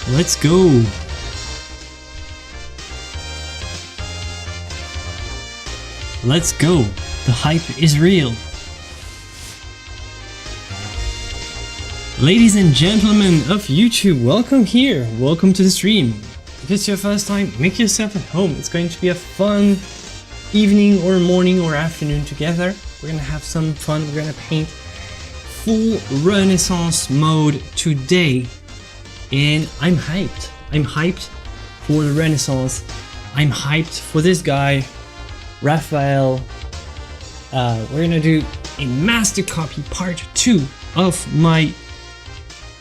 Let's go. Let's go. The hype is real. Ladies and gentlemen of YouTube, welcome here. Welcome to the stream. If it's your first time, make yourself at home. It's going to be a fun evening or morning or afternoon together. We're gonna have some fun. We're gonna paint full Renaissance mode today. And I'm hyped. I'm hyped for the Renaissance. I'm hyped for this guy, Raphael. We're gonna do a master copy part 2 of my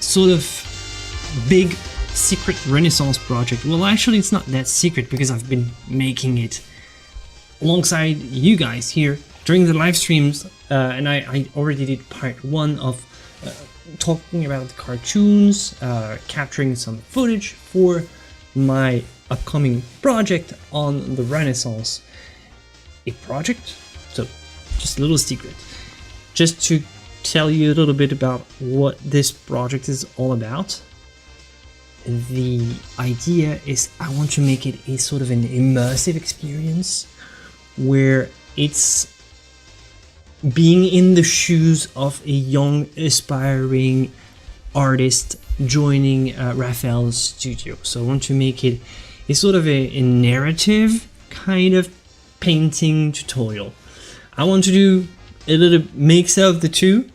sort of big secret Renaissance project. Well, actually it's not that secret because I've been making it alongside you guys here during the live streams, and I already did part 1 of talking about the cartoons, capturing some footage for my upcoming project on the Renaissance. A project? So, just a little secret. Just to tell you a little bit about what this project is all about. The idea is I want to make it a sort of an immersive experience where it's being in the shoes of a young aspiring artist joining Raphael's studio. So I want to make it a sort of a narrative kind of painting tutorial. I want to do a little mix of the two,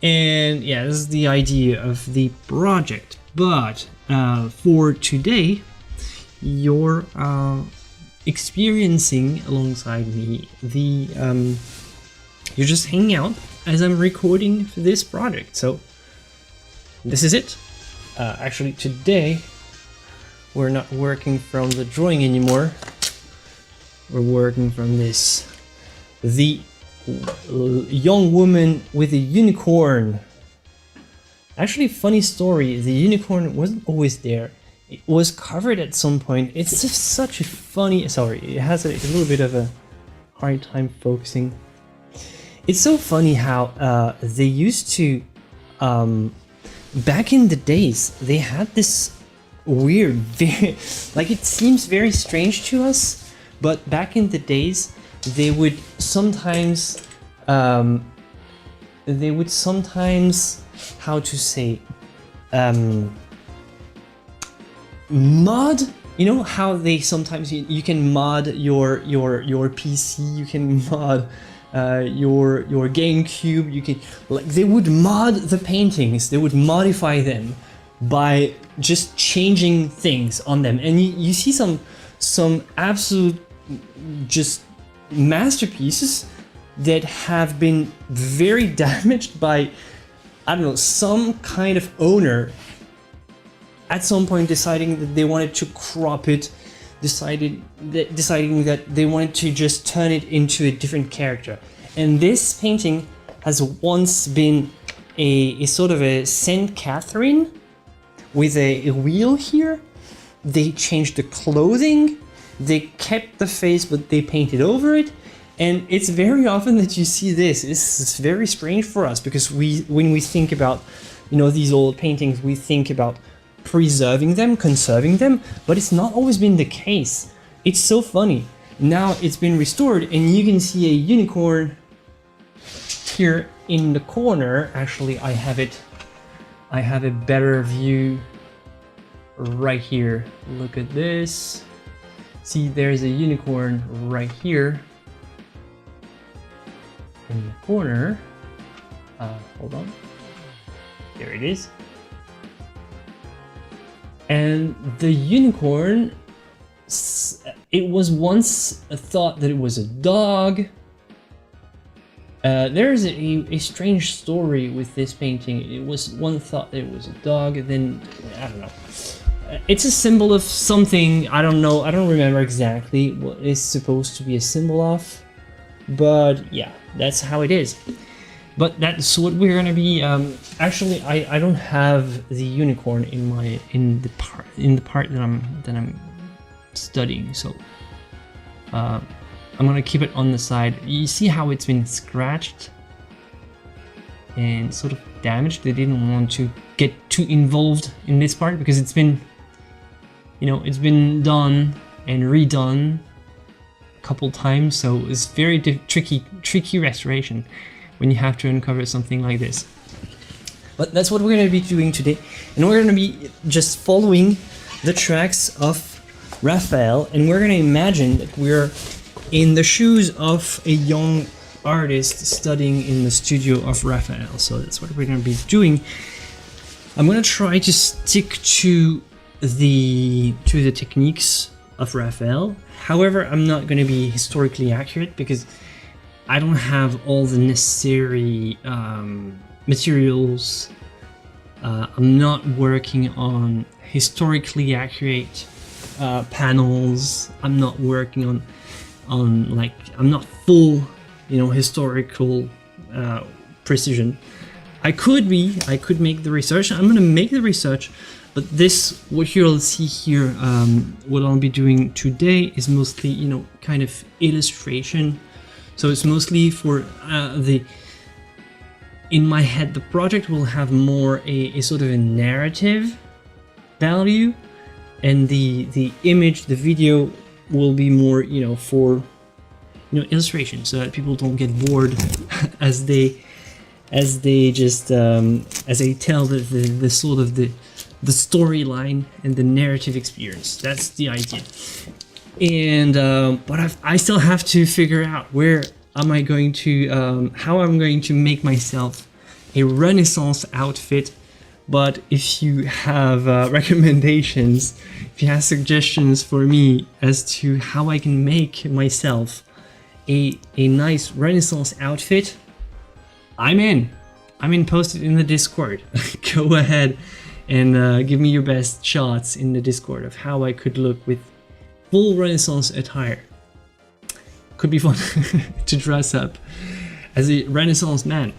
and yeah, this is the idea of the project. But for today, you're experiencing alongside me the you're just hanging out as I'm recording for this project. So this is it. Actually, today we're not working from the drawing anymore. We're working from this. The young woman with a unicorn. Actually, funny story, the unicorn wasn't always there. It was covered at some point. It's just such a funny, sorry, it has a little bit of a hard time focusing. It's so funny how they used to, back in the days, they had this weird, very, like it seems very strange to us, but back in the days, they would sometimes, how to say, mod. You know how they sometimes you can mod your PC, you can mod your GameCube. You can, like, they would mod the paintings. They would modify them by just changing things on them, and you see some absolute just masterpieces that have been very damaged by, I don't know, some kind of owner at some point deciding that they wanted to crop it, deciding that they wanted to just turn it into a different character. And this painting has once been a sort of a Saint Catherine with a wheel here. They changed the clothing, they kept the face, but they painted over it. And it's very often that you see this. This is very strange for us because when we think about, you know, these old paintings, we think about preserving them, conserving them, but it's not always been the case. It's so funny. Now it's been restored and you can see a unicorn here in the corner. Actually, I have a better view right here. Look at this. See, there's a unicorn right here in the corner. Hold on. There it is. And the unicorn, it was once thought that it was a dog. There's a strange story with this painting. It was one thought that it was a dog, and then, I don't know. It's a symbol of something, I don't know, I don't remember exactly what it's supposed to be a symbol of. But yeah, that's how it is. But that's what we're gonna be. Actually, I don't have the unicorn in the part that I'm studying. So I'm gonna keep it on the side. You see how it's been scratched and sort of damaged. They didn't want to get too involved in this part because it's been you know, it's been done and redone a couple times, so it's very tricky restoration when you have to uncover something like this. But that's what we're going to be doing today, and we're going to be just following the tracks of Raphael, and we're going to imagine that we're in the shoes of a young artist studying in the studio of Raphael. So that's what we're going to be doing. I'm going to try to stick to the techniques of Raphael. However, I'm not going to be historically accurate because I don't have all the necessary materials. I'm not working on historically accurate panels. I'm not working on like, I'm not full, you know, historical precision. I could make the research. I'm gonna make the research, but this, what you'll see here, what I'll be doing today is mostly, you know, kind of illustration. So it's mostly for in my head, the project will have more a sort of a narrative value, and the image, the video will be more, you know, for, you know, illustration, so that people don't get bored as they just as they tell the sort of the storyline and the narrative experience. That's the idea. And but I still have to figure out where am I going to how I'm going to make myself a Renaissance outfit. But if you have recommendations, if you have suggestions for me as to how I can make myself a nice Renaissance outfit, I'm in. Post it in the Discord. Go ahead and give me your best shots in the Discord of how I could look with full Renaissance attire. Could be fun to dress up as a Renaissance man.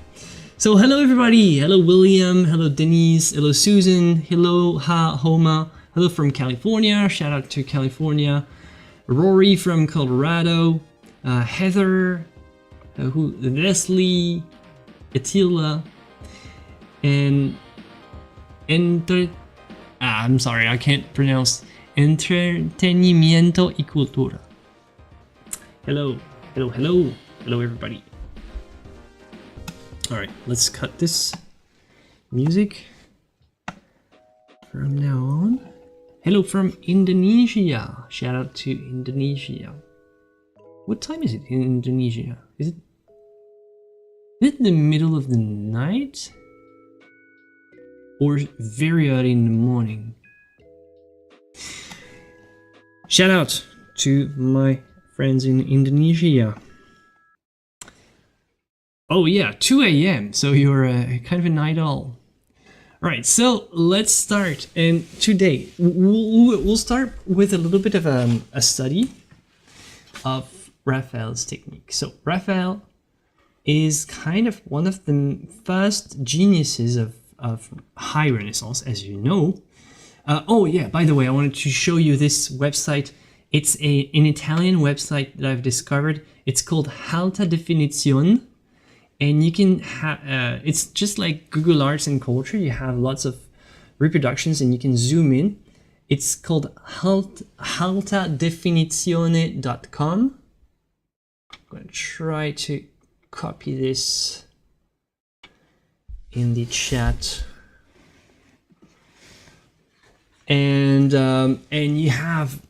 So hello everybody, hello William, hello Denise, hello Susan, hello Homa, hello from California, shout out to California, Rory from Colorado, Heather, Leslie, Attila, and I'm sorry, I can't pronounce, Entretenimiento y Cultura. Hello everybody. All right, let's cut this music from now on. Hello from Indonesia. Shout out to Indonesia. What time is it in Indonesia? Is it the middle of the night? Or very early in the morning? Shout out to my friends in Indonesia. Oh yeah, 2 a.m. So you're kind of a night owl. All right, so let's start. And today we'll start with a little bit of a study of Raphael's technique. So Raphael is kind of one of the first geniuses of high Renaissance, as you know. Oh yeah, by the way, I wanted to show you this website. It's an Italian website that I've discovered. It's called Alta Definizione. And you can have, it's just like Google Arts and Culture. You have lots of reproductions and you can zoom in. It's called altadefinizione.com. I'm going to try to copy this in the chat. And you have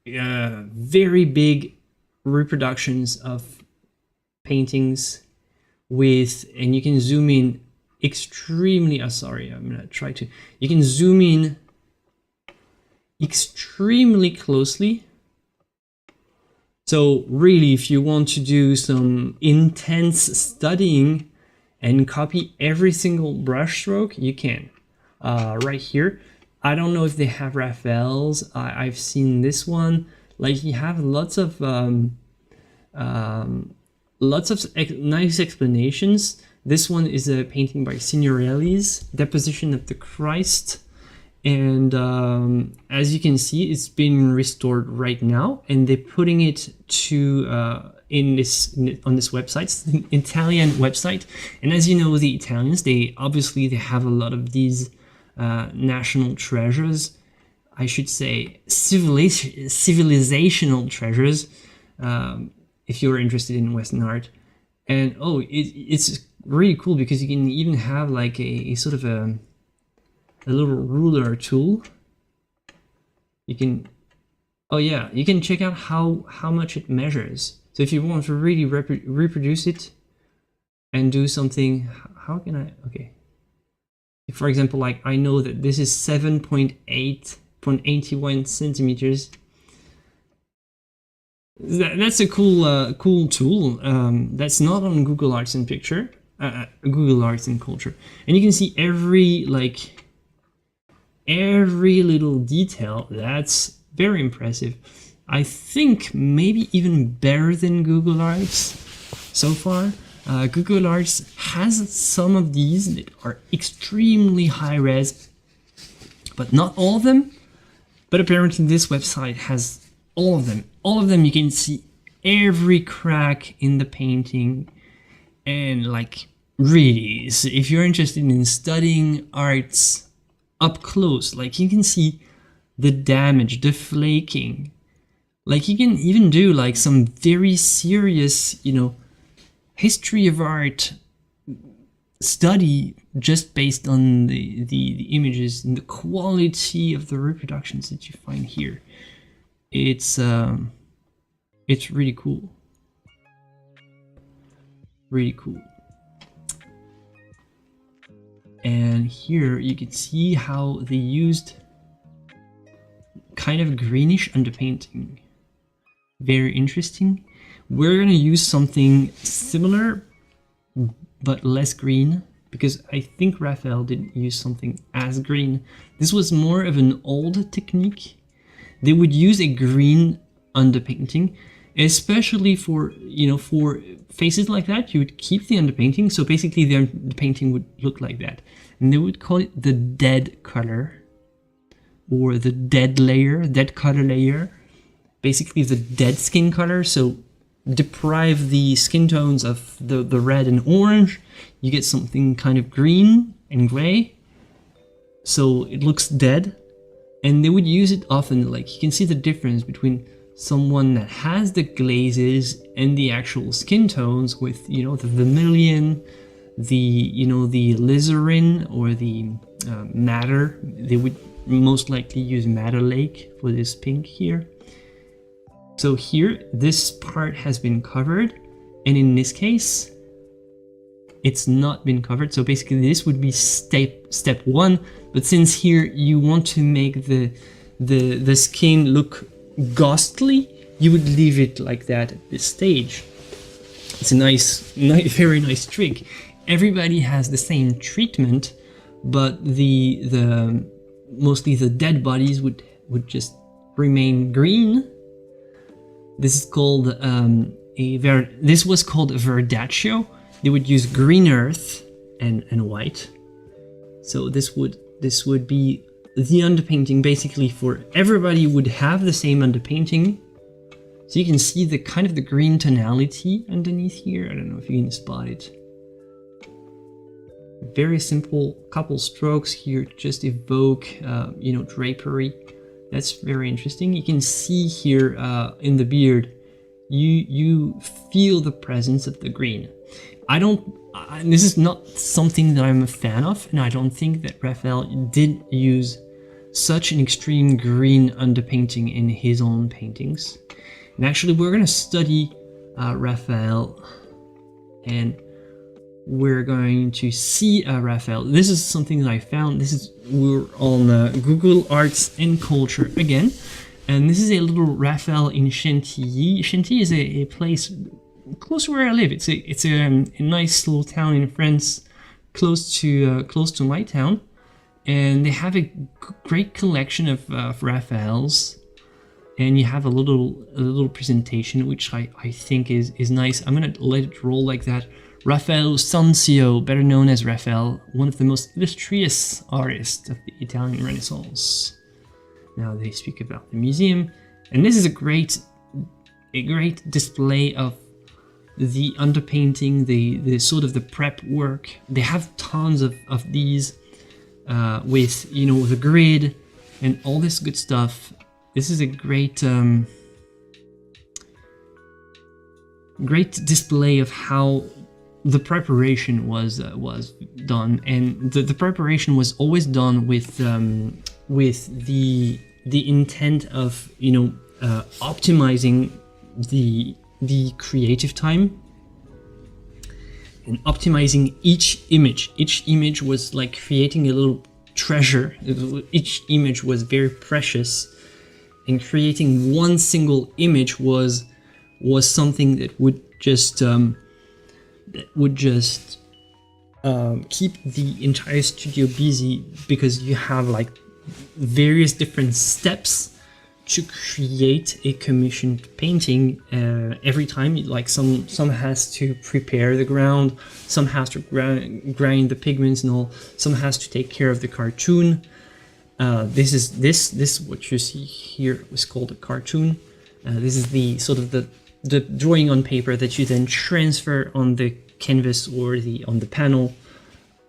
very big reproductions of paintings with, and you can zoom in extremely, sorry, I'm gonna try to, you can zoom in extremely closely. So really, if you want to do some intense studying and copy every single brush stroke, you can. Right here, I don't know if they have Raphael's. I've seen this one. Like, you have lots of nice explanations. This one is a painting by Signorelli's, Deposition of the Christ. And as you can see, it's been restored right now, and they're putting it to on this website. It's an Italian website, and as you know, the Italians, they have a lot of these national treasures. I should say, civilizational treasures, if you're interested in Western art. And oh, it's really cool because you can even have like a sort of a little ruler tool. You can, oh yeah, you can check out how much it measures. So if you want to really reproduce it and do something, how can I, okay. For example, like I know that this is 7.81 centimeters. That's a cool tool. That's not on Google Arts and Google Arts and Culture, and you can see every little detail. That's very impressive. I think maybe even better than Google Arts so far. Google Arts has some of these that are extremely high res, but not all of them. But apparently this website has all of them. All of them, you can see every crack in the painting. And like really, so if you're interested in studying arts up close, like you can see the damage, the flaking. Like you can even do like some very serious, you know, history of art study just based on the images and the quality of the reproductions that you find here. It's really cool. Really cool. And here you can see how they used kind of greenish underpainting. Very interesting. We're gonna use something similar but less green, because I think Raphael didn't use something as green. This was more of an old technique. They would use a green underpainting, especially for, you know, for faces like that. You would keep the underpainting, so basically the painting would look like that, and they would call it the dead color, or the dead layer, dead color layer. Basically the dead skin color. So deprive the skin tones of the red and orange, you get something kind of green and gray, so it looks dead. And they would use it often. Like you can see the difference between someone that has the glazes and the actual skin tones with, you know, the vermilion, the, you know, the alizarin or the madder. They would most likely use madder lake for this pink here. So here, this part has been covered, and in this case, it's not been covered. So basically this would be step one, but since here you want to make the skin look ghostly, you would leave it like that at this stage. It's a nice, very nice trick. Everybody has the same treatment, but the mostly the dead bodies would just remain green. This is called this was called verdaccio. They would use green earth and white. So this would be the underpainting. Basically, for everybody would have the same underpainting. So you can see the kind of the green tonality underneath here. I don't know if you can spot it. Very simple couple strokes here, just evoke you know, drapery. That's very interesting. You can see here in the beard, you feel the presence of the green. This is not something that I'm a fan of, and I don't think that Raphael did use such an extreme green underpainting in his own paintings. And actually, we're going to study Raphael, and we're going to see Raphael. This is something that I found. We're on Google Arts and Culture again, and this is a little Raphael in Chantilly. Chantilly is a place close to where I live. It's a nice little town in France, close to my town, and they have a great collection of Raphaels. And you have a little presentation, which I think is nice. I'm gonna let it roll like that. Raphael Sanzio, better known as Raphael, one of the most illustrious artists of the Italian Renaissance. Now they speak about the museum, and this is a great display of the underpainting, the sort of the prep work. They have tons of these with, you know, the grid, and all this good stuff. This is a great great display of how the preparation was done, and the preparation was always done with the intent of, you know, optimizing the creative time and optimizing each image. Each image was like creating a little treasure. Each image was very precious, and creating one single image was something that would just keep the entire studio busy, because you have like various different steps to create a commissioned painting every time. Like some has to prepare the ground, some has to grind the pigments and all, some has to take care of the cartoon. This what you see here was called a cartoon. This is the sort of the drawing on paper that you then transfer on the canvas or on the panel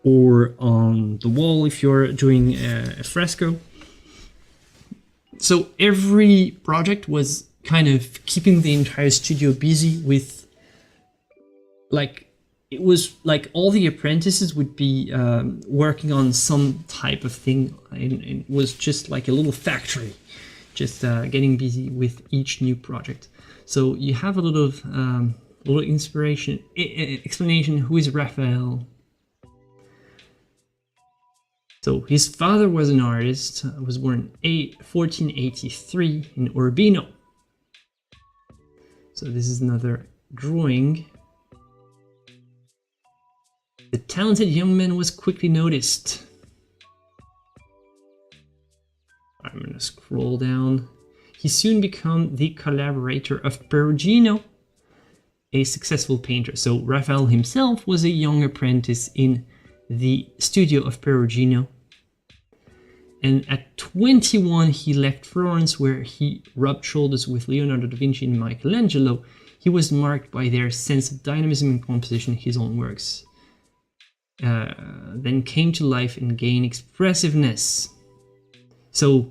or on the wall if you're doing a fresco. So every project was kind of keeping the entire studio busy with, like, it was like all the apprentices would be working on some type of thing, and it was just like a little factory, just getting busy with each new project. So you have a little inspiration, explanation. Who is Raphael? So his father was an artist, was born in 1483 in Urbino. So this is another drawing. The talented young man was quickly noticed. I'm gonna scroll down. He soon became the collaborator of Perugino, a successful painter. So Raphael himself was a young apprentice in the studio of Perugino. And at 21, he left Florence, where he rubbed shoulders with Leonardo da Vinci and Michelangelo. He was marked by their sense of dynamism and composition. His own works then came to life and gained expressiveness. So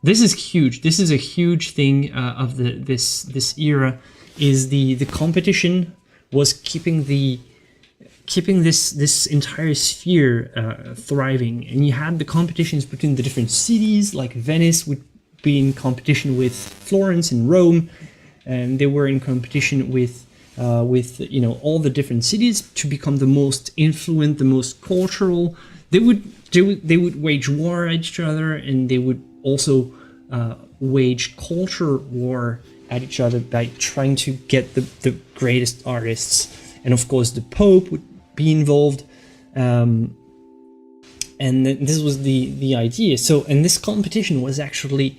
this is huge. This is a huge thing of this era. Is the competition was keeping this entire sphere thriving, and you had the competitions between the different cities. Like Venice would be in competition with Florence and Rome, and they were in competition with you know, all the different cities to become the most influent, the most cultural. They would wage war at each other, and they would also wage culture war at each other by trying to get the greatest artists. And of course the Pope would be involved, and this was the idea. So, and this competition was actually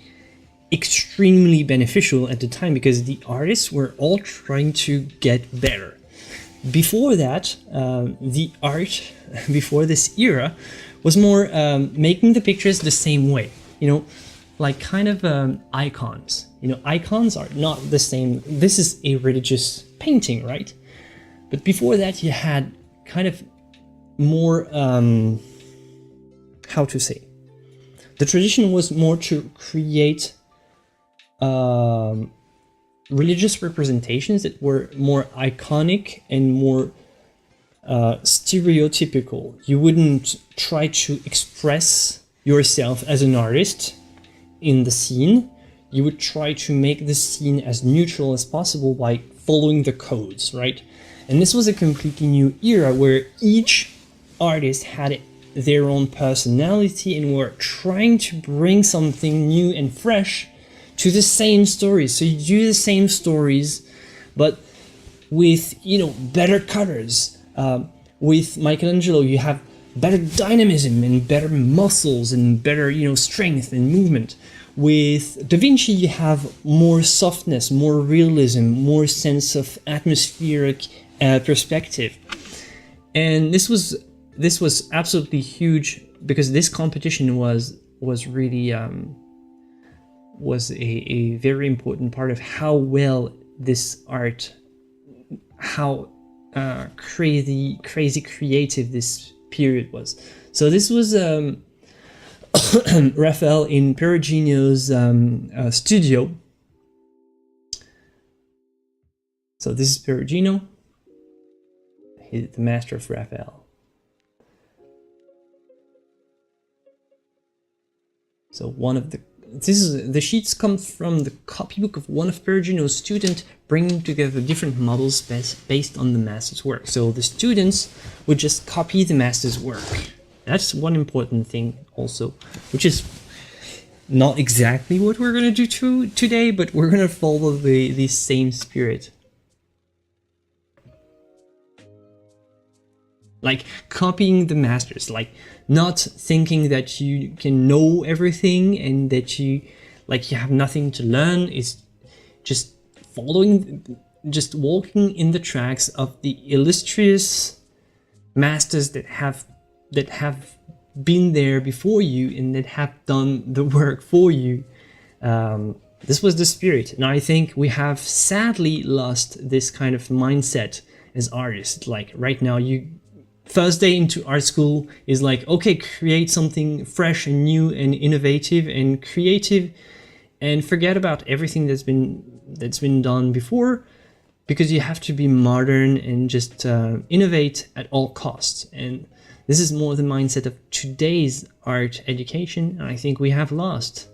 extremely beneficial at the time, because the artists were all trying to get better. Before that, the art before this era was more making the pictures the same way, you know, like kind of icons. You know, icons are not the same. This is a religious painting, right? But before that, you had kind of more, how to say, the tradition was more to create religious representations that were more iconic and more stereotypical. You wouldn't try to express yourself as an artist in the scene. You would try to make the scene as neutral as possible by following the codes, right? And this was a completely new era where each artist had their own personality and were trying to bring something new and fresh to the same stories. So you do the same stories, but with, you know, better colors. With Michelangelo, you have better dynamism and better muscles and better, you know, strength and movement. With Da Vinci, you have more softness, more realism, more sense of atmospheric perspective. And this was absolutely huge, because this competition was really was a very important part of how well this art, how crazy creative this period was. So this was Raphael in Perugino's studio. So this is Perugino, he's the master of Raphael. So the sheets come from the copybook of one of Perugino's students, bringing together different models based on the master's work. So the students would just copy the master's work. That's one important thing also, which is not exactly what we're going to do today, but we're going to follow the same spirit. Like copying the masters, like not thinking that you can know everything and that you have nothing to learn, is just just walking in the tracks of the illustrious masters that have been there before you and that have done the work for you. This was the spirit, and I think we have sadly lost this kind of mindset as artists. Like right now, first day into art school is like, okay, create something fresh and new and innovative and creative, and forget about everything that's been done before, because you have to be modern and just innovate at all costs. And this is more the mindset of today's art education, and I think we have lost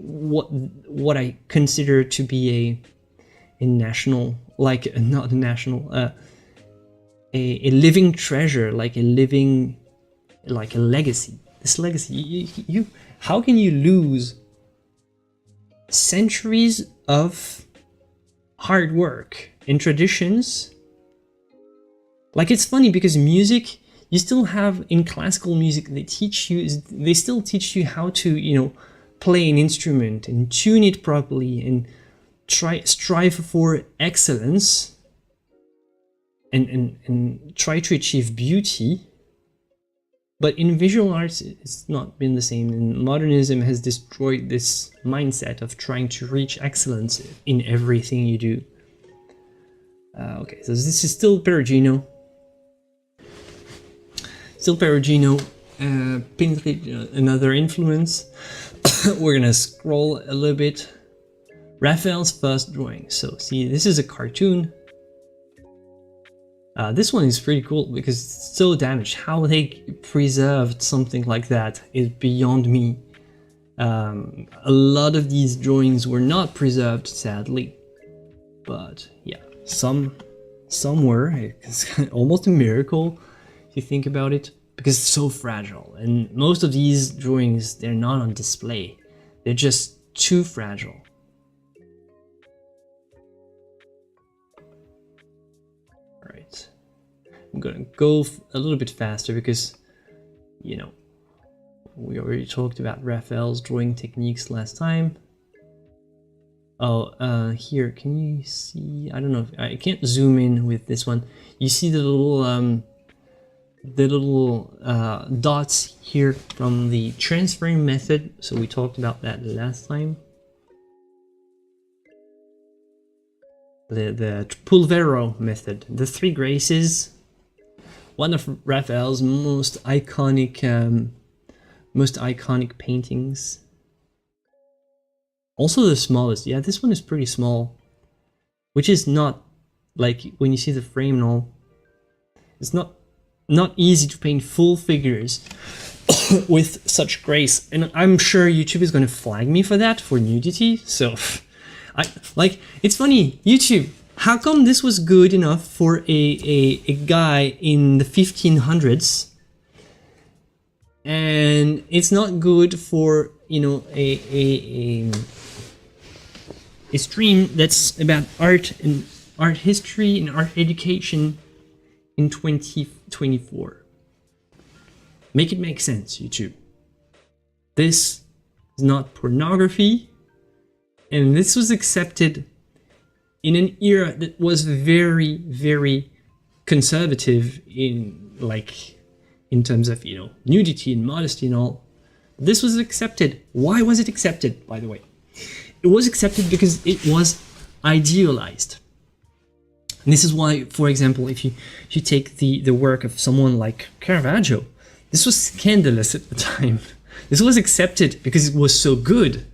what I consider to be a national, like not a national, a living treasure, like a legacy. This legacy, how can you lose centuries of hard work and traditions? Like, it's funny because music, you still have in classical music, they still teach you how to, play an instrument and tune it properly and strive for excellence. And try to achieve beauty. But in visual arts, it's not been the same. And modernism has destroyed this mindset of trying to reach excellence in everything you do. Okay, so this is still Perugino. Still Perugino, another influence. We're gonna scroll a little bit. Raphael's first drawing. So see, this is a cartoon. This one is pretty cool because it's so damaged. How they preserved something like that is beyond me. A lot of these drawings were not preserved, sadly. But yeah, some were. It's almost a miracle if you think about it, because it's so fragile. And most of these drawings, they're not on display. They're just too fragile. I'm gonna go a little bit faster because, we already talked about Raphael's drawing techniques last time. Oh, here, can you see? I don't know if I can't zoom in with this one. You see the little dots here from the transferring method. So we talked about that last time. The Pulvero method, the three graces. One of Raphael's most iconic paintings. Also the smallest. Yeah, this one is pretty small, which is not, like, when you see the frame and all, it's not easy to paint full figures with such grace. And I'm sure YouTube is going to flag me for that, for nudity. So, it's funny, YouTube. How come this was good enough for a guy in the 1500s, and it's not good for a stream that's about art and art history and art education in 2024? Make it make sense, YouTube. This is not pornography, and this was accepted in an era that was very, very conservative in terms of, nudity and modesty and all. This was accepted. Why was it accepted, by the way? It was accepted because it was idealized. And this is why, for example, if you take the work of someone like Caravaggio, this was scandalous at the time. This was accepted because it was so good.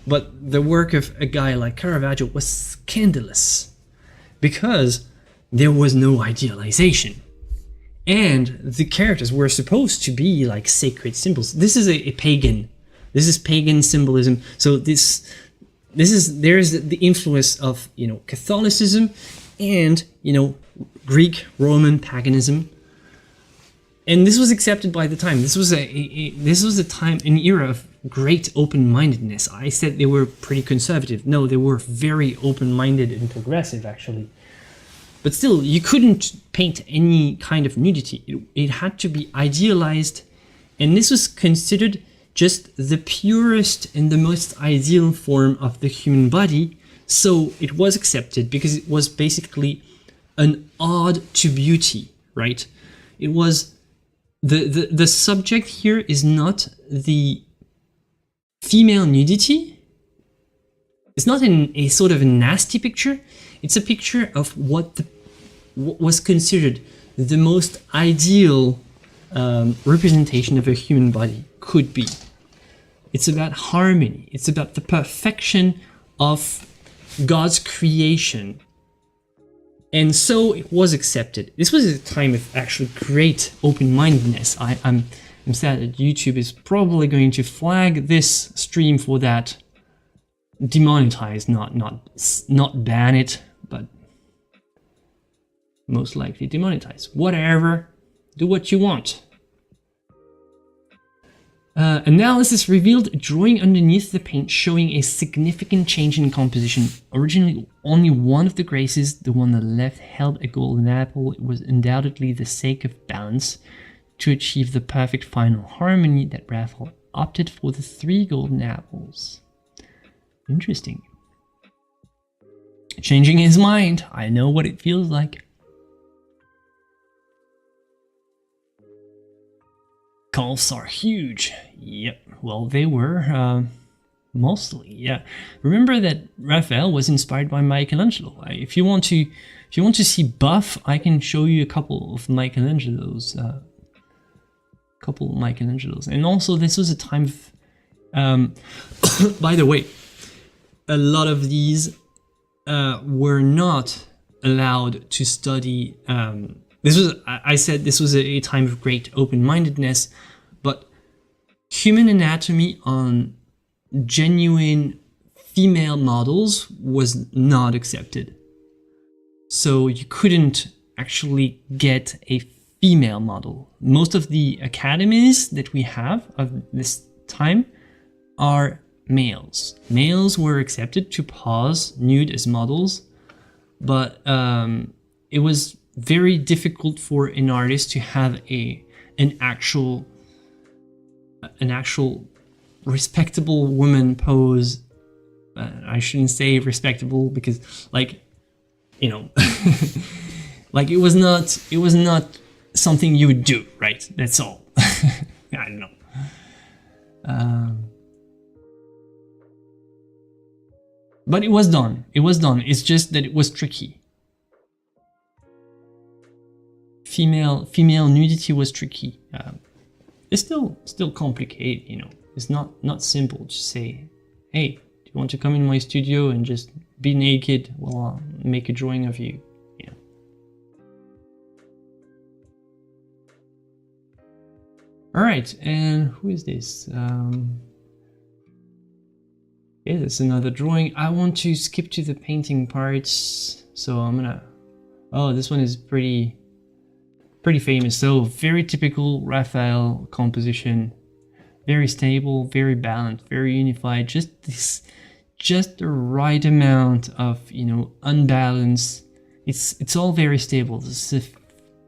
But the work of a guy like Caravaggio was scandalous because there was no idealization. And the characters were supposed to be like sacred symbols. This is a pagan. This is pagan symbolism. So there's the influence of, you know, Catholicism and, you know, Greek Roman paganism. And this was accepted by the time. This was a time, an era of great open-mindedness. I said they were pretty conservative. No, they were very open-minded and progressive, actually. But still, you couldn't paint any kind of nudity. It had to be idealized, and this was considered just the purest and the most ideal form of the human body. So it was accepted because it was basically an ode to beauty, right? It was the subject here is not the female nudity. It's not a sort of a nasty picture. It's a picture of what was considered the most ideal representation of a human body could be. It's about harmony. It's about the perfection of God's creation. And so it was accepted. This was a time of actually great open-mindedness. I'm sad that YouTube is probably going to flag this stream for that. Demonetize, not ban it, but most likely demonetize. Whatever, do what you want. Analysis revealed a drawing underneath the paint showing a significant change in composition. Originally, only one of the graces, the one on the left, held a golden apple. It was undoubtedly the sake of balance. To achieve the perfect final harmony, that Raphael opted for the 3 golden apples. Interesting. Changing his mind. I know what it feels like. Calves are huge. Yep. Well, they were mostly. Yeah. Remember that Raphael was inspired by Michelangelo. If you want to see buff, I can show you a couple of Michelangelos. And also, this was a time of. By the way, a lot of these were not allowed to study. I said this was a time of great open-mindedness, but human anatomy on genuine female models was not accepted. So you couldn't actually get a female model. Most of the academies that we have of this time are males. Males were accepted to pose nude as models, but it was very difficult for an artist to have an actual respectable woman pose. I shouldn't say respectable because, like, you know, like it was not something you would do, right? That's all. I don't know. But it was done. It was done. It's just that it was tricky. Female nudity was tricky. It's still complicated, you know. It's not simple to say, hey, do you want to come in my studio and just be naked while I make a drawing of you? Yeah. All right, and who is this? Yeah, that's another drawing. I want to skip to the painting parts, so I'm gonna. Oh, this one is pretty famous. So very typical Raphael composition, very stable, very balanced, very unified. Just the right amount of, you know, unbalance. It's all very stable. This is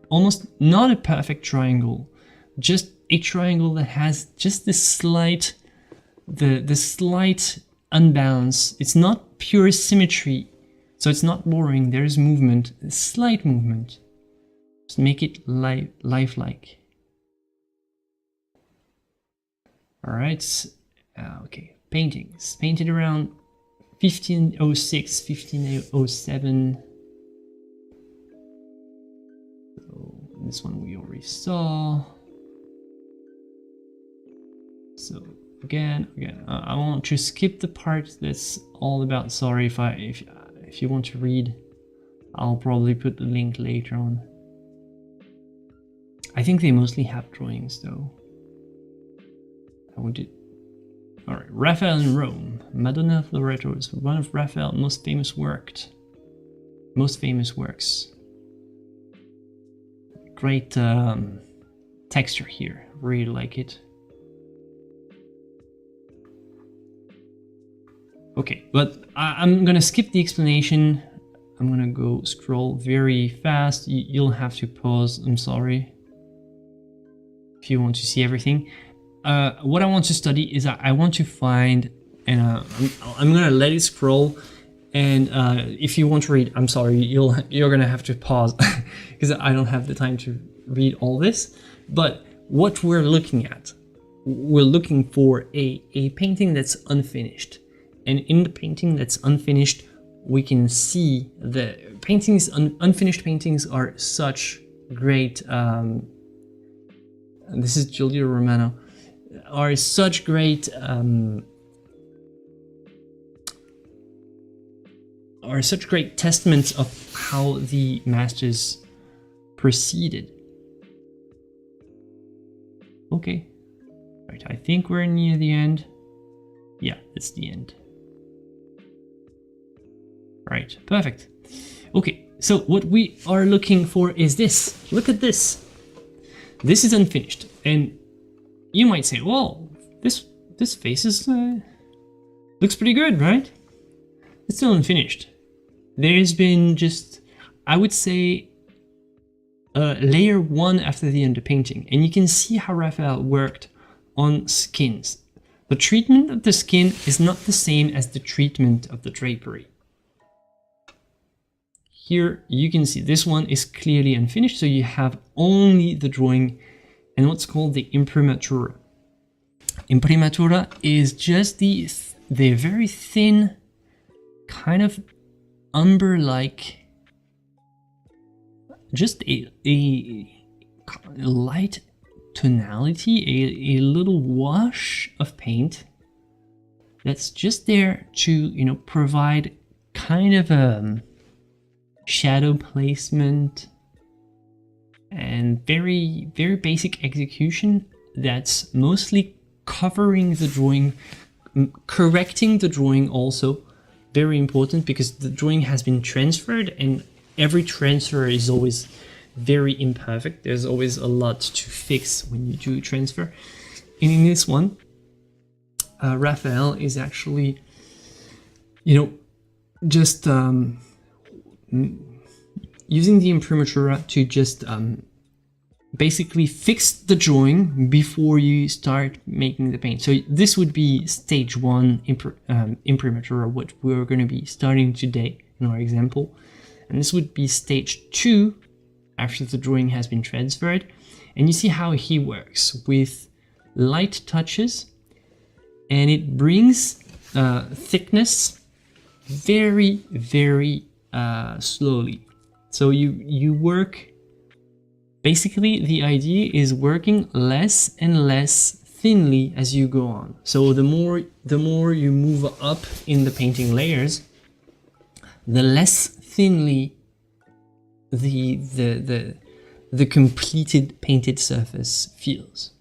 almost not a perfect triangle, just a triangle that has just the slight unbalance. It's not pure symmetry, so it's not boring. There's movement, a slight movement. Just make it lifelike. All right. Okay. Paintings painted around 1506, 1507. So this one we already saw. So again, I want to skip the part that's all about sorry. If you want to read, I'll probably put the link later on. I think they mostly have drawings though. I wanted. All right, Raphael in Rome, Madonna of Loreto is one of Raphael's most famous works. Great texture here, really like it. Okay, but I'm gonna skip the explanation. I'm gonna go scroll very fast. You'll have to pause, I'm sorry, if you want to see everything. What I want to study is I want to find, and I'm gonna let it scroll. And if you want to read, I'm sorry, you're gonna have to pause because I don't have the time to read all this. But what we're looking at, we're looking for a painting that's unfinished, and in the painting that's unfinished, we can see the paintings. Unfinished paintings are such great. This is Giulio Romano. Are such great. Are such great testaments of how the masters proceeded. Okay, right, I think we're near the end. Yeah, it's the end. Right, perfect. Okay, so what we are looking for is this. Look at this. This is unfinished, and you might say, well, this face is looks pretty good, right? It's still unfinished. There's been just, I would say, layer one after the underpainting, and you can see how Raphael worked on skins. The treatment of the skin is not the same as the treatment of the drapery. Here you can see this one is clearly unfinished, so you have only the drawing and what's called the imprimatura. Imprimatura is just the very thin, kind of umber-like, just a light tonality, a little wash of paint that's just there to, you know, provide kind of a shadow placement and very basic execution that's mostly covering the drawing, correcting the drawing also. Very important, because the drawing has been transferred, and every transfer is always very imperfect. There's always a lot to fix when you do transfer. And in this one, Raphael is actually, you know, just using the imprimatura to just basically fix the drawing before you start making the paint. So this would be stage one imprimatura, what we're going to be starting today in our example. And this would be stage two after the drawing has been transferred. And you see how he works with light touches, and it brings thickness very slowly. So you work, basically the idea is working less and less thinly as you go on. So the more you move up in the painting layers, the less thinly the completed painted surface feels.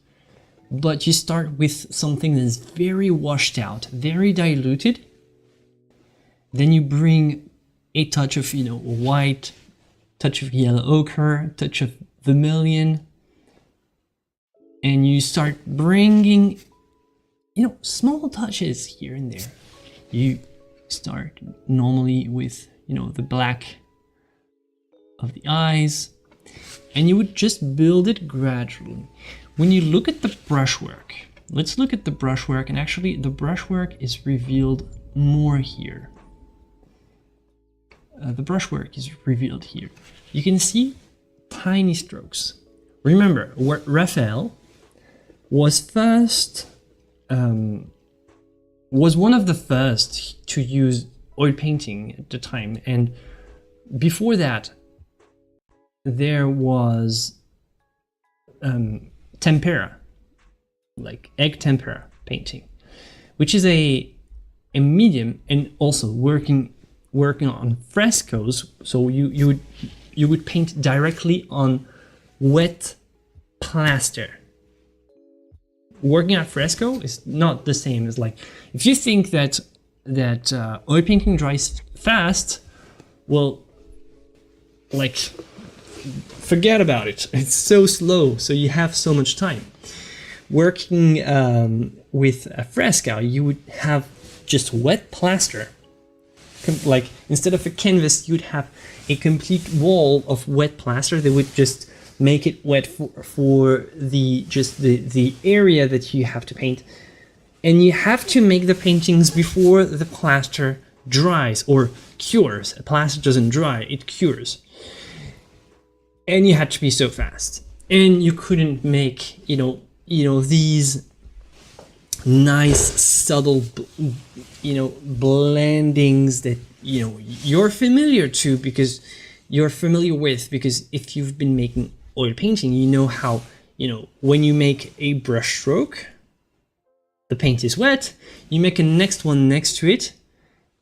But you start with something that's very washed out, very diluted. Then you bring a touch of, you know, white, touch of yellow ochre, touch of vermilion, and you start bringing, you know, small touches here and there. You start normally with, you know, the black of the eyes, and you would just build it gradually. When you look at the brushwork, let's look at the brushwork, and actually the brushwork is revealed more here. The brushwork is revealed here. You can see tiny strokes. Remember, Raphael was one of the first to use oil painting at the time, and before that there was tempera, like egg tempera. painting, which is a medium, and also working on frescoes. So you would paint directly on wet plaster. Working at fresco is not the same as, like, if you think that oil painting dries fast, well, like, forget about it. It's so slow, so you have so much time. Working with a fresco, you would have just wet plaster. Like, instead of a canvas, you'd have a complete wall of wet plaster. They would just make it wet for the area that you have to paint. And you have to make the paintings before the plaster dries or cures. A plaster doesn't dry, it cures. And you had to be so fast. And you couldn't make, these nice subtle, blendings that, you're familiar with, because if you've been making oil painting, you know how, when you make a brush stroke, the paint is wet, you make a next one next to it,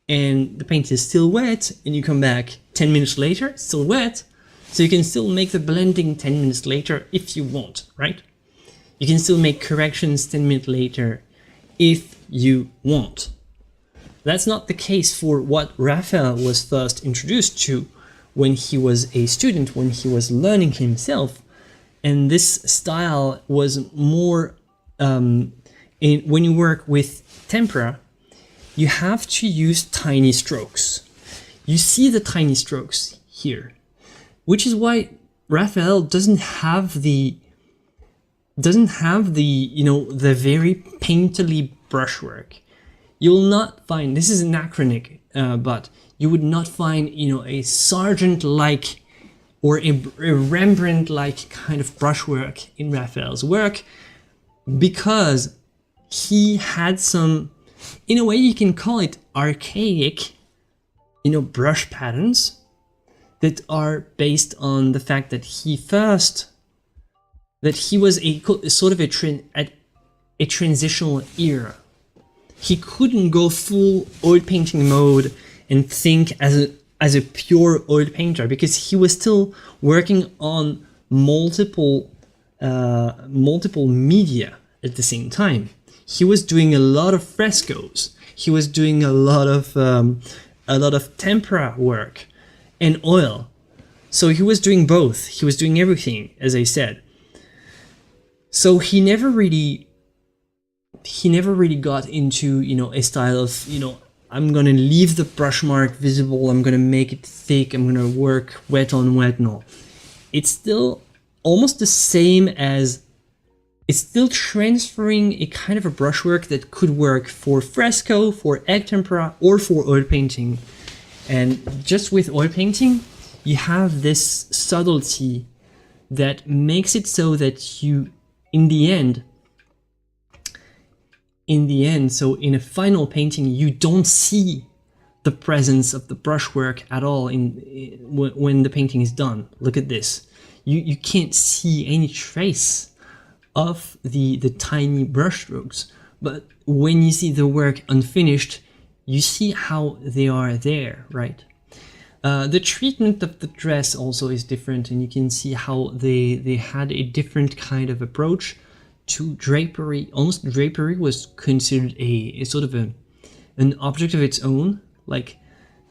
and the paint is still wet, and you come back 10 minutes later, it's still wet, so you can still make the blending 10 minutes later if you want, right? You can still make corrections 10 minutes later if you want. That's not the case for what Raphael was first introduced to when he was a student, when he was learning himself. And this style was more, when you work with tempera, you have to use tiny strokes. You see the tiny strokes here, which is why Raphael doesn't have the the very painterly brushwork. You'll not find, this is anachronic, but you would not find, a Sargent-like or a Rembrandt-like kind of brushwork in Raphael's work, because he had some, in a way you can call it archaic, brush patterns that are based on the fact that he was a sort of a transitional era. He couldn't go full oil painting mode and think as a pure oil painter, because he was still working on multiple media at the same time. He was doing a lot of frescoes. He was doing a lot of tempera work and oil. So he was doing both. He was doing everything, as I said. So he never really got into, a style of, I'm gonna leave the brush mark visible, I'm gonna make it thick, I'm gonna work wet on wet. No, it's still almost the same as, it's still transferring a kind of a brushwork that could work for fresco, for egg tempera, or for oil painting. And just with oil painting, you have this subtlety that makes it so that you, in the end, so in a final painting, you don't see the presence of the brushwork at all when the painting is done. Look at this. You can't see any trace of the tiny brush strokes, but when you see the work unfinished, you see how they are there, right? The treatment of the dress also is different, and you can see how they had a different kind of approach to drapery. Almost drapery was considered a sort of an object of its own. Like,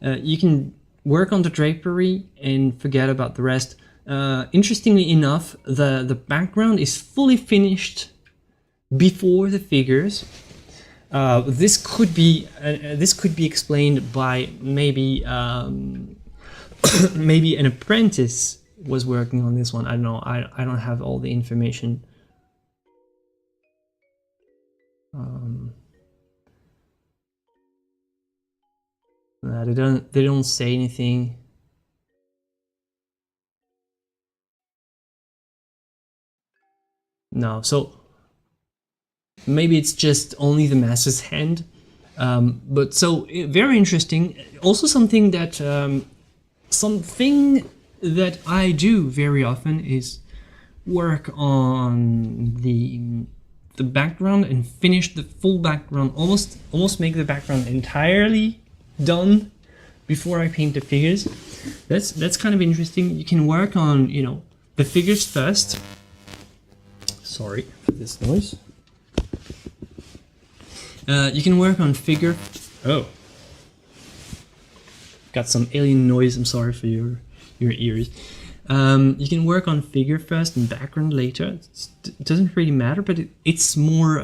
you can work on the drapery and forget about the rest. Interestingly enough, the background is fully finished before the figures. This could be explained by maybe maybe an apprentice was working on this one. I don't know. I don't have all the information. They don't say anything. No, so maybe it's just only the master's hand. But so very interesting. Also something that I do very often is work on the the background and finish the full background, almost make the background entirely done before I paint the figures. That's kind of interesting. You can work on, you know, the figures first. Sorry for this noise. You can work on figure. Oh, got some alien noise. I'm sorry for your ears. You can work on figure first and background later. It doesn't really matter, but it's more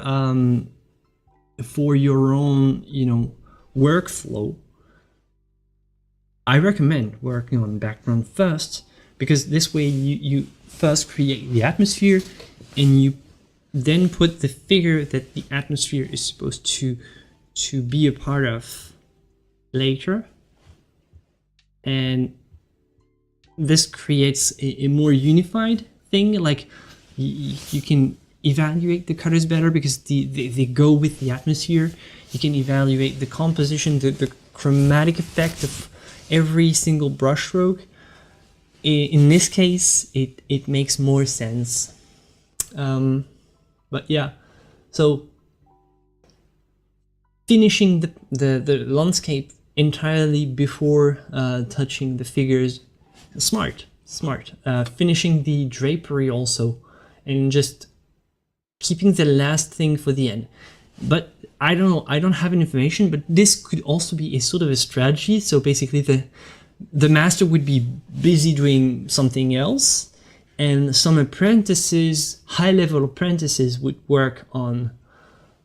for your own, you know, workflow. I recommend working on background first, because this way you first create the atmosphere and you then put the figure that the atmosphere is supposed to be a part of later. And this creates a more unified thing. Like you can evaluate the colors better because they go with the atmosphere. You can evaluate the composition, the chromatic effect of every single brush stroke. In this case, it makes more sense. But yeah, so finishing the landscape entirely before touching the figures, smart. Finishing the drapery also, and just keeping the last thing for the end. But I don't know, I don't have any information, but this could also be a sort of a strategy. So basically the master would be busy doing something else, and some apprentices, high-level apprentices, would work on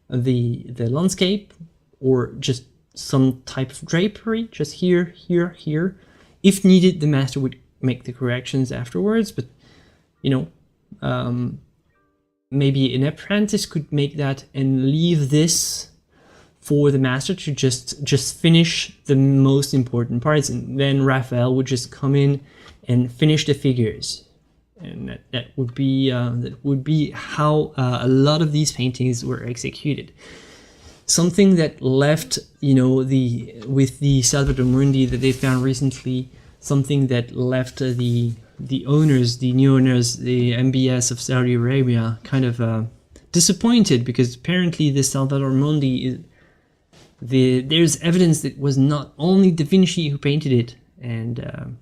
the landscape, or just some type of drapery, just here. If needed, the master would make the corrections afterwards, but you know, maybe an apprentice could make that and leave this for the master to just finish the most important parts, and then Raphael would just come in and finish the figures. And that would be how a lot of these paintings were executed. Something that left, you know, with the Salvator Mundi that they found recently, something that left the owners, the new owners, the MBS of Saudi Arabia, kind of disappointed, because apparently the Salvator Mundi, there's evidence that it was not only Da Vinci who painted it, and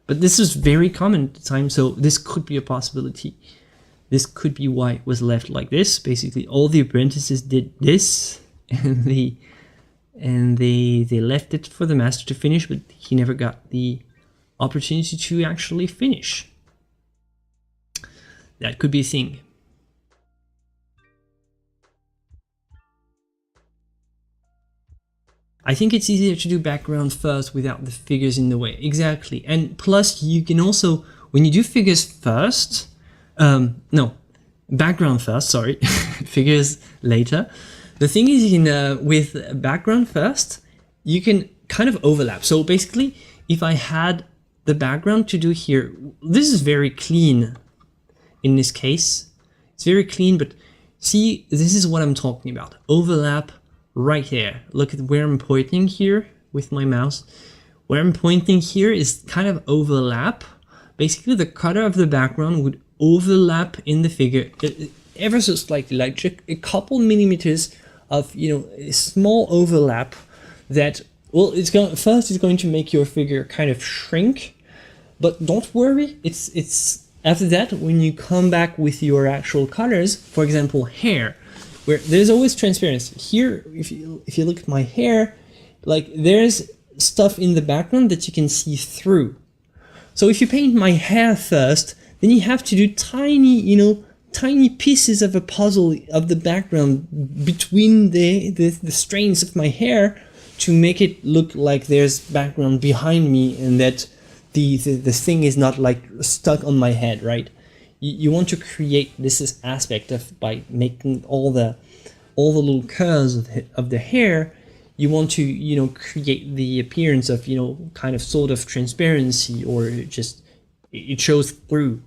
but this is very common at the time, so this could be a possibility. This could be why it was left like this. Basically, all the apprentices did this, and they left it for the master to finish, but he never got the opportunity to actually finish. That could be a thing. I think it's easier to do background first without the figures in the way. Exactly. And plus you can also, when you do figures first, no, background first, sorry, figures later. The thing is, you can, with background first, you can kind of overlap. So basically, if I had the background to do here, this is very clean in this case. It's very clean, but see, this is what I'm talking about. Overlap right here. Look at where I'm pointing here with my mouse. Where I'm pointing here is kind of overlap. Basically, the color of the background would overlap in the figure ever so slightly, like just a couple millimeters of, you know, a small overlap that, well, it's going to make your figure kind of shrink, but don't worry, it's after that, when you come back with your actual colors, for example, hair, where there's always transparency. Here, if you look at my hair, like there's stuff in the background that you can see through. So if you paint my hair first, then you have to do tiny, you know, tiny pieces of a puzzle of the background between the strands of my hair to make it look like there's background behind me, and that the thing is not like stuck on my head, right? You want to create this aspect of, by making all the little curves of the hair, you want to, you know, create the appearance of, you know, kind of sort of transparency, or just it shows through.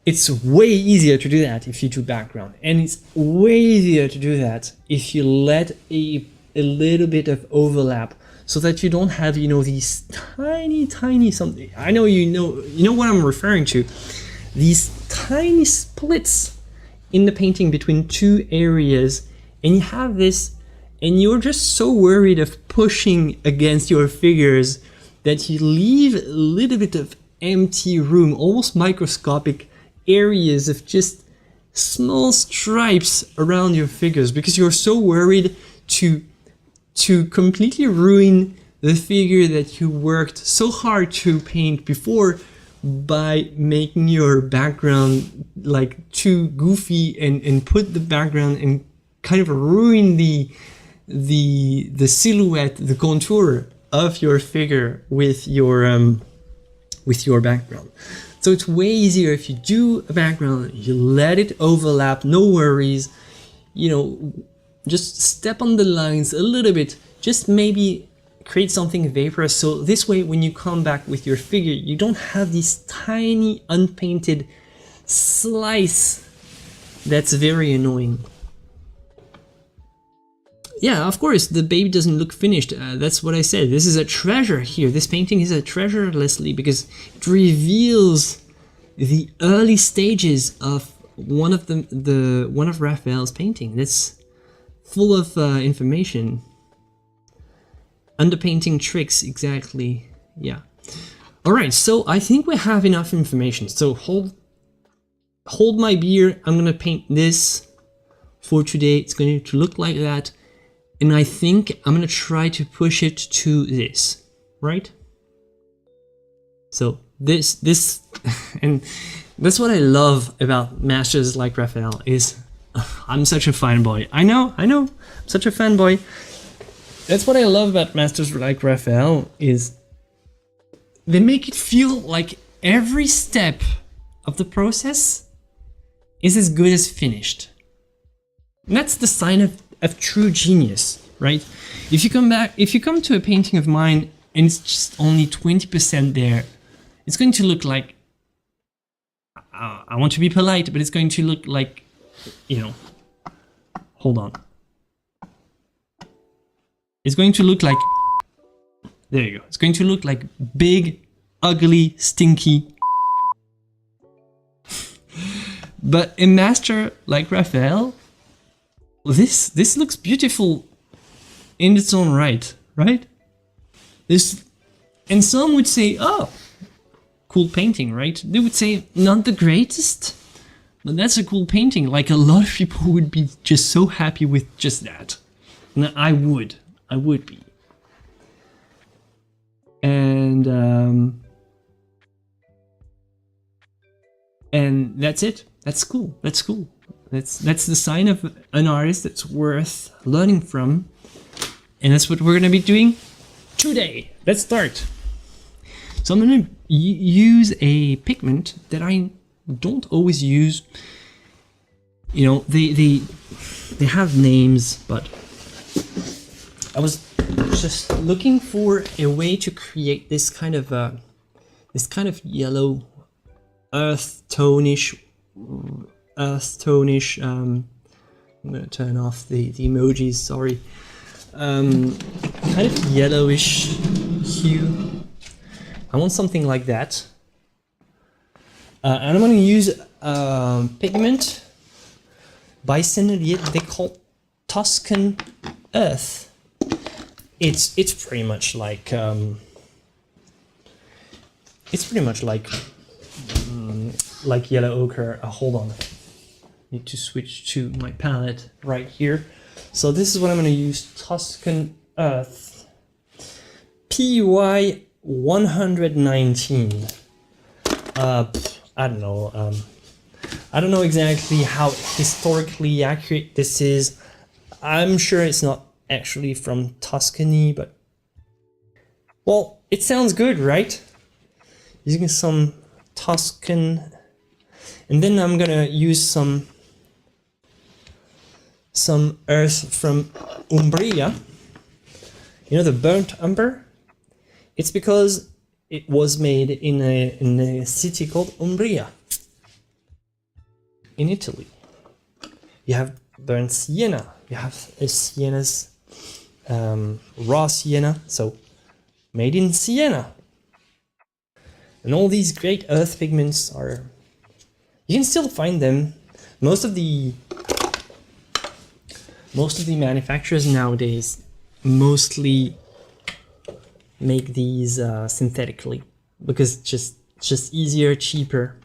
It's way easier to do that if you do background, and it's way easier to do that if you let a little bit of overlap, so that you don't have, you know, these tiny something. I know you know what I'm referring to. These tiny splits in the painting between two areas, and you have this, and you're just so worried of pushing against your figures that you leave a little bit of empty room, almost microscopic areas of just small stripes around your figures, because you're so worried to completely ruin the figure that you worked so hard to paint before by making your background like too goofy, and put the background and kind of ruin the silhouette, the contour of your figure with your background. So it's way easier if you do a background, you let it overlap, no worries, you know, just step on the lines a little bit, just maybe create something vaporous. So this way, when you come back with your figure, you don't have this tiny unpainted slice that's very annoying. Yeah, of course, the baby doesn't look finished. That's what I said. This is a treasure here. This painting is a treasure, Leslie, because it reveals the early stages of one of Raphael's painting. That's full of information. Underpainting tricks, exactly. Yeah. All right, so I think we have enough information. So hold my beer. I'm gonna paint this for today. It's going to look like that. And I think I'm gonna try to push it to this, right? So this, and that's what I love about masters like Raphael is, I'm such a fanboy. I know, I'm such a fanboy. That's what I love about masters like Raphael is they make it feel like every step of the process is as good as finished. And that's the sign of true genius, right? If you come to a painting of mine and it's just only 20% there, it's going to look like, I want to be polite, but it's going to look like, you know, hold on. It's going to look like, there you go. It's going to look like big, ugly, stinky. But a master like Raphael, this looks beautiful in its own right, right? And some would say, oh, cool painting, right? They would say, not the greatest, but that's a cool painting. Like a lot of people would be just so happy with just that. And I would be. And that's it. That's cool. That's cool. That's the sign of an artist that's worth learning from. And that's what we're going to be doing today. Let's start. So I'm going to use a pigment that I don't always use. You know, they have names, but I was just looking for a way to create this kind of yellow earth tonish. I'm gonna turn off the emojis, sorry. Kind of yellowish hue. I want something like that. And I'm gonna use pigment by Atelier they call Tuscan Earth. It's pretty much like yellow ochre. Hold on, need to switch to my palette right here. So this is what I'm going to use: Tuscan Earth, PY 119. I don't know. I don't know exactly how historically accurate this is. I'm sure it's not actually from Tuscany, but well, it sounds good, right? Using some Tuscan, and then I'm gonna use some earth from Umbria. You know, the burnt umber? It's because it was made in a city called Umbria in Italy. You have burnt sienna. You have siennas, raw sienna, so made in Siena. And all these great earth pigments are, you can still find them. Most of the manufacturers nowadays mostly make these synthetically because it's just easier, cheaper.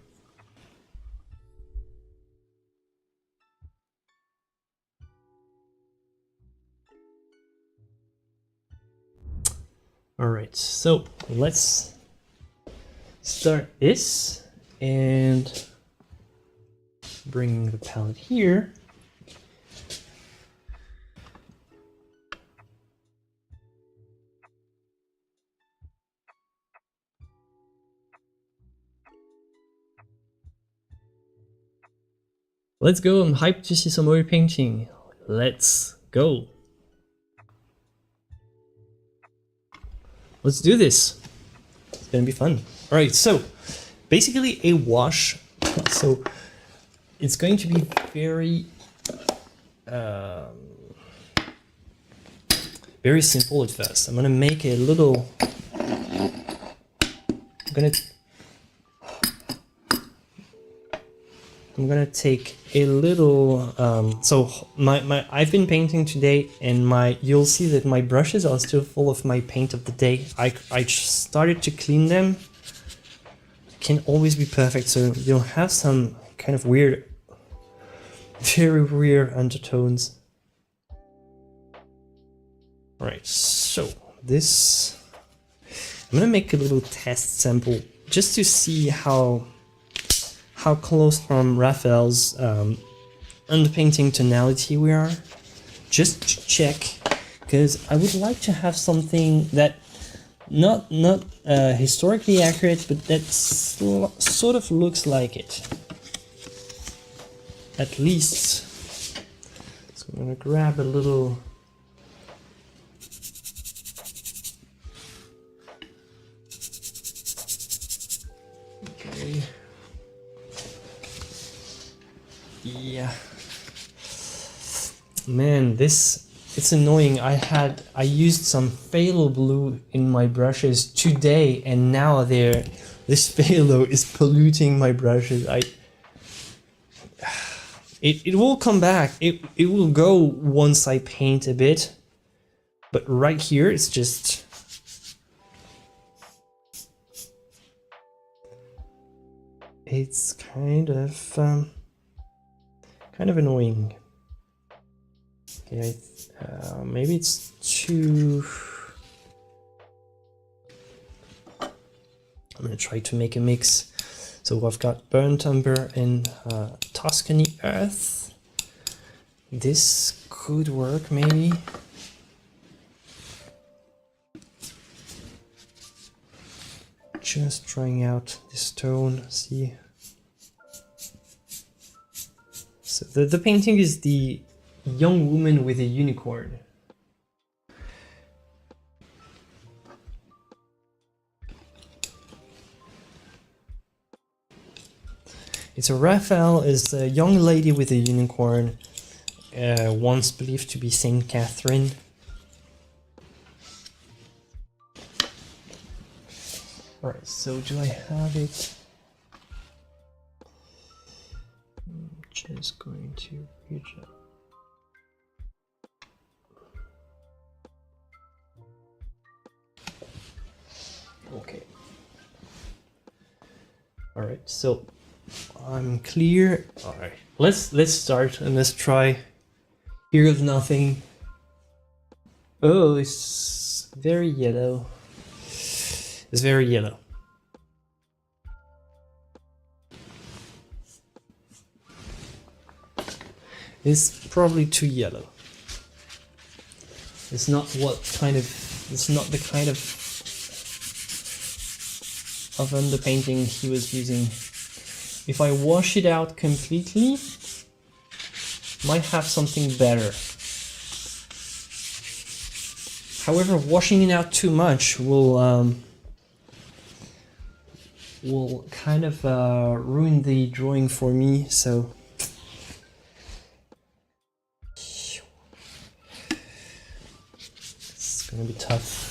All right, so let's start this and bring the palette here. Let's go, I'm hyped to see some oil painting. Let's go. Let's do this. It's gonna be fun. All right, so basically a wash. So it's going to be very, very simple at first. I'm gonna make a little. I'm gonna take a little. So I've been painting today, and you'll see that my brushes are still full of my paint of the day. I started to clean them. Can't always be perfect, so you'll have some kind of weird, very weird undertones. All right, so this. I'm gonna make a little test sample just to see how close from Raphael's underpainting tonality we are. Just to check, because I would like to have something that not historically accurate, but that sort of looks like it. At least. So I'm gonna grab a little. Okay. Yeah. Man, it's annoying. I used some phthalo blue in my brushes today, and now this phthalo is polluting my brushes. It will come back. It will go once I paint a bit, but right here it's just. It's kind of annoying. Okay, maybe it's too. I'm gonna try to make a mix. So I've got burnt umber and Tuscany earth. This could work maybe. Just trying out this tone, see. So the painting is the young woman with a unicorn. It's a Raphael is a young lady with a unicorn, once believed to be Saint Catherine. Alright, so do I have it? I'm just going to reach it. Okay. Alright, so I'm clear. Alright, let's start and let's try. Here's nothing. Oh, it's very yellow. It's very yellow. It's probably too yellow. It's not the kind of underpainting he was using. If I wash it out completely, might have something better. However, washing it out too much will kind of ruin the drawing for me, so it's gonna be tough.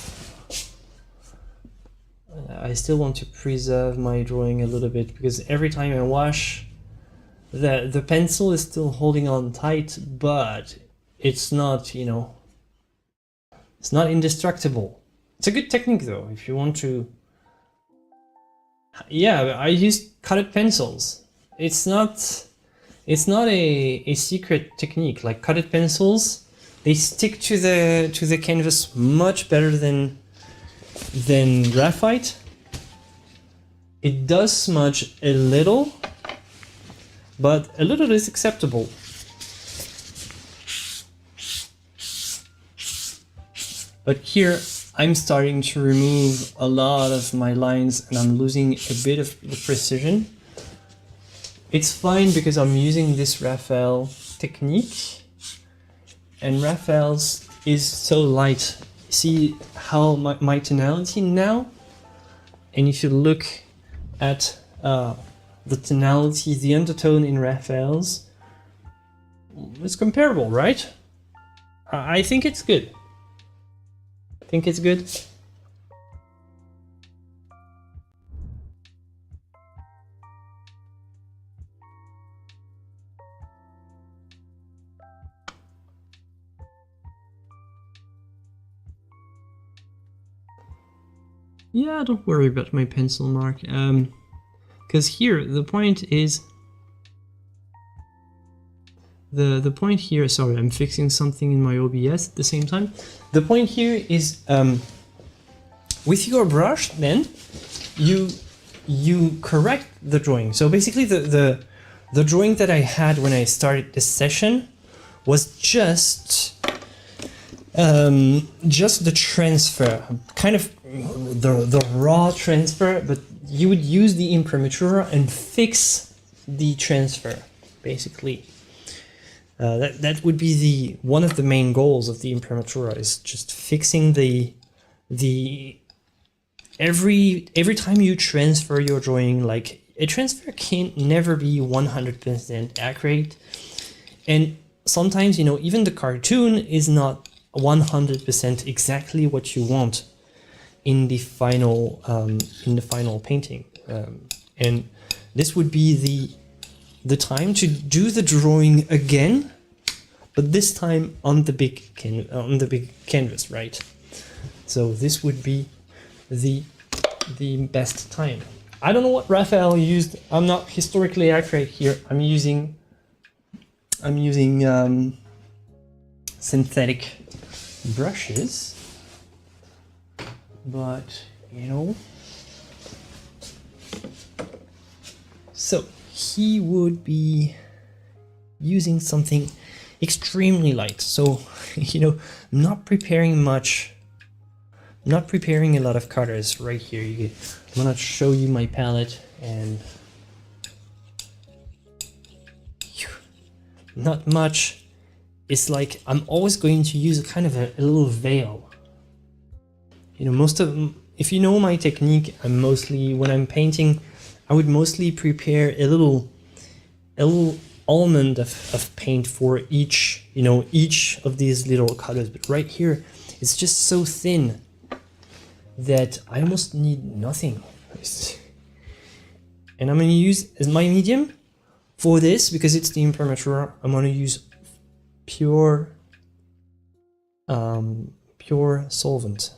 I still want to preserve my drawing a little bit because every time I wash, the pencil is still holding on tight, but it's not, you know, it's not indestructible. It's a good technique though, if you want to. Yeah, I use cutted pencils. It's not a secret technique. Like cutted pencils, they stick to the canvas much better than graphite. It does smudge a little, but a little is acceptable. But here I'm starting to remove a lot of my lines and I'm losing a bit of precision. It's fine because I'm using this Raphael technique, and Raphael's is so light. See how my tonality now? And if you look at the tonality, the undertone in Raphael's, it's comparable, right? I think it's good. I think it's good. Yeah, don't worry about my pencil mark. Because here the point is the point here. Sorry, I'm fixing something in my OBS at the same time. The point here is with your brush, then you correct the drawing. So basically, the drawing that I had when I started this session was just the transfer, kind of the raw transfer, but you would use the imprimatura and fix the transfer, basically. That would be one of the main goals of the imprimatura, is just fixing every time you transfer your drawing. Like, a transfer can never be 100% accurate, and sometimes, you know, even the cartoon is not 100% exactly what you want in the final painting, and this would be the time to do the drawing again, but this time on the big canvas, right? So this would be the best time. I don't know what Raphael used. I'm not historically accurate here. I'm using synthetic brushes, but you know. So he would be using something extremely light. So, you know, I'm not preparing much, not preparing a lot of colors right here. I'm gonna show you my palette, and not much. It's like I'm always going to use a kind of a little veil. You know, if you know my technique, I'm mostly, when I'm painting, I would mostly prepare a little almond of paint for each of these little colors. But right here, it's just so thin that I almost need nothing. And I'm going to use, as my medium for this, because it's the imprimatura, I'm going to use pure solvent.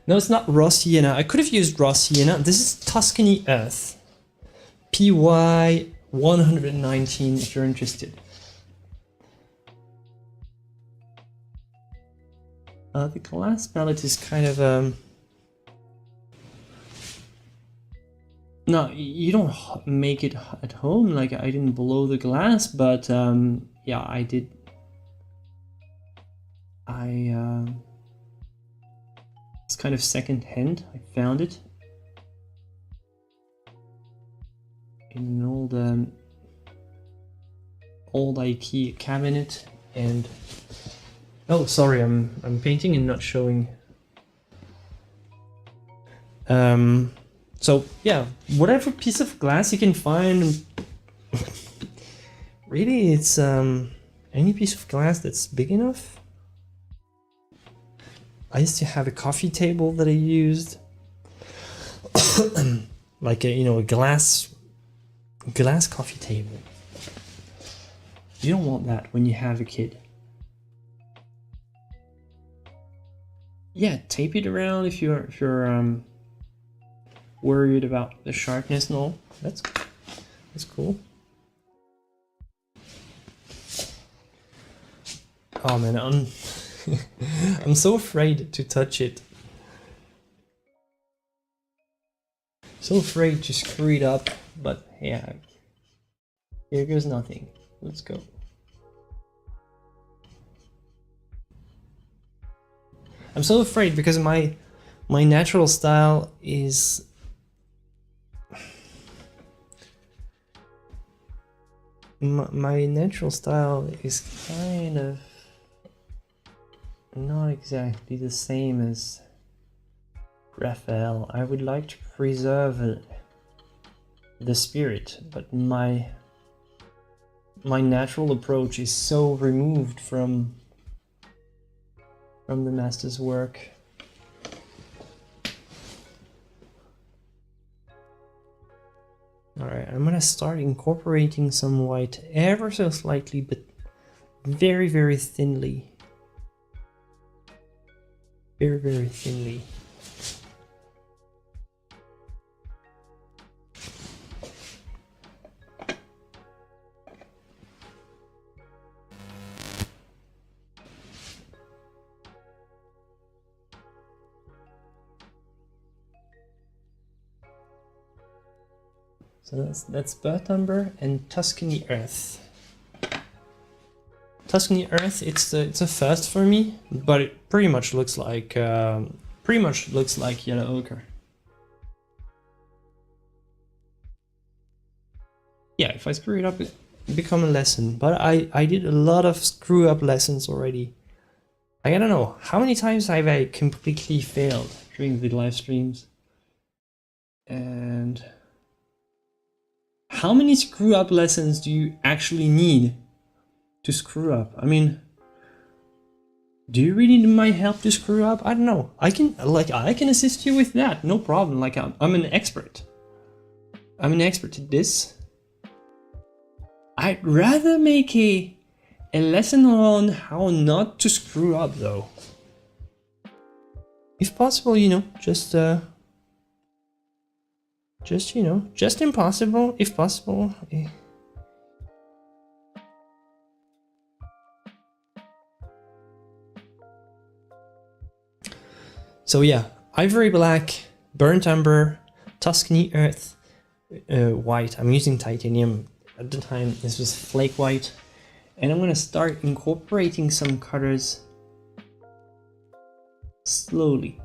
No, it's not raw sienna. I could have used raw sienna. This is Tuscany Earth, PY 119 if you're interested. The glass palette is kind of no, you don't make it at home. Like, I didn't blow the glass, but yeah, I did. It's kind of second-hand. I found it in an old IKEA cabinet, and oh, sorry, I'm painting and not showing. So yeah, whatever piece of glass you can find. Really, it's any piece of glass that's big enough. I used to have a coffee table that I used. like a, you know, a glass coffee table. You don't want that when you have a kid. Yeah, tape it around if you're worried about the sharpness and all. That's cool. Oh man, I'm so afraid to touch it. So afraid to screw it up, but yeah, here goes nothing. Let's go. I'm so afraid because my natural style is my natural style is kind of not exactly the same as Raphael. I would like to preserve the spirit, but my natural approach is so removed from the master's work. Alright, I'm gonna start incorporating some white ever so slightly, but very, very thinly. Very, very thinly. So that's Birth Umber and Tuscany Earth. Tuscany Earth, it's a first for me, but it pretty much looks like yellow ochre. Yeah, if I screw it up, it become a lesson. But I did a lot of screw up lessons already. I don't know how many times have I completely failed during the live streams, and how many screw up lessons do you actually need to screw up? I mean, do you really need my help to screw up? I don't know. I can assist you with that, no problem. Like I'm an expert. I'm an expert at this. I'd rather make a lesson on how not to screw up though. If possible, you know, just you know, just impossible, if possible. So yeah, Ivory Black, Burnt Umber, Tuscany Earth, white. I'm using titanium. At the time, this was flake white. And I'm gonna start incorporating some colors slowly.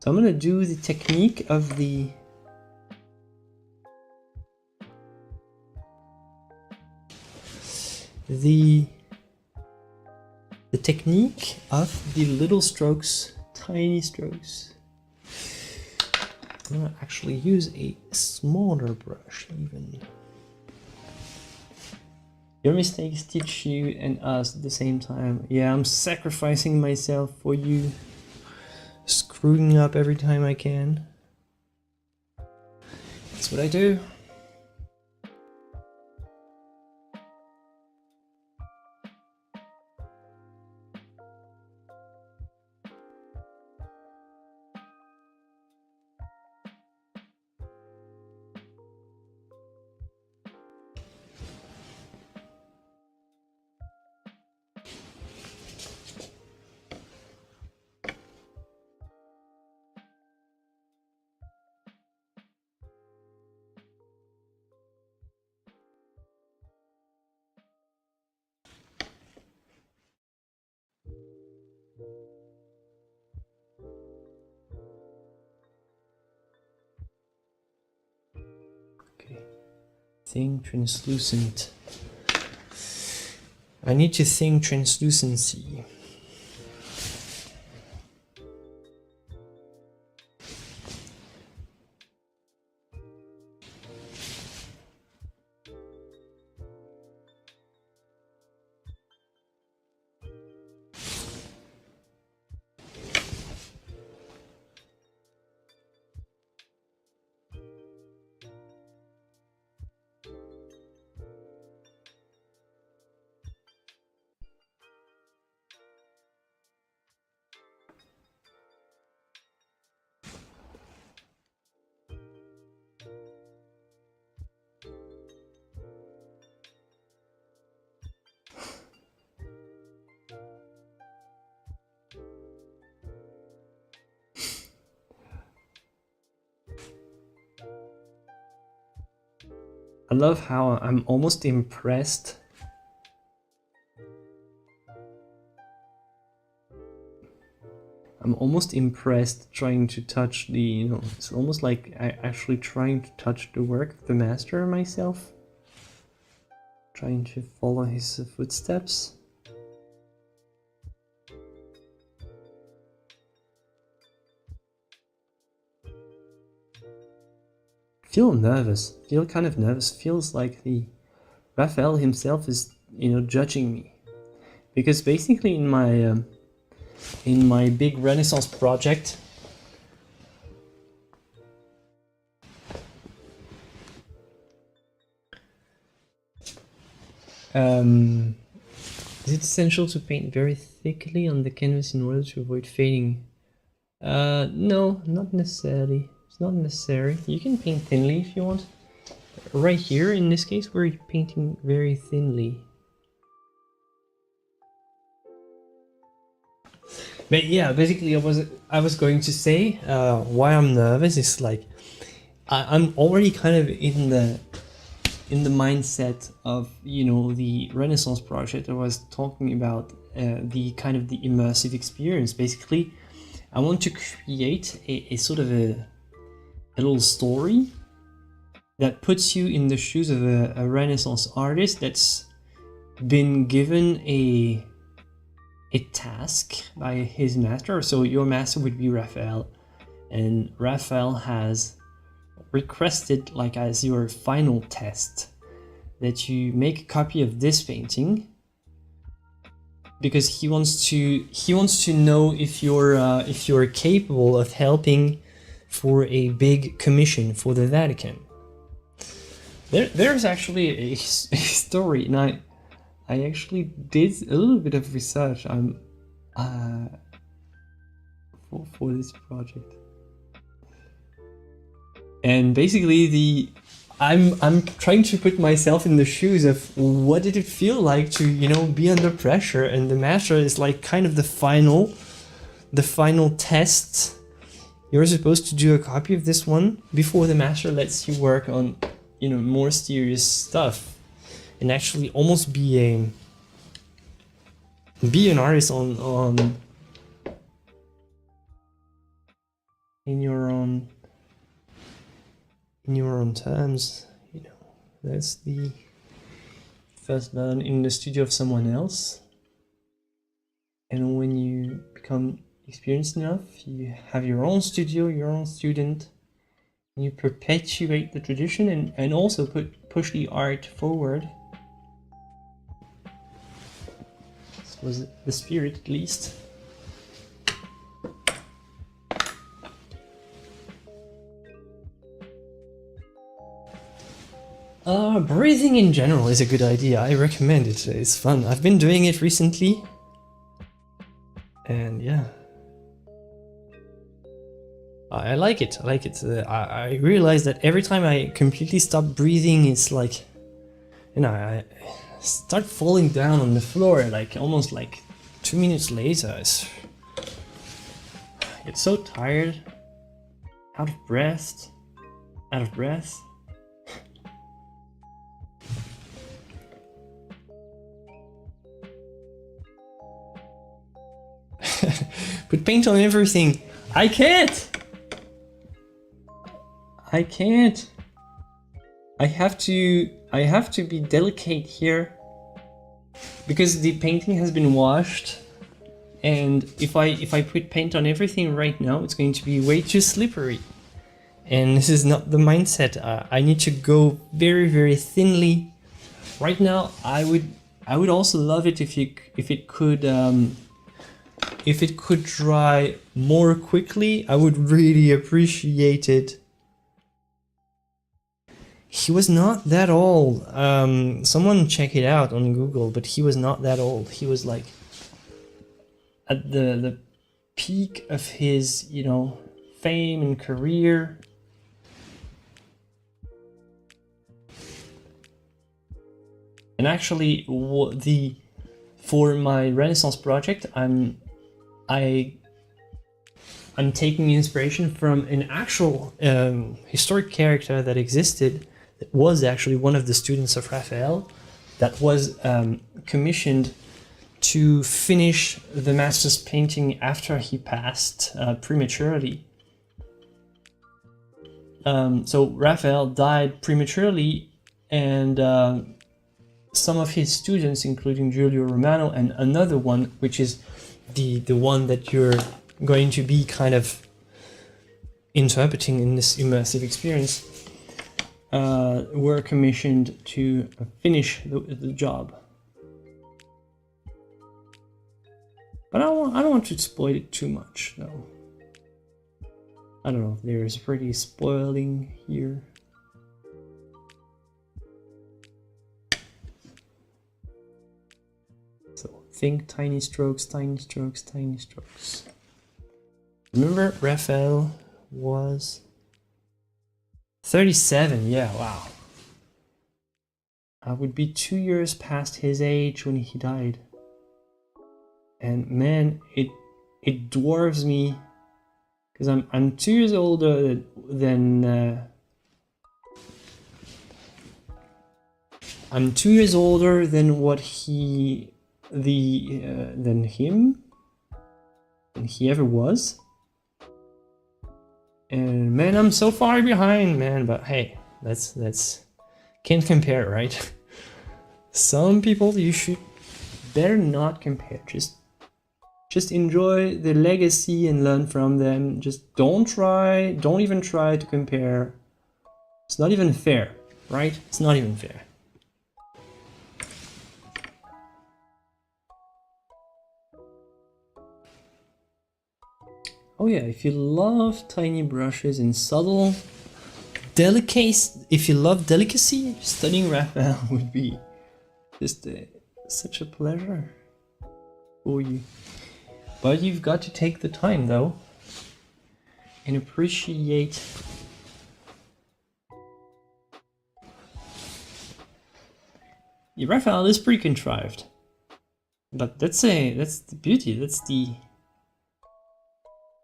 So I'm gonna do the technique of the technique of the little strokes, tiny strokes. I'm gonna actually use a smaller brush even. Your mistakes teach you and us at the same time. Yeah, I'm sacrificing myself for you. Screwing up every time I can. That's what I do. Thing translucent. I need to think translucency. I love how I'm almost impressed. I'm almost impressed trying to touch the, you know, it's almost like I actually trying to touch the work of the master myself. Trying to follow his footsteps. Feel nervous, feel kind of nervous, feels like the Raphael himself is, you know, judging me. Because basically in my big Renaissance project, is it essential to paint very thickly on the canvas in order to avoid fading? No, not necessarily. It's not necessary. You can paint thinly if you want. Right here, in this case, we're painting very thinly. But yeah, basically I was going to say why I'm nervous is like I'm already kind of in the mindset of, you know, the Renaissance project. I was talking about the kind of the immersive experience. Basically, I want to create a sort of a little story that puts you in the shoes of a Renaissance artist that's been given a task by his master. So your master would be Raphael, and Raphael has requested, like as your final test, that you make a copy of this painting because he wants to know if you're capable of helping for a big commission for the Vatican. There's actually a story, and I actually did a little bit of research for this project, and basically I'm trying to put myself in the shoes of what did it feel like to, you know, be under pressure, and the master is like kind of the final test. You're supposed to do a copy of this one before the master lets you work on, you know, more serious stuff, and actually almost be an artist on in your own terms. You know, that's the first learn in the studio of someone else, and when you become experienced enough, you have your own studio, your own student. You perpetuate the tradition and also push the art forward. This was the spirit, at least. Breathing in general is a good idea. I recommend it. It's fun. I've been doing it recently. And yeah. I like it. I realize that every time I completely stop breathing, it's like, you know, I start falling down on the floor, like almost like 2 minutes later. I get so tired, out of breath. Put paint on everything. I can't. I have to be delicate here because the painting has been washed, and if I put paint on everything right now, it's going to be way too slippery. And this is not the mindset. I need to go very, very thinly. Right now, I would also love it if it could dry more quickly. I would really appreciate it. He was not that old. Someone check it out on Google, but he was not that old. He was like at the peak of his, you know, fame and career. And actually, for my Renaissance project, I'm taking inspiration from an actual historic character that existed was actually one of the students of Raphael that was commissioned to finish the master's painting after he passed prematurely. So Raphael died prematurely, and some of his students, including Giulio Romano and another one, which is the one that you're going to be kind of interpreting in this immersive experience, were commissioned to finish the job. But I don't want to spoil it too much, though. I don't know if there's pretty spoiling here. So think tiny strokes, tiny strokes, tiny strokes. Remember, Raphael was 37, yeah, wow. I would be 2 years past his age when he died. And man, it dwarfs me, because I'm 2 years older than I'm 2 years older than what he than he ever was. And man, I'm so far behind, man, but hey, that's can't compare, right? Some people you should better not compare. Just enjoy the legacy and learn from them. Just don't even try to compare. It's not even fair, right? It's not even fair. Oh yeah, if you love tiny brushes and subtle delicacy, if you love delicacy, studying Raphael would be just such a pleasure for you. But you've got to take the time, though, and appreciate Raphael is pretty contrived, but that's the beauty.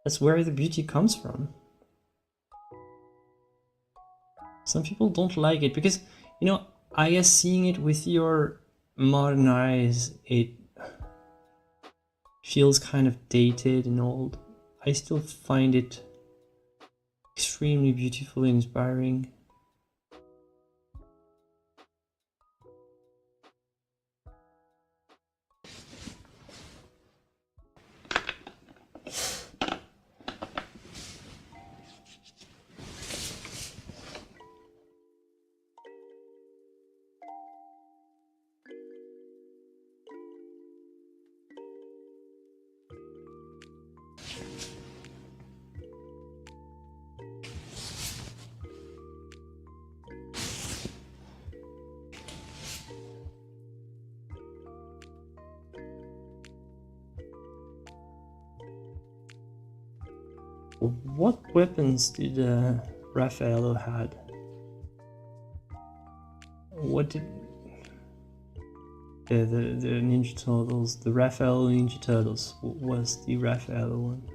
That's where the beauty comes from. Some people don't like it because, you know, I guess seeing it with your modern eyes, it feels kind of dated and old. I still find it extremely beautiful and inspiring. What weapons did Raphael had? What did the Ninja Turtles, the Raphael Ninja Turtles, what was the Raphael one?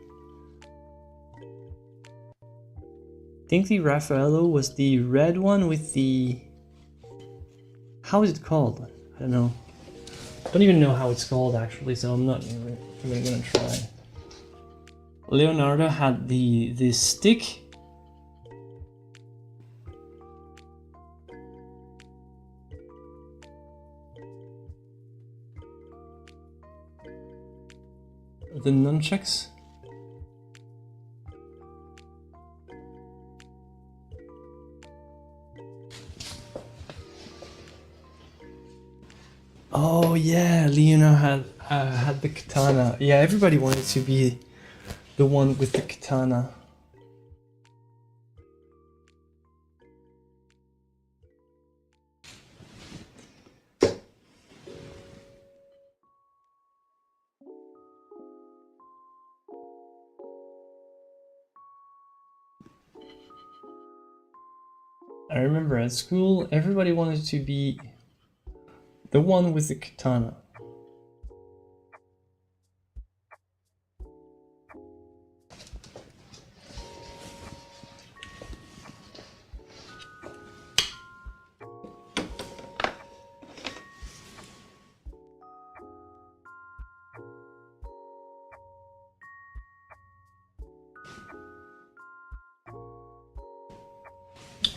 I think the Raphael was the red one with the... How is it called? I don't know. I don't even know how it's called actually, so I'm not even gonna try. Leonardo had the stick. The nunchucks. Oh yeah, Leonardo had the katana. Yeah, everybody wanted to be the one with the katana. I remember at school, everybody wanted to be the one with the katana.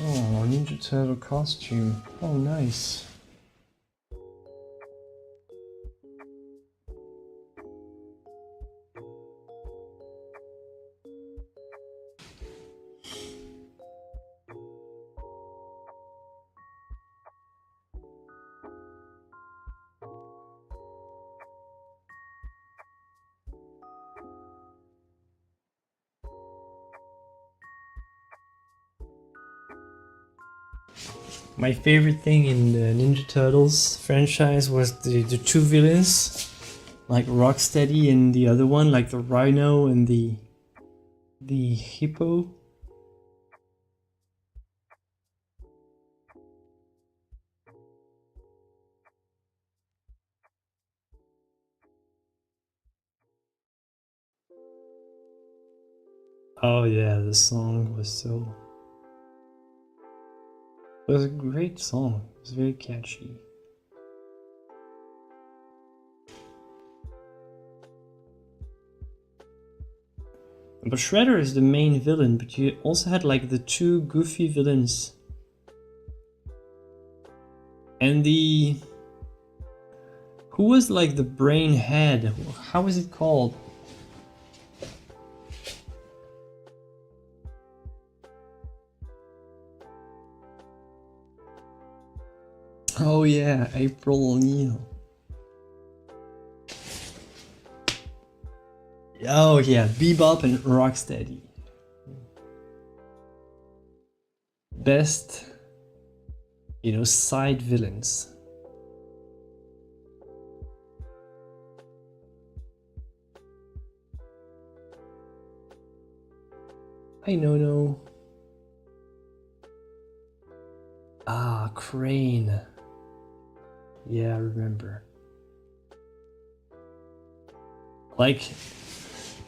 Oh, Ninja Turtle costume. Oh, nice. My favorite thing in the Ninja Turtles franchise was the two villains, like Rocksteady and the other one, like the Rhino and the Hippo. Oh yeah, the song was so... It was a great song. It was very catchy. But Shredder is the main villain, but you also had like the two goofy villains. And the... Who was like the brain head? How was it called? Oh yeah, April O'Neil. Oh yeah, Bebop and Rocksteady. Best, you know, side villains. Hi no. Ah, Crane. Yeah, I remember. Like,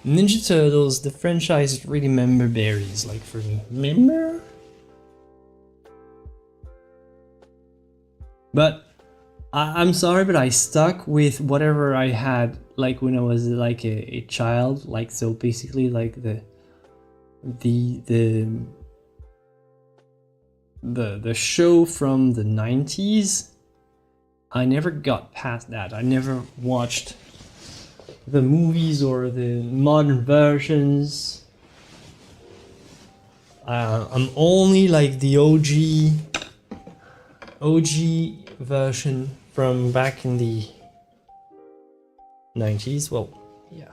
Ninja Turtles, the franchise is really member berries, like for me. Member? But I'm sorry, but I stuck with whatever I had, like when I was like a child. Like, so basically like the show from the 90s. I never got past that. I never watched the movies or the modern versions. I'm only like the OG version from back in the 90s. Well, yeah.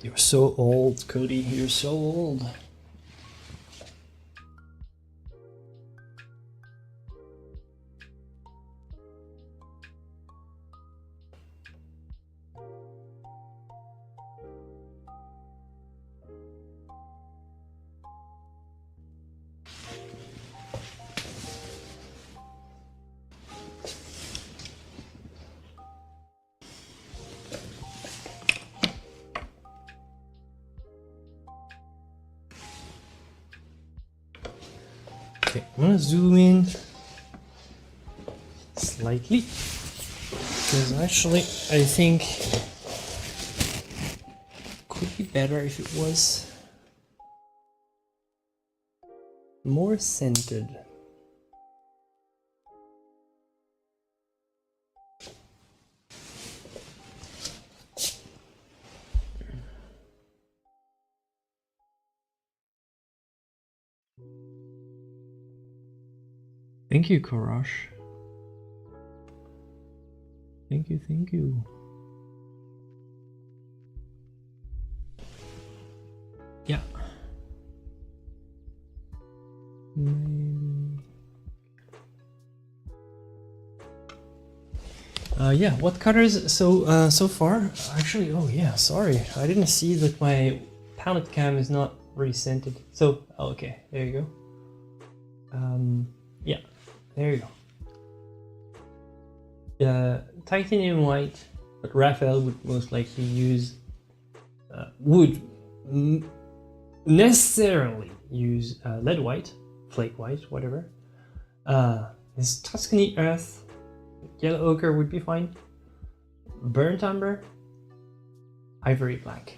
You're so old, Cody. You're so old. Okay, I'm gonna zoom in slightly because actually I think it could be better if it was more centered. Thank you, Karash. Thank you. Yeah. Maybe. Yeah, what colors so far? Actually, oh yeah, sorry, I didn't see that my palette cam is not recentered. So, okay, there you go. Yeah, there you go. Titanium white, but Raphael would most likely use, necessarily use lead white, flake white, whatever. This Tuscany earth, yellow ochre would be fine. Burnt umber, ivory black.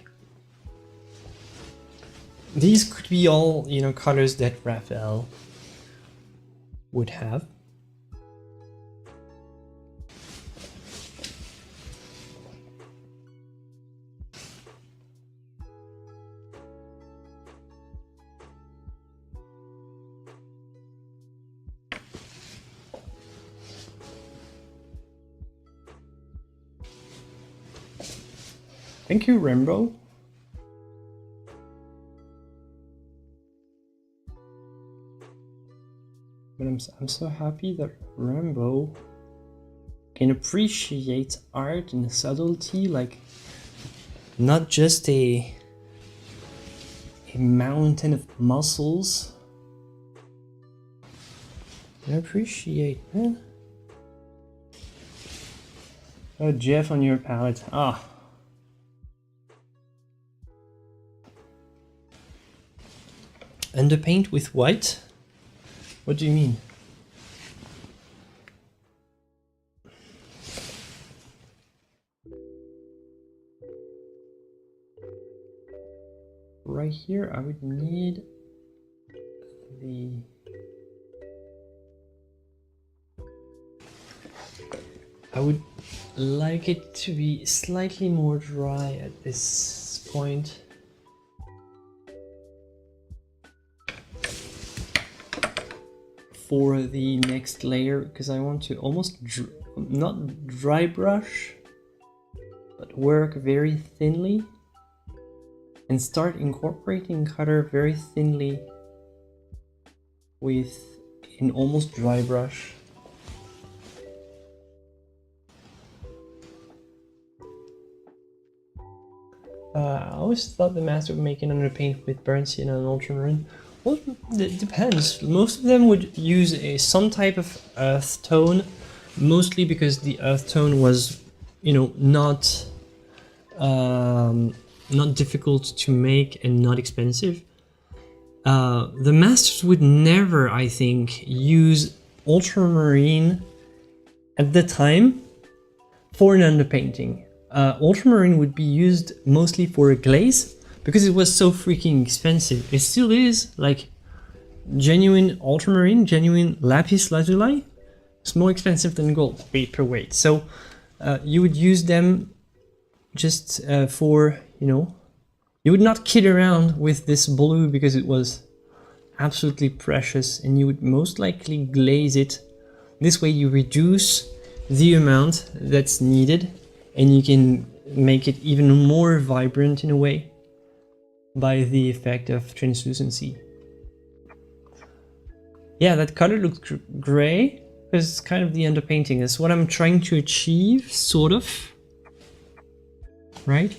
These could be all, you know, colors that Raphael would have. Thank you, Rainbow. But I'm so happy that Rainbow can appreciate art and subtlety, like not just a mountain of muscles. I appreciate, man. Oh, Jeff on your palette. Ah. Underpaint with white? What do you mean? Right here, I would need the... I would like it to be slightly more dry at this point. For the next layer, because I want to almost not dry brush, but work very thinly and start incorporating color very thinly with an almost dry brush. I always thought the master would make an underpaint with burnt sienna and ultramarine. Well, it depends. Most of them would use some type of earth tone, mostly because the earth tone was, you know, not difficult to make and not expensive. The masters would never, I think, use ultramarine at the time for an underpainting. Ultramarine would be used mostly for a glaze because it was so freaking expensive. It still is, like genuine ultramarine, genuine lapis lazuli. It's more expensive than gold, weight per weight. So you would use them just for, you know, you would not kid around with this blue because it was absolutely precious, and you would most likely glaze it. This way you reduce the amount that's needed and you can make it even more vibrant in a way by the effect of translucency. Yeah, that color looks gray because it's kind of the underpainting. That's what I'm trying to achieve, sort of. Right?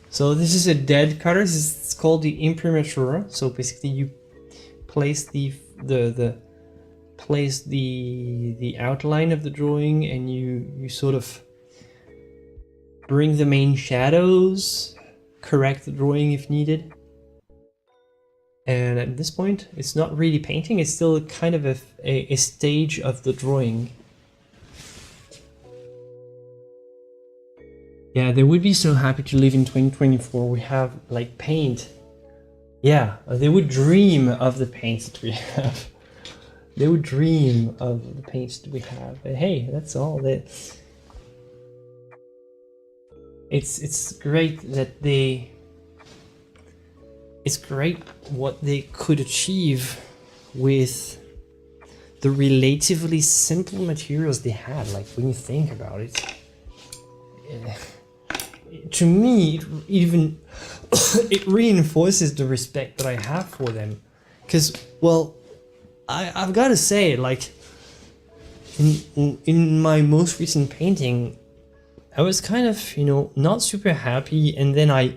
So this is a dead color. It's called the imprimatur. So basically you place the outline of the drawing and you sort of bring the main shadows, correct the drawing if needed. And at this point, it's not really painting, it's still kind of a stage of the drawing. Yeah, they would be so happy to live in 2024. We have like paint. Yeah, they would dream of the paints that we have. They would dream of the paints that we have. But hey, that's all that. It's great that it's great what they could achieve with the relatively simple materials they had. Like when you think about it, to me, it reinforces the respect that I have for them. Because, well, I've got to say, like, in my most recent painting, I was kind of, you know, not super happy, and then I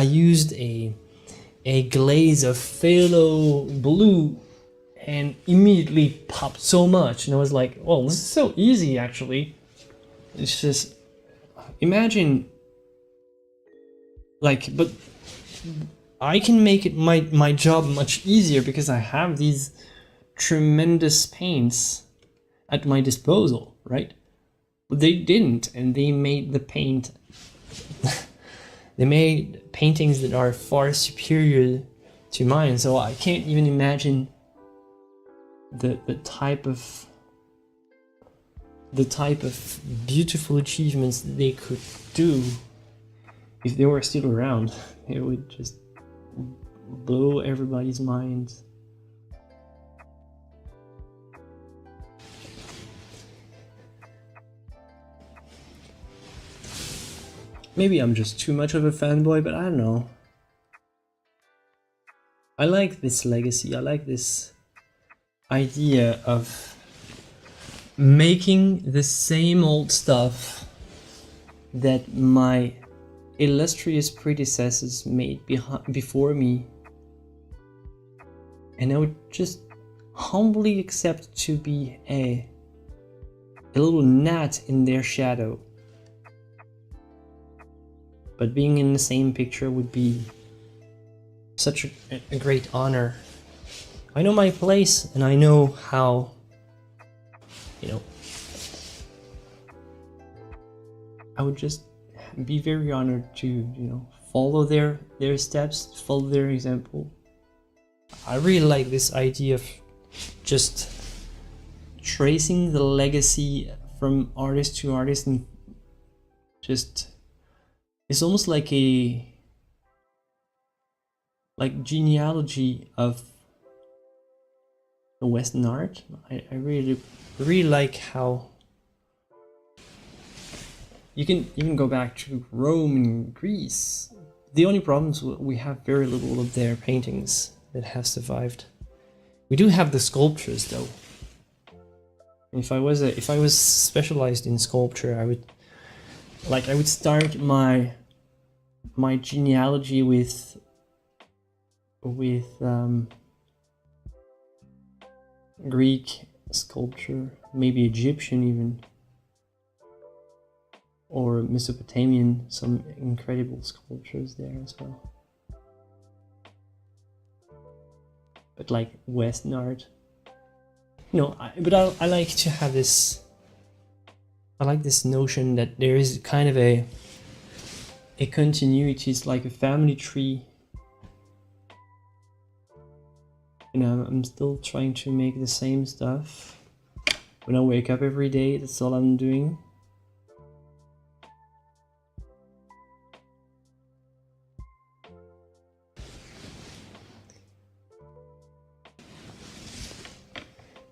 used a glaze of phthalo blue and immediately popped so much, and I was like, well, this is so easy actually. It's just, imagine, like, but I can make it my job much easier because I have these tremendous paints at my disposal, right? But they didn't, and they made the paint they made paintings that are far superior to mine, so I can't even imagine the type of beautiful achievements that they could do if they were still around. It would just blow everybody's minds. Maybe I'm just too much of a fanboy, but I don't know. I like this legacy. I like this idea of making the same old stuff that my illustrious predecessors made before me, and I would just humbly accept to be a little gnat in their shadow. But being in the same picture would be such a great honor. I know my place, and I know how, you know, I would just be very honored to, you know, follow their steps, follow their example. I really like this idea of just tracing the legacy from artist to artist, and just, it's almost like a genealogy of the Western art. I really like how you can go back to Rome and Greece. The only problem is we have very little of their paintings that have survived. We do have the sculptures though. If I was specialized in sculpture, I would start my genealogy with Greek sculpture, maybe Egyptian even, or Mesopotamian, some incredible sculptures there as well. But like Western art, you know, I like to have this, I like this notion that there is kind of a continuity. It's like a family tree. You know, I'm still trying to make the same stuff. When I wake up every day, that's all I'm doing.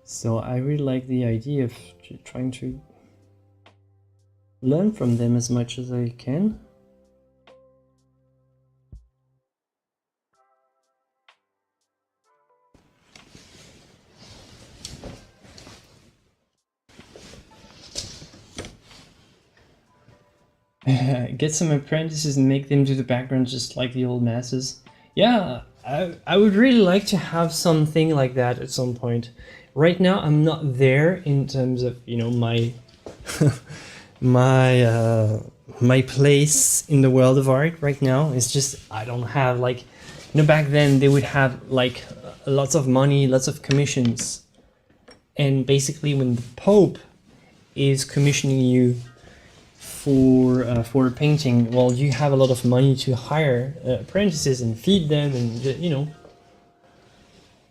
So I really like the idea of trying to learn from them as much as I can. Get some apprentices and make them do the background just like the old masters. Yeah, I would really like to have something like that at some point. Right now I'm not there in terms of, you know, my my place in the world of art right now. It's just, I don't have, like, you know, back then they would have like lots of money, lots of commissions, and basically when the Pope is commissioning you for a painting, well, you have a lot of money to hire apprentices and feed them, and, you know,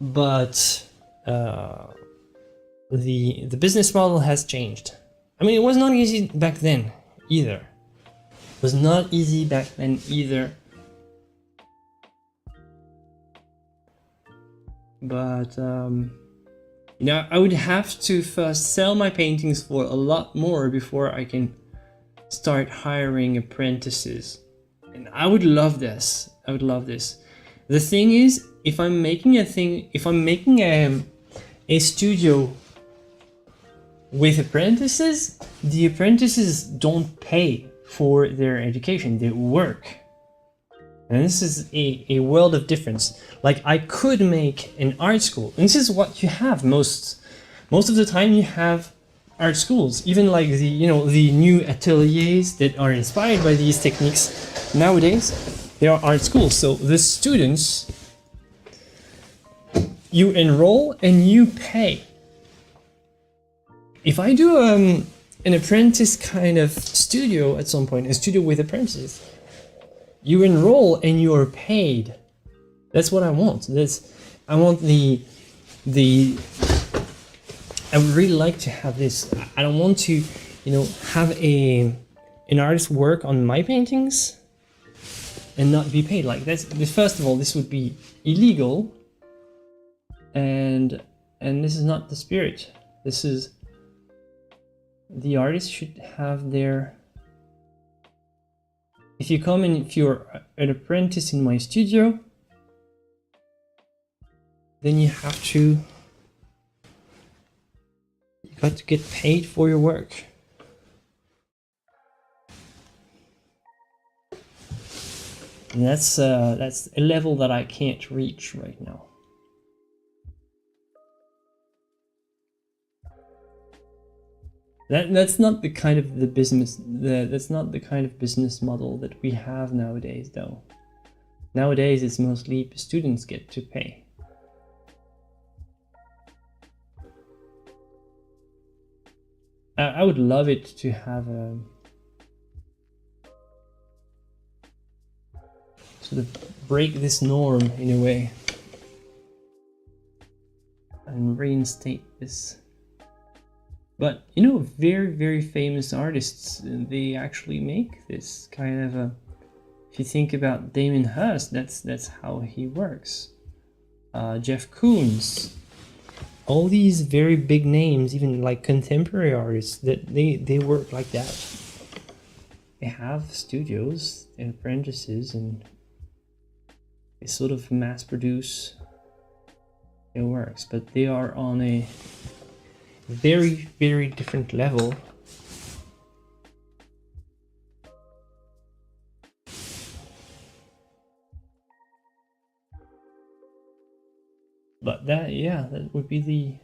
but the business model has changed. I mean, it was not easy back then either. It was not easy back then either. But you know, I would have to first sell my paintings for a lot more before I can start hiring apprentices. And I would love this. I would love this. The thing is, if I'm making a a studio with apprentices, the apprentices don't pay for their education, they work. And this is a world of difference. Like, I could make an art school, and this is what you have most of the time. You have art schools, even like the, you know, the new ateliers that are inspired by these techniques nowadays. They are art schools. So the students, you enroll and you pay. If I do an apprentice kind of studio at some point, a studio with apprentices, you enroll and you are paid. That's what I want. I want I would really like to have this. I don't want to, you know, have an artist work on my paintings and not be paid. Like, that's, first of all, this would be illegal, and this is not the spirit. This is, the artist should have their, if you come in, if you're an apprentice in my studio, then you have to, you got to get paid for your work. And that's a level that I can't reach right now. That's not the kind of the business. That's not the kind of business model that we have nowadays, though. Nowadays, it's mostly students get to pay. I would love it to have a sort of break this norm in a way and reinstate this. But, you know, very, very famous artists, they actually make this kind of a, if you think about Damien Hirst, that's how he works. Jeff Koons, all these very big names, even like contemporary artists, that they work like that. They have studios and apprentices, and they sort of mass produce their works, but they are on a very, very different level. But that, yeah, that would be the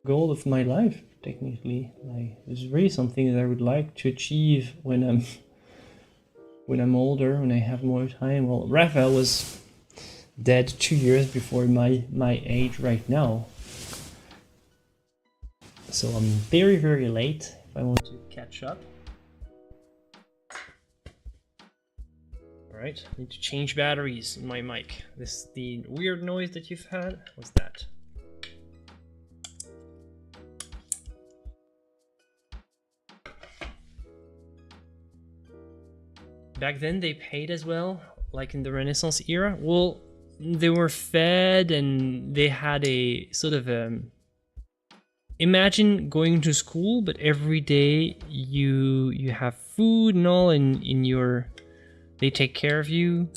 goal of my life, technically. Like, it's really something that I would like to achieve when I'm older, when I have more time. Well, Raphael was dead 2 years before my age right now, so I'm very, very late if I want to catch up. Alright, I need to change batteries in my mic. The weird noise that you've had, what's that? Back then they paid as well, like in the Renaissance era. Well, they were fed and they had a sort of imagine going to school, but every day you have food and all in your, they take care of you,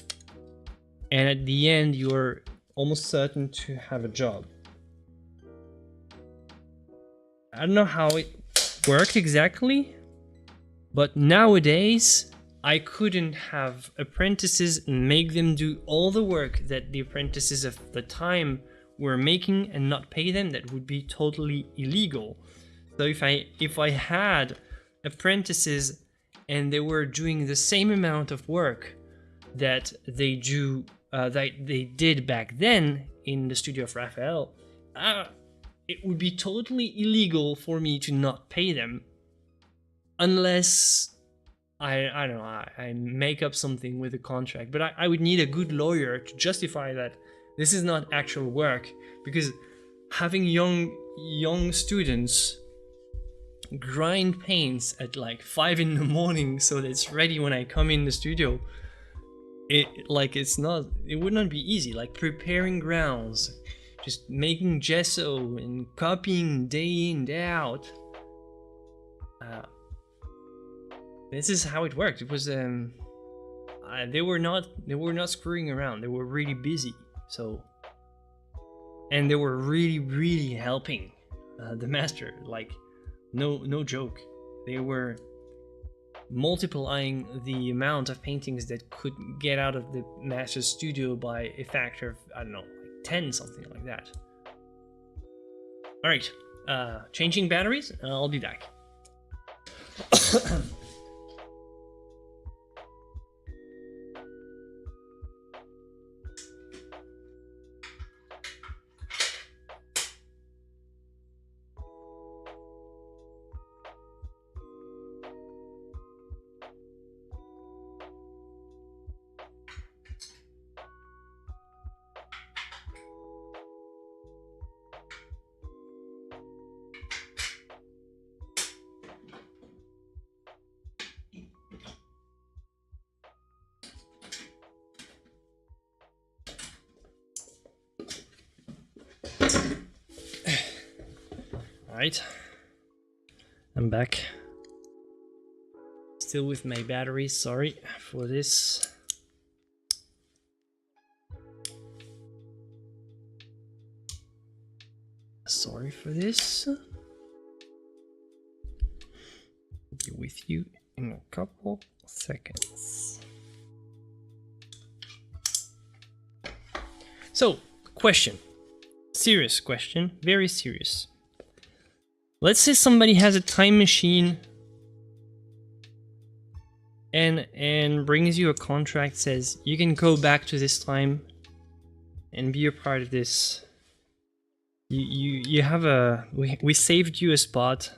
and at the end you're almost certain to have a job. I don't know how it worked exactly, but nowadays I couldn't have apprentices and make them do all the work that the apprentices of the time were making and not pay them. That would be totally illegal. So if I had apprentices and they were doing the same amount of work that they did back then in the studio of Raphael, it would be totally illegal for me to not pay them, unless I don't know, I make up something with a contract. But I would need a good lawyer to justify that this is not actual work, because having young students grind paints at like 5 in the morning so that it's ready when I come in the studio, it would not be easy. Like preparing grounds, just making gesso and copying day in, day out. this is how it worked. It was they were not screwing around. They were really busy. So, and they were really helping the master. Like, no joke. They were multiplying the amount of paintings that could get out of the master's studio by a factor of, I don't know, like 10, something like that. All right, changing batteries. I'll be back. Alright, I'm back. Still with my batteries, sorry for this. Sorry for this. Be with you in a couple seconds. So, question. Serious question, very serious. Let's say somebody has a time machine and brings you a contract, says you can go back to this time and be a part of this. You have a we saved you a spot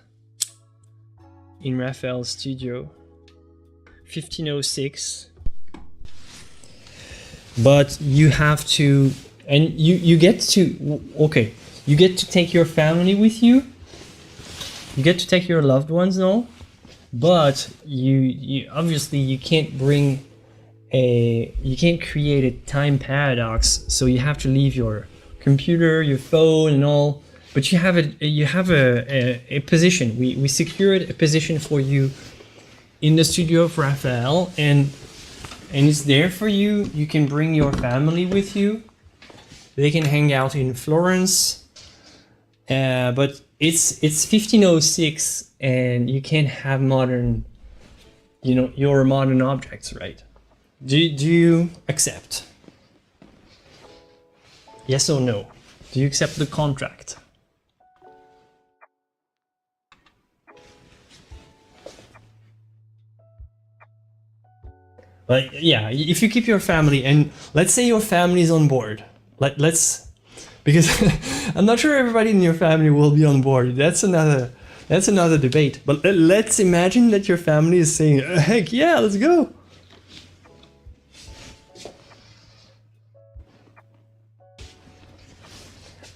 in Raphael's studio, 1506. But you have to, and you get to, okay, you get to take your family with you. You get to take your loved ones now, but you obviously you can't bring you can't create a time paradox, so you have to leave your computer, your phone and all, but you have a position. We secured a position for you in the studio of Raphael, and it's there for you. You can bring your family with you. They can hang out in Florence, but it's 1506 and you can't have modern, your modern objects, right? Do you accept? Yes or no? Do you accept the contract? Like, yeah, if you keep your family, and let's say your family is on board, because I'm not sure everybody in your family will be on board. That's another debate. But let's imagine that your family is saying, heck yeah, let's go.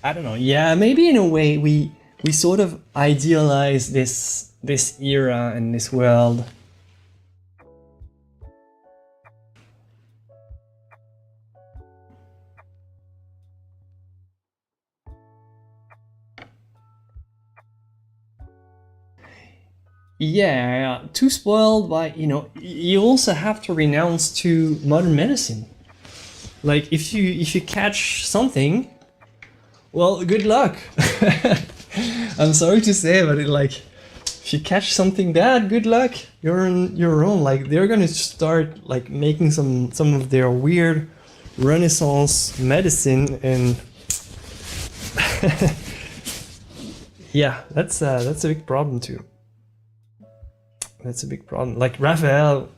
I don't know. Yeah, maybe in a way we sort of idealize this era and this world. Yeah, too spoiled by, you also have to renounce to modern medicine. Like, if you catch something, well, good luck. I'm sorry to say, but if you catch something bad, good luck. You're on your own. Like, they're gonna start like making some of their weird Renaissance medicine, and yeah, that's a big problem too. That's a big problem. Like, Raphael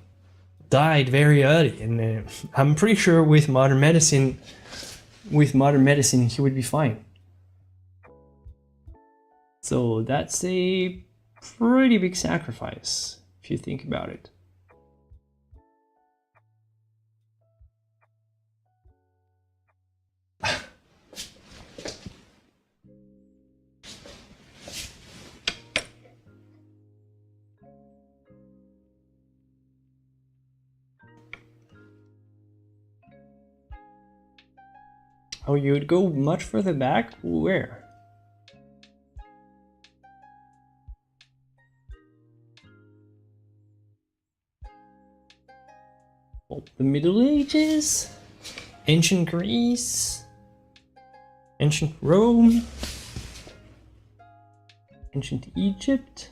died very early, and I'm pretty sure with modern medicine, he would be fine. So that's a pretty big sacrifice if you think about it. Oh, you would go much further back? Where? the Middle Ages, ancient Greece, ancient Rome, ancient Egypt.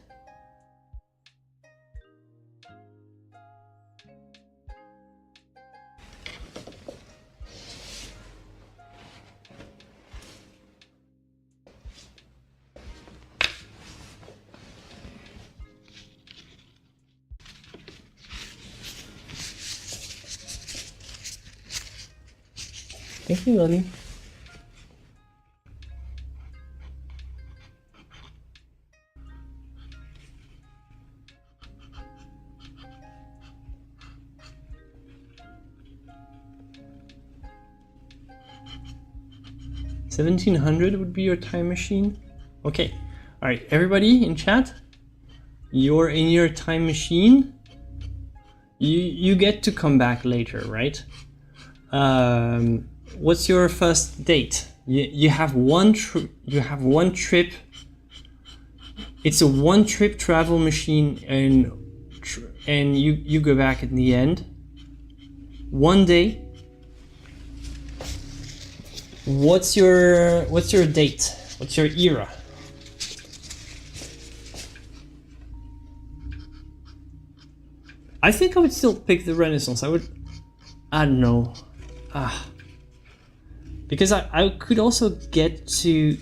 Thank you, Lily. $1,700 would be your time machine. Okay, all right, everybody in chat, you're in your time machine. You get to come back later, right? What's your first date? You have one trip. It's a one-trip travel machine, and you go back in the end. One day. What's your date? What's your era? I think I would still pick the Renaissance. I don't know. Because I could also get to,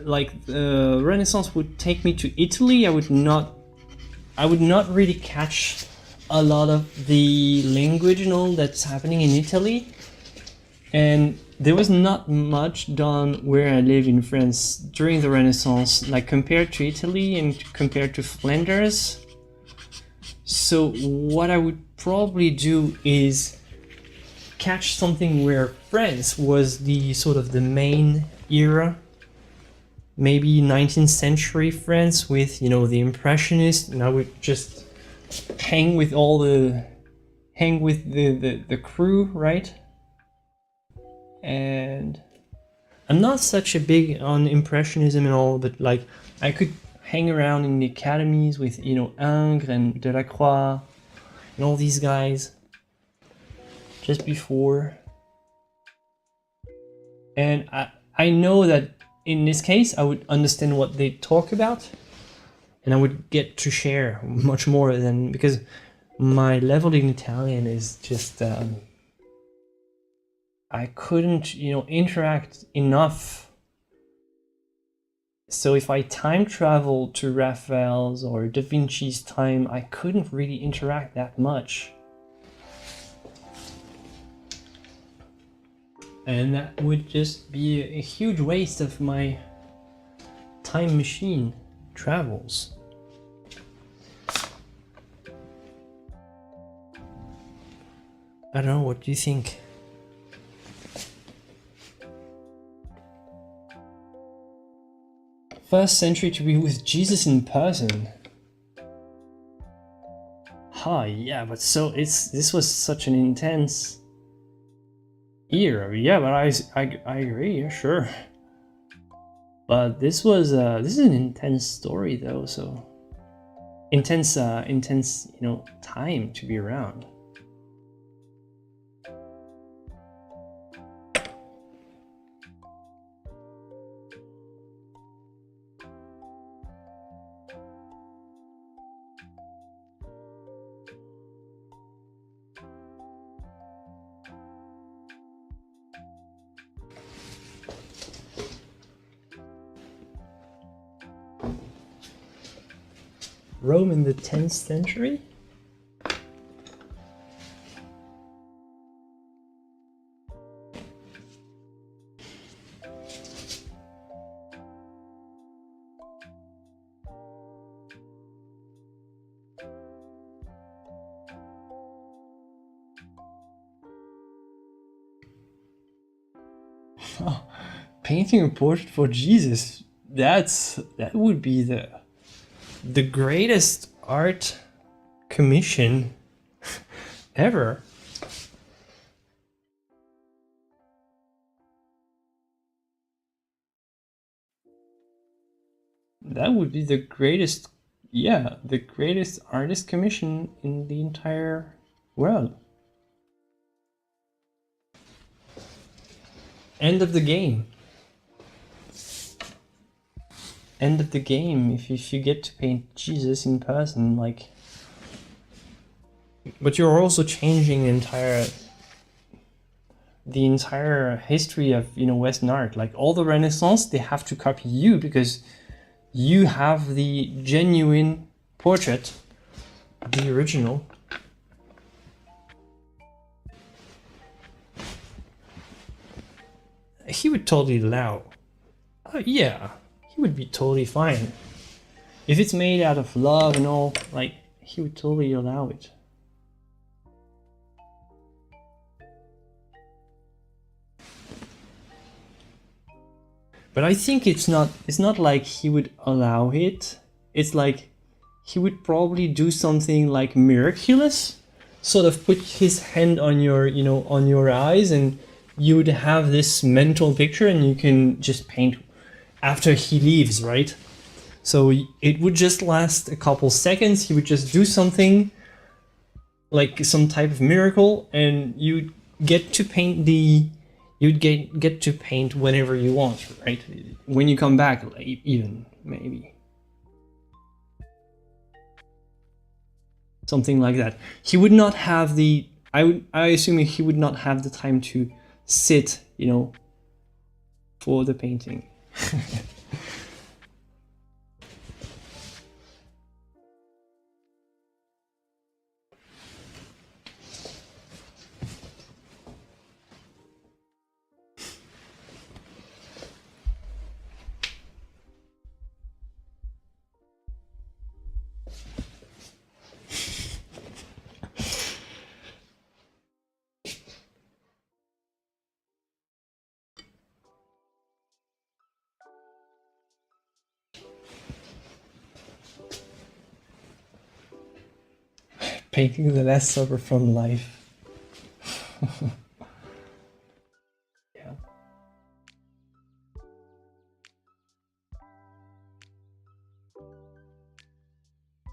like, the Renaissance would take me to Italy. I would not really catch a lot of the language and all that's happening in Italy. And there was not much done where I live in France during the Renaissance, like compared to Italy and compared to Flanders. So what I would probably do is catch something where France was the sort of the main era. Maybe 19th century France with, you know, the Impressionists, and I would just hang with the crew, right? And I'm not such a big on Impressionism and all, but like I could hang around in the academies with, you know, Ingres and Delacroix and all these guys just before. And I know that in this case I would understand what they talk about, and I would get to share much more than, because my level in Italian is just I couldn't, you know, interact enough. So if I time travel to Raphael's or Da Vinci's time, I couldn't really interact that much. And that would just be a huge waste of my time machine travels. I don't know, what do you think? First century to be with Jesus in person. Yeah, but so this was such an intense era. Yeah, but I agree. Yeah, sure. But this is an intense story though. So intense, you know, time to be around. Rome in the 10th century? Oh, painting a portrait for Jesus. That would be the greatest art commission ever. That would be the greatest, yeah, the greatest artist commission in the entire Well, end of the game. End of the game. If you get to paint Jesus in person, like, but you're also changing the entire history of, you know, Western art. Like all the Renaissance, they have to copy you because you have the genuine portrait, the original. He would totally allow. Yeah, he would be totally fine. If it's made out of love and all, like, he would totally allow it. But I think it's not like he would allow it. It's like he would probably do something like miraculous, sort of put his hand on your, you know, on your eyes, and you would have this mental picture and you can just paint after he leaves, right? So it would just last a couple seconds. He would just do something like some type of miracle, and you'd get to paint you'd get to paint whenever you want, right? When you come back, like, even maybe something like that. He would not have the, I assume he would not have the time to sit, you know, for the painting. Painting the Last Supper from life. Yeah.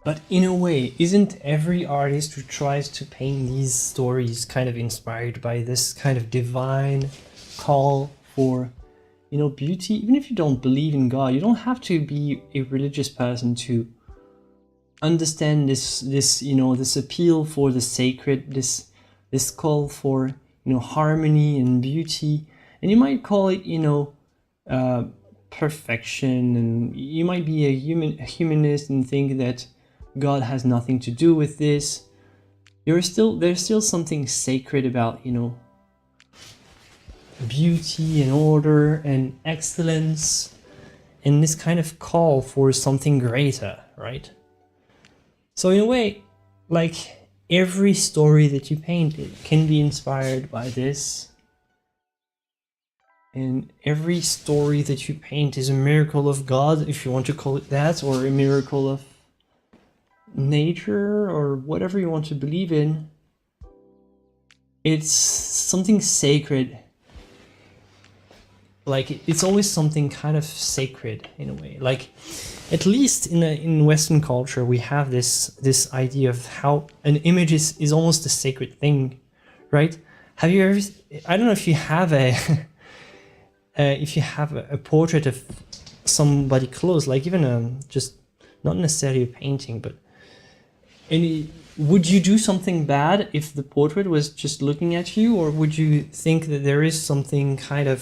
But in a way, isn't every artist who tries to paint these stories kind of inspired by this kind of divine call for, you know, beauty? Even if you don't believe in God, you don't have to be a religious person to understand this you know, this appeal for the sacred, this call for, you know, harmony and beauty. And you might call it, you know, perfection, and you might be a humanist and think that God has nothing to do with this. There's still something sacred about, you know, beauty and order and excellence, and this kind of call for something greater, right? So in a way, like, every story that you paint, it can be inspired by this. And every story that you paint is a miracle of God, if you want to call it that, or a miracle of nature, or whatever you want to believe in. It's something sacred. Like, it's always something kind of sacred in a way. Like, at least in Western culture, we have this idea of how an image is almost a sacred thing, right? Have you ever? I don't know if you have a a portrait of somebody close, like even just not necessarily a painting, but would you do something bad if the portrait was just looking at you, or would you think that there is something kind of,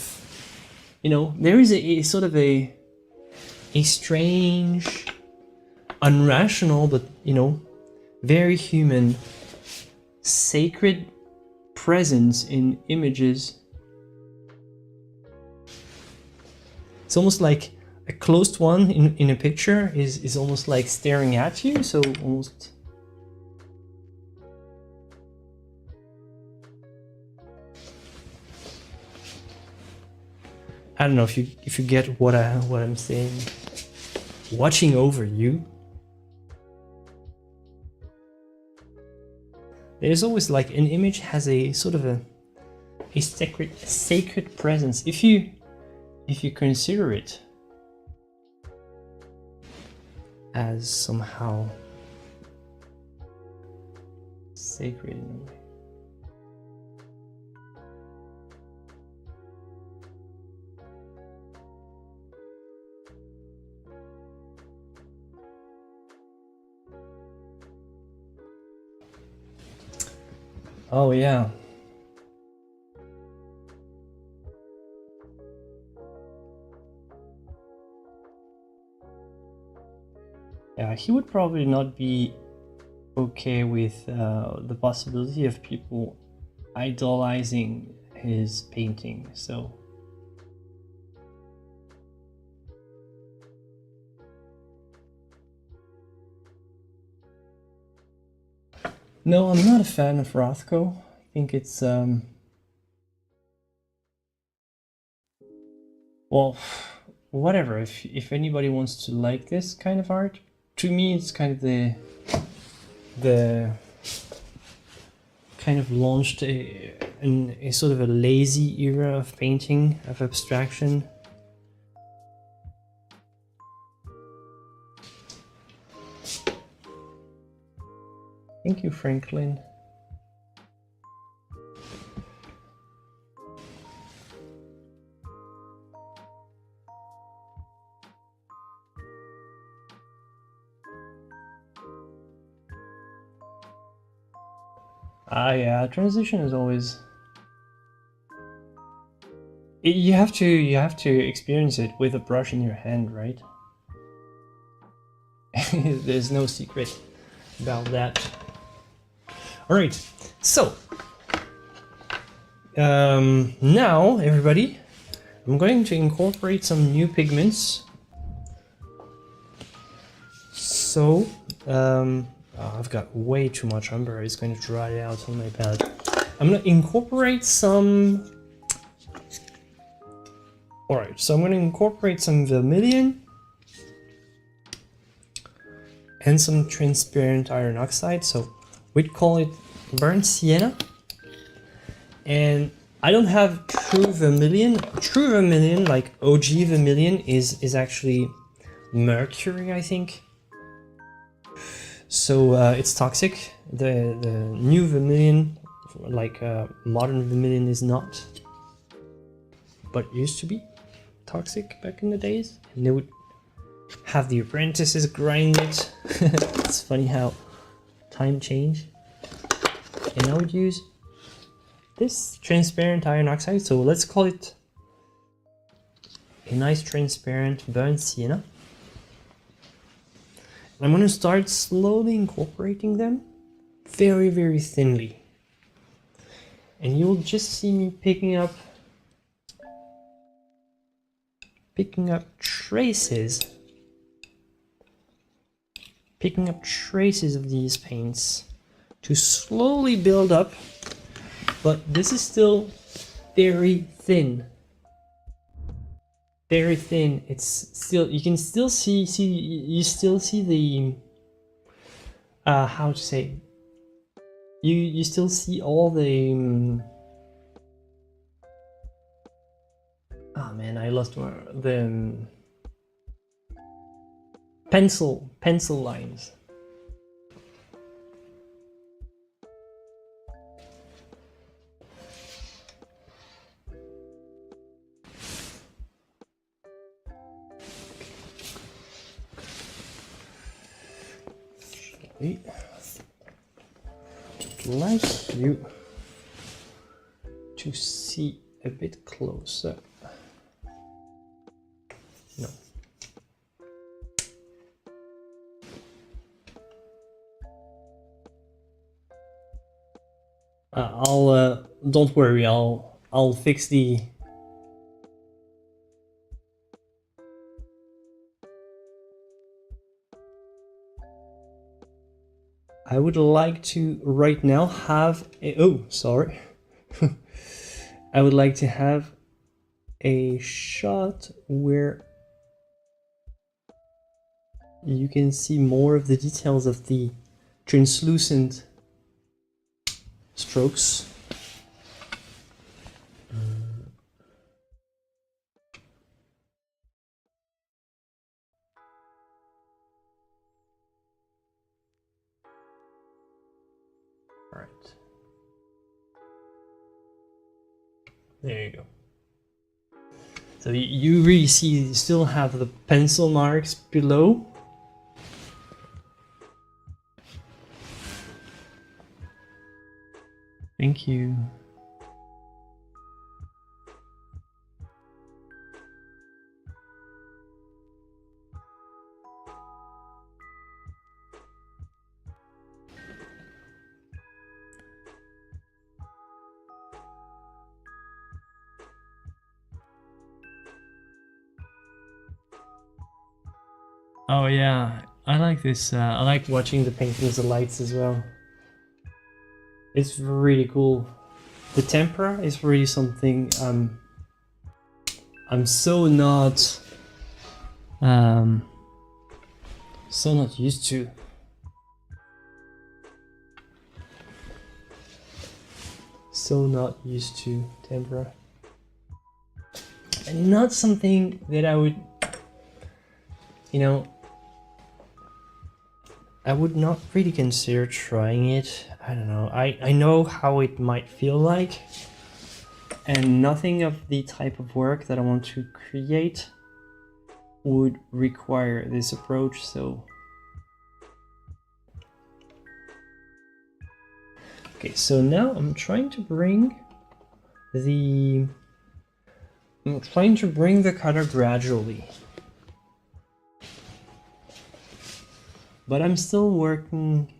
you know, there is a sort of a strange, unrational, but, you know, very human, sacred presence in images? It's almost like a closed one in a picture is almost like staring at you, so almost... I don't know if you get what I'm saying. Watching over you. There's always, like, an image has a sort of a sacred presence if you consider it as somehow sacred in a way. Oh yeah. Yeah, he would probably not be okay with the possibility of people idolizing his painting, so. No, I'm not a fan of Rothko. I think it's, well, whatever, if anybody wants to like this kind of art, to me it's kind of the kind of launched a sort of a lazy era of painting, of abstraction. Thank you, Franklin. Ah, yeah, transition is always. You have to experience it with a brush in your hand, right? There's no secret about that. All right, so now everybody, I'm going to incorporate some new pigments. So I've got way too much umber. It's going to dry out on my palette. I'm gonna incorporate some. All right, so I'm going to incorporate some vermilion and some transparent iron oxide. So we'd call it burnt sienna. And I don't have true vermilion. True vermilion, like OG vermilion, is actually mercury, I think. So it's toxic. The new vermilion, like modern vermilion, is not, but used to be toxic back in the days. And they would have the apprentices grind it. It's funny how time changed. And I would use this transparent iron oxide, so let's call it a nice transparent burnt sienna. I'm going to start slowly incorporating them very, very thinly. And you'll just see me picking up traces of these paints to slowly build up, but this is still very thin. Very thin. It's still, you can still see you still see the how to say, you still see all the oh man, I lost the pencil lines. I'd like you to see a bit closer. No. I'll don't worry. I'll fix the. I would like to right now have a, oh, sorry. I would like to have a shot where you can see more of the details of the translucent strokes. All right. There you go. So you really see, you still have the pencil marks below. Thank you. Oh yeah, I like this. I like watching the paintings, the lights as well. It's really cool. The tempera is really something I'm so not used to. So not used to tempera. And not something that I would, you know, I would not really consider trying it. I don't know. I know how it might feel like, and nothing of the type of work that I want to create would require this approach, so. Okay, so now I'm trying to bring the color gradually. But I'm still working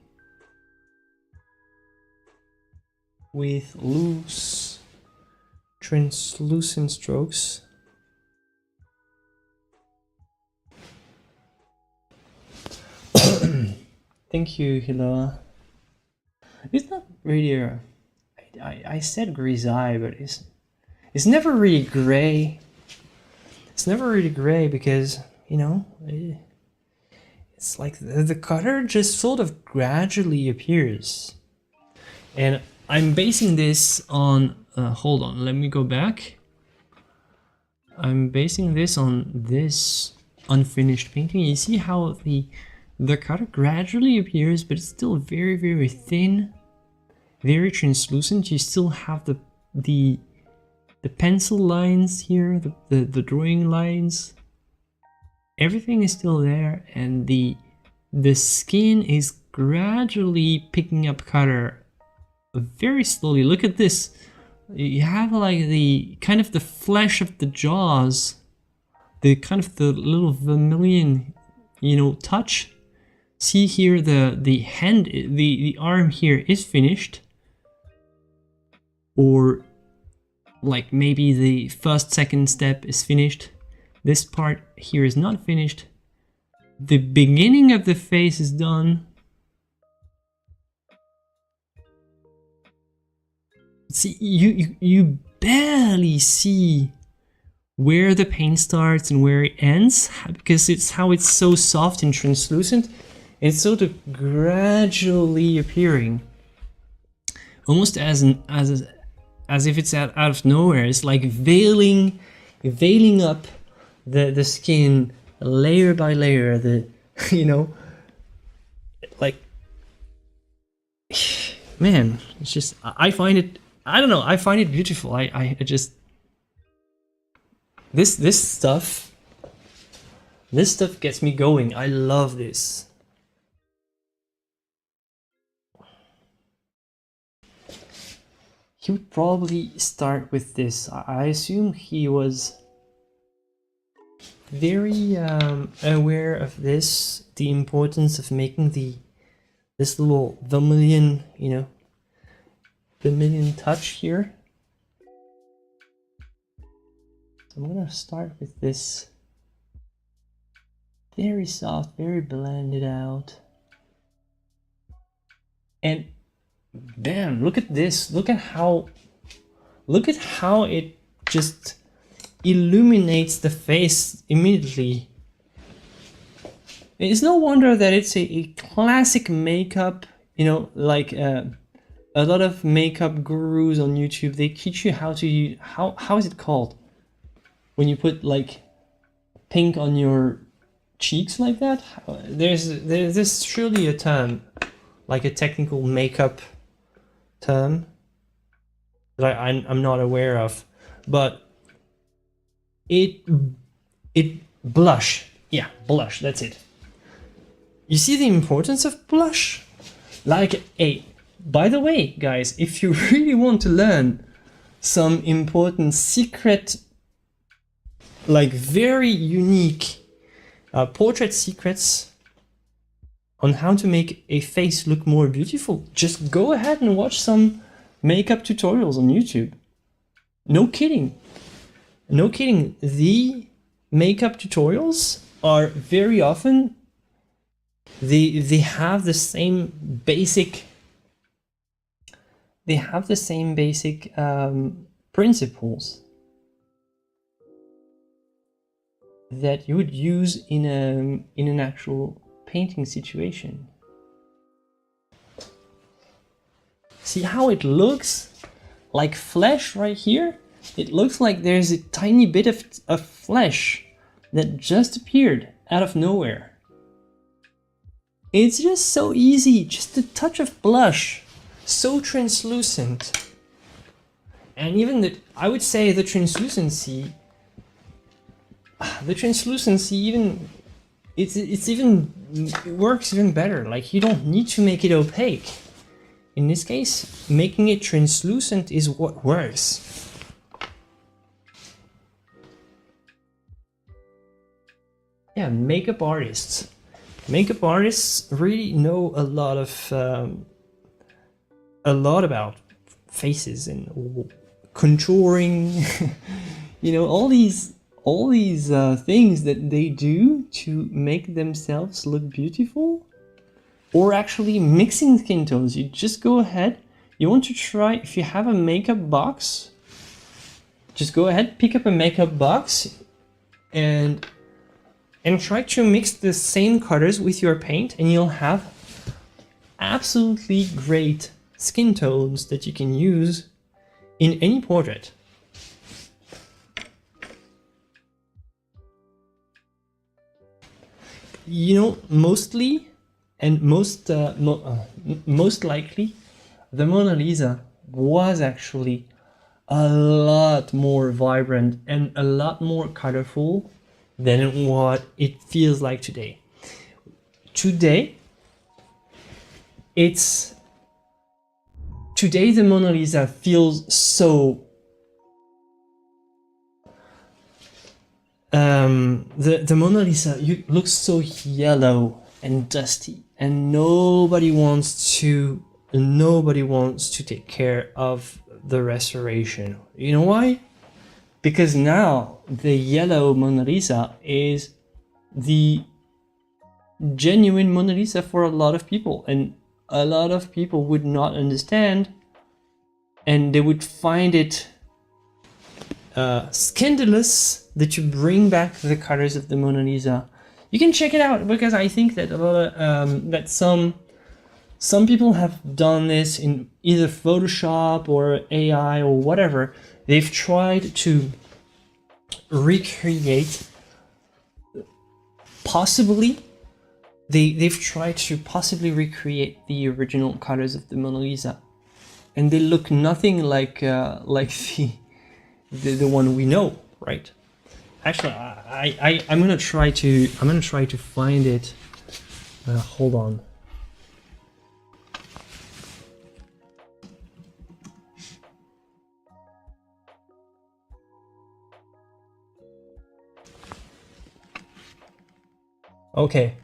with loose, translucent strokes. Thank you, Hiloa. It's not really I said grisaille, but it's never really gray. It's never really gray because, you know, it's like the color just sort of gradually appears. And I'm basing this on, hold on, let me go back. I'm basing this on this unfinished painting. You see how the color gradually appears, but it's still very, very thin, very translucent. You still have the pencil lines here, the drawing lines. Everything is still there, and the skin is gradually picking up color very slowly. Look at this. You have like the kind of the flesh of the jaws, the kind of the little vermilion, you know, touch. See here, the hand, the arm here is finished, or like maybe the first, second step is finished. This part here is not finished. The beginning of the face is done. See, you barely see where the paint starts and where it ends, because it's how it's so soft and translucent. It's sort of gradually appearing, almost as if it's out of nowhere. It's like veiling up the skin layer by layer. You know, like, man, it's just, I find it, I don't know, I find it beautiful. I just, this stuff gets me going. I love this. He would probably start with this. I assume he was very aware of this, the importance of making this little vermilion, you know, vermilion touch here. So I'm gonna start with this very soft, very blended out. And damn, look at this. Look at how it just illuminates the face immediately. It's no wonder that it's a classic makeup, you know, like a lot of makeup gurus on YouTube, they teach you how to use, how is it called? When you put like pink on your cheeks like that? There's surely a term, like a technical makeup term that I'm not aware of. but it blush. Yeah, blush, that's it. You see the importance of blush? Like, hey, by the way, guys, if you really want to learn some important secret, like very unique portrait secrets on how to make a face look more beautiful, just go ahead and watch some makeup tutorials on YouTube. No kidding. No kidding. The makeup tutorials are very often, they have the same basic principles that you would use in an actual painting situation. See how it looks like flesh right here? It looks like there's a tiny bit of flesh that just appeared out of nowhere. It's just so easy, just a touch of blush, so translucent. And even I would say the translucency even, it works even better. Like, you don't need to make it opaque. In this case, making it translucent is what works. Yeah, makeup artists. Makeup artists really know a lot about faces and contouring. You know, all these things that they do to make themselves look beautiful, or actually mixing skin tones. You just go ahead, you want to try, if you have a makeup box, just go ahead, pick up a makeup box and try to mix the same colors with your paint, and you'll have absolutely great skin tones that you can use in any portrait. You know, mostly and most likely, the Mona Lisa was actually a lot more vibrant and a lot more colorful than what it feels like today. Today, the Mona Lisa feels so the Mona Lisa looks so yellow and dusty, and nobody wants to take care of the restoration. You know why? Because now the yellow Mona Lisa is the genuine Mona Lisa for a lot of people, and a lot of people would not understand, and they would find it scandalous that you bring back the colors of the Mona Lisa. You can check it out, because I think that that some people have done this in either Photoshop or AI or whatever. They've tried to recreate, they've tried to possibly recreate the original colors of the Mona Lisa, and they look nothing like the one we know, right? Actually, I'm gonna try to find it. Hold on. Okay.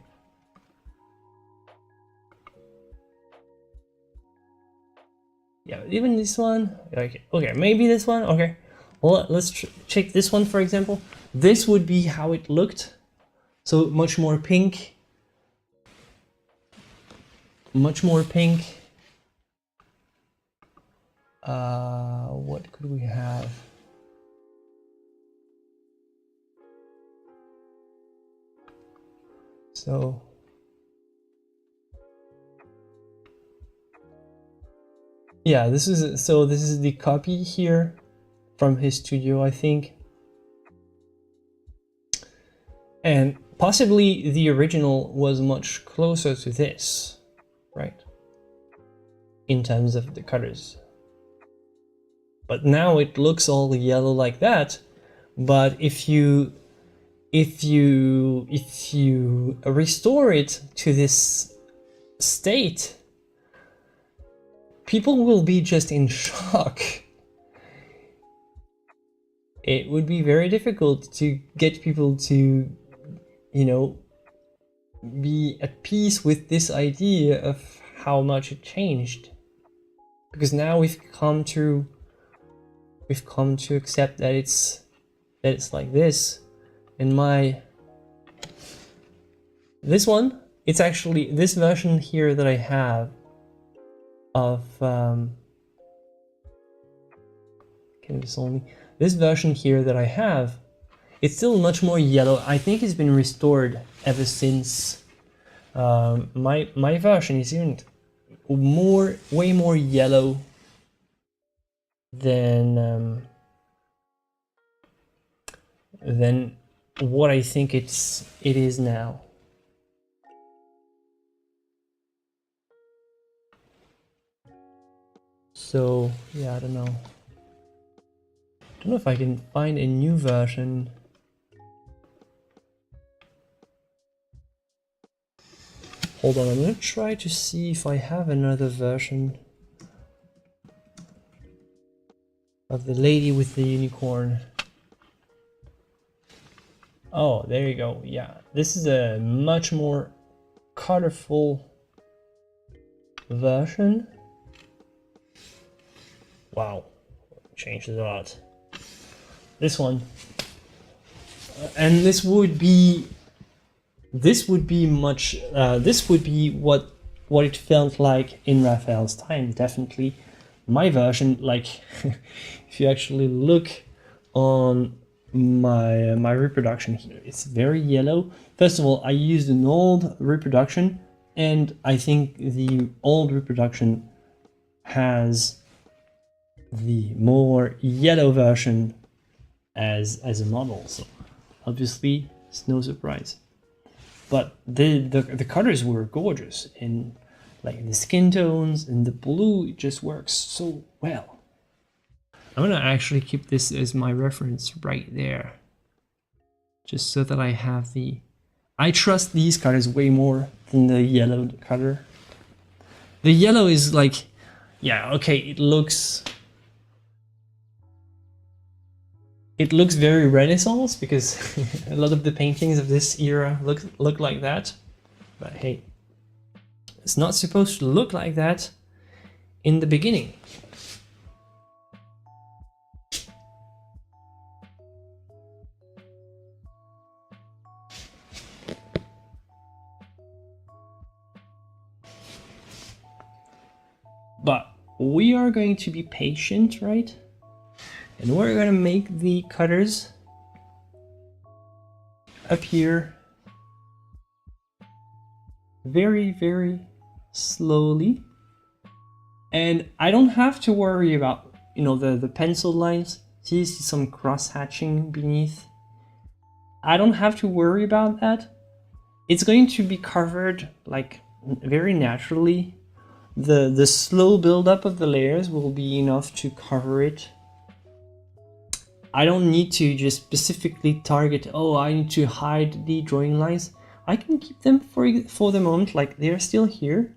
Yeah, even this one. Okay, maybe this one. Okay. Well, let's check this one, for example. This would be how it looked. So much more pink. Much more pink. What could we have? So yeah, this is the copy here from his studio, I think. And possibly the original was much closer to this, right? In terms of the colors. But now it looks all yellow like that. But if you restore it to this state, people will be just in shock. It would be very difficult to get people to, you know, be at peace with this idea of how much it changed. Because now we've come to accept that it's like this. And this one, it's actually this version here that I have of this version here that I have, it's still much more yellow. I think it's been restored ever since my version is even way more yellow than what I think it is now. So yeah, I don't know if I can find a new version. Hold on, I'm gonna try to see if I have another version of the lady with the unicorn. Oh, there you go. Yeah, this is a much more colorful version. Wow, changed a lot. This one, and this would be much. This would be what it felt like in Raphael's time. Definitely, my version. Like, if you actually look on my reproduction here, it's very yellow. First of all, I used an old reproduction, and I think the old reproduction has the more yellow version as a model, so obviously it's no surprise. But the colors were gorgeous, and like the skin tones and the blue, it just works so well. I'm gonna actually keep this as my reference right there, just so that I have I trust these colors way more than the yellow color. The yellow is like, yeah, okay, it looks very Renaissance, because a lot of the paintings of this era look like that. But hey, it's not supposed to look like that in the beginning. But we are going to be patient, right? And we're gonna make the cutters appear very, very slowly. And I don't have to worry about, you know, the pencil lines. See some cross hatching beneath. I don't have to worry about that. It's going to be covered like very naturally. The slow buildup of the layers will be enough to cover it. I don't need to just specifically target, oh, I need to hide the drawing lines. I can keep them for the moment, like they're still here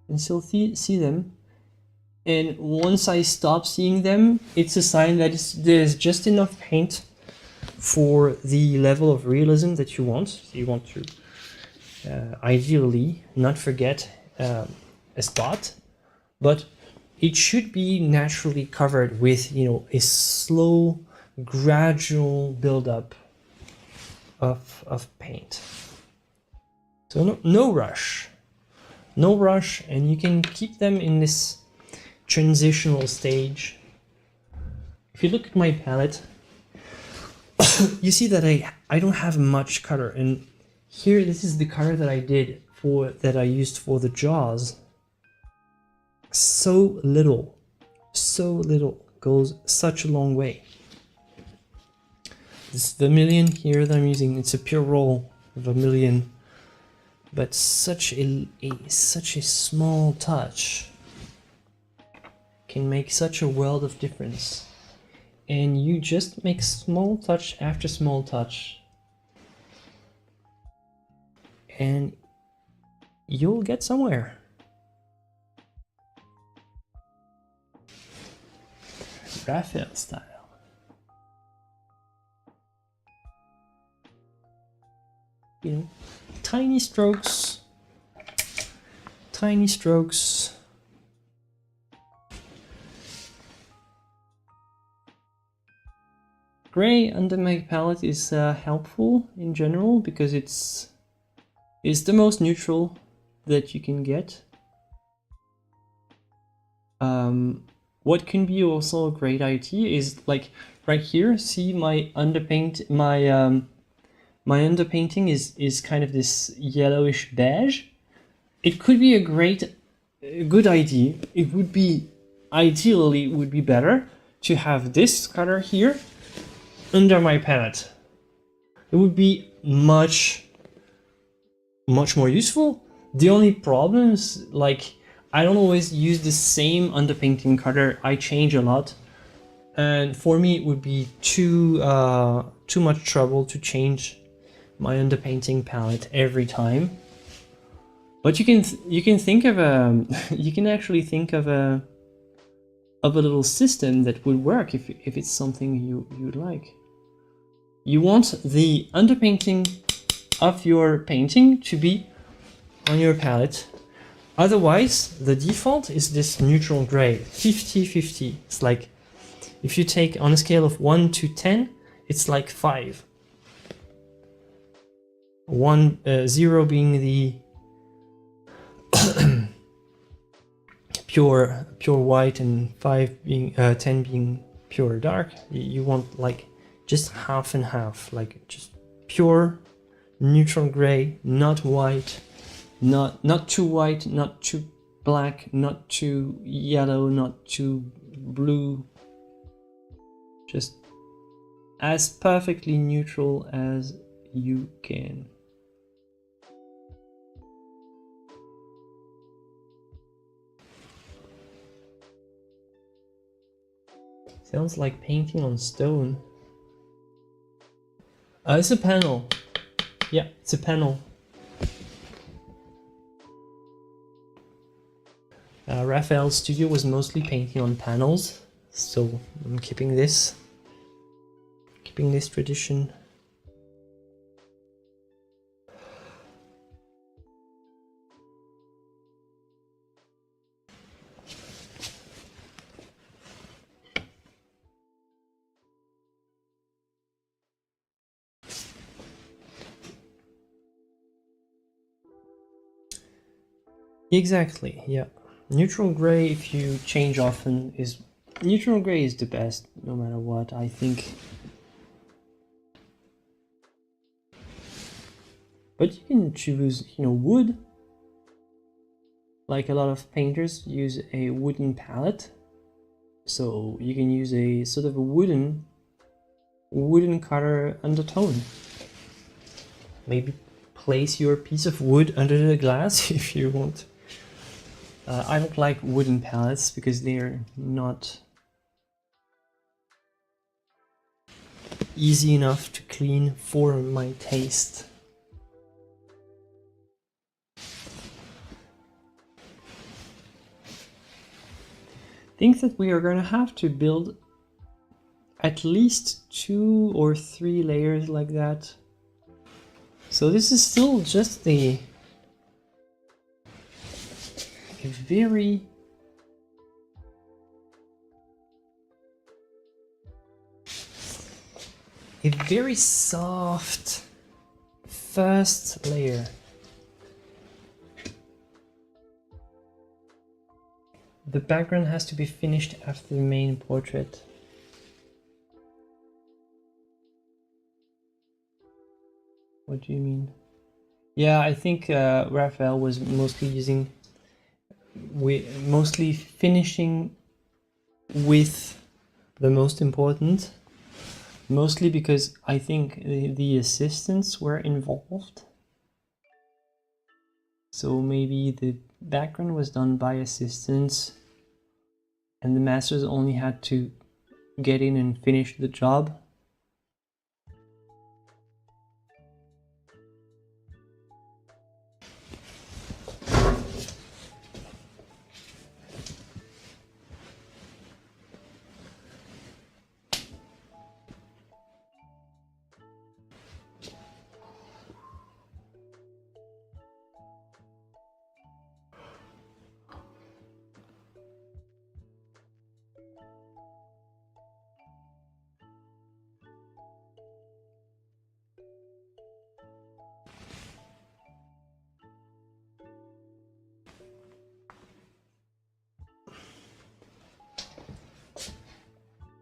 and still see them. And once I stop seeing them, it's a sign that there's just enough paint for the level of realism that you want. So you want to ideally not forget a spot, but it should be naturally covered with, you know, a slow, gradual buildup of paint. So no rush, and you can keep them in this transitional stage. If you look at my palette, you see that I don't have much color, and here this is the color that I used for the jaws. So little goes such a long way. This vermilion here that I'm using, it's a pure raw vermilion, but such a small touch can make such a world of difference. And you just make small touch after small touch, and you'll get somewhere. Raphael style. You know, tiny strokes, tiny strokes. Gray under my palette is helpful in general because it's the most neutral that you can get. What can be also a great idea is like right here. See my underpaint, my underpainting is kind of this yellowish beige. It could be a good idea. It would be ideally would be better to have this color here under my palette. It would be much more useful. The only problems, like, I don't always use the same underpainting color. I change a lot, and for me it would be too much trouble to change my underpainting palette every time. But you can think of a you can actually think of a little system that would work if it's something you'd like. You want the underpainting of your painting to be on your palette. Otherwise, the default is this neutral gray, 50-50. It's like, if you take on a scale of 1 to 10, it's like 5. 0 being the pure white, and 10 being pure dark. You want like just half and half, like just pure neutral gray, not white, not too white, not too black, not too yellow, not too blue. Just as perfectly neutral as you can. Sounds like painting on stone. It's a panel. Yeah, it's a panel. Raphael's studio was mostly painting on panels, so I'm keeping this tradition. Exactly, yeah. Neutral gray, if you change often, neutral gray is the best, no matter what, I think. But you can choose, wood. Like a lot of painters use a wooden palette. So you can use a sort of a wooden color undertone. Maybe place your piece of wood under the glass if you want. I don't like wooden palettes because they're not easy enough to clean for my taste. I think that we are going to have to build at least 2 or 3 layers like that. So this is still just a very soft first layer. The background has to be finished after the main portrait. What do you mean? Yeah, I think Raphael was mostly finishing with the most important. Mostly because I think the assistants were involved. So maybe the background was done by assistants and the masters only had to get in and finish the job.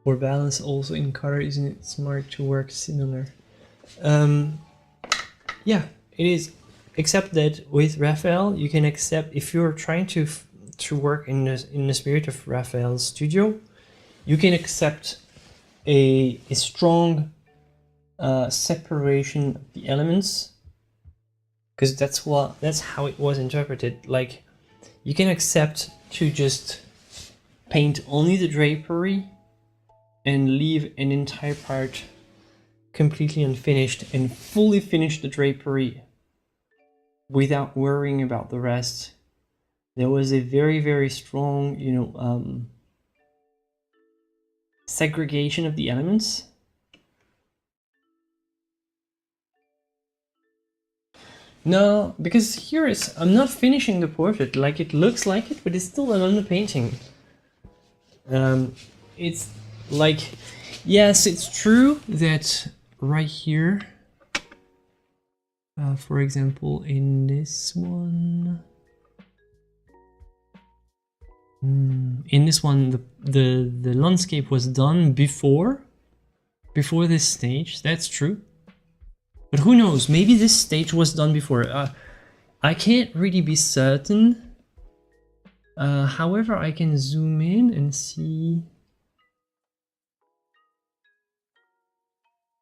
For balance also in color, isn't it smart to work similar? Yeah, it is. Except that with Raphael, you can accept, if you're trying to work in the spirit of Raphael's studio, you can accept a strong separation of the elements, because that's how it was interpreted. Like, you can accept to just paint only the drapery and leave an entire part completely unfinished and fully finish the drapery without worrying about the rest. There was a very, very strong, segregation of the elements. No, because here I'm not finishing the portrait. Like, it looks like it, but it's still an underpainting. It's like, yes, it's true that right here, for example, in this one, the landscape was done before this stage. That's true. But who knows? Maybe this stage was done before. I can't really be certain. However, I can zoom in and see.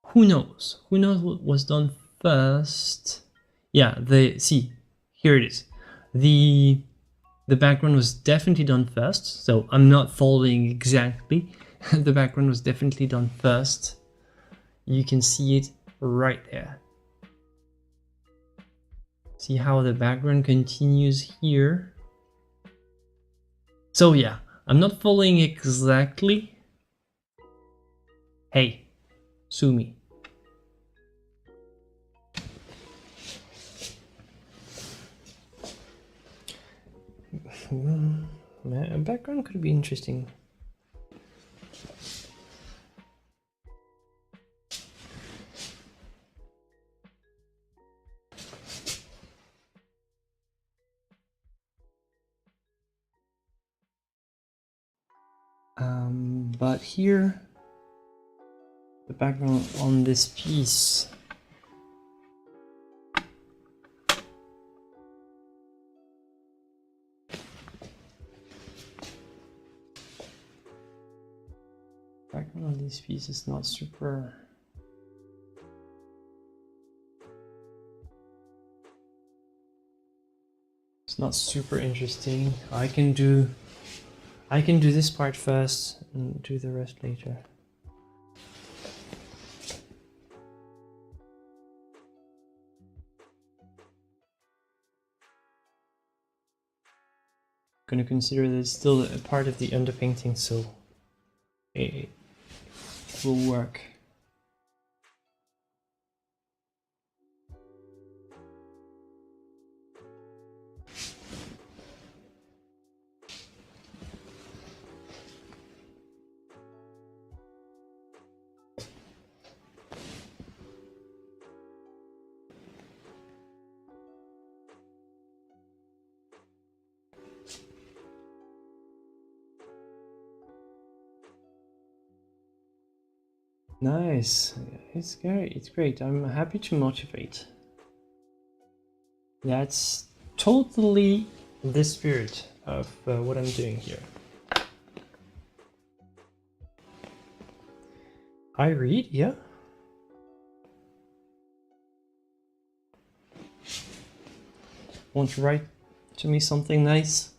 Who knows? Who knows what was done first? Yeah, see, here it is. The background was definitely done first, so I'm not following exactly. The background was definitely done first. You can see it right there. See how the background continues here? So yeah, I'm not following exactly. Hey, sue me. A background could be interesting. But here, the background on this piece, is not super. It's not super interesting. I can do this part first and do the rest later. Going to consider this still a part of the underpainting, so it will work. Nice, it's great. I'm happy to motivate. That's totally the spirit of what I'm doing here. I read, yeah. Want to write to me something nice?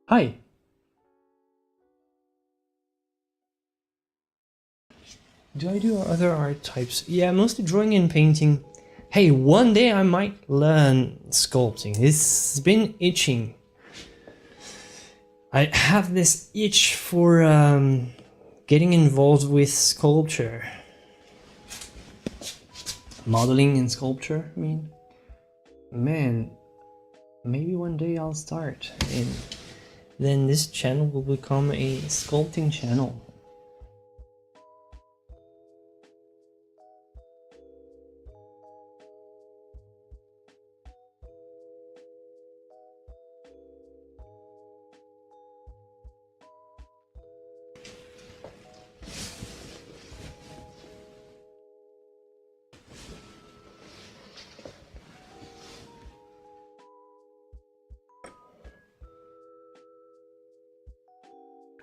Hi. Do I do other art types? Yeah, mostly drawing and painting. Hey, one day I might learn sculpting. It's been itching. I have this itch for getting involved with sculpture. Modeling and sculpture, I mean. Man, maybe one day I'll start. And then this channel will become a sculpting channel.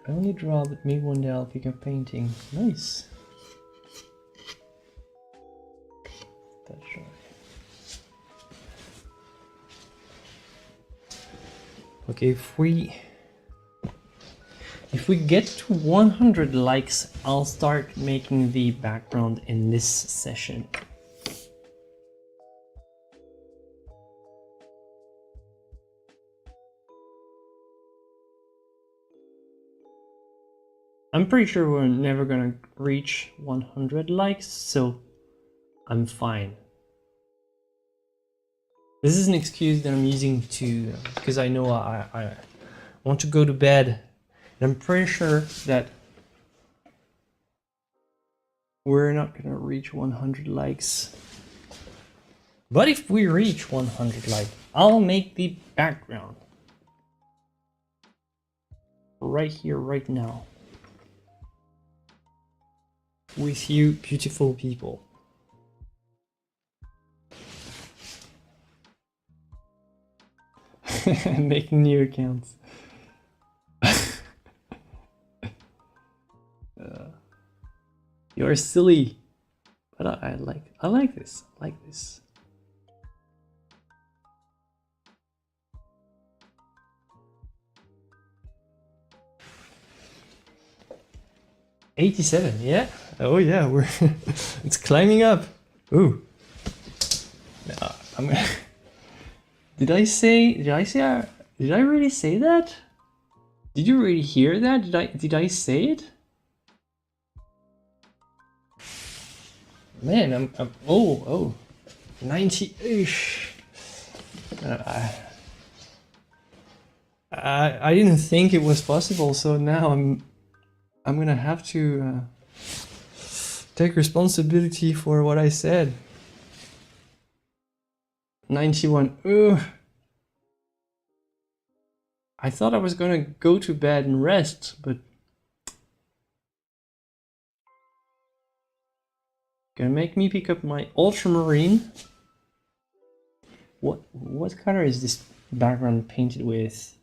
I only draw, but maybe one day I'll pick up painting. Nice. That's right. Okay, if we get to 100 likes, I'll start making the background in this session. I'm pretty sure we're never gonna reach 100 likes, so I'm fine. This is an excuse that I'm using because I know I want to go to bed, and I'm pretty sure that we're not gonna reach 100 likes. But if we reach 100 likes, I'll make the background right here, right now. With you beautiful people. Making new accounts. You're silly, but I like this. I like this. $87, yeah. Oh yeah, we're it's climbing up. Ooh. No, I'm gonna. Did I really say that? Did you really hear that? Did I say it? Man, I'm 90-ish. I didn't think it was possible, so now I'm gonna have to take responsibility for what I said. 91. Ugh. I thought I was gonna go to bed and rest, but gonna make me pick up my ultramarine. What color is this background painted with?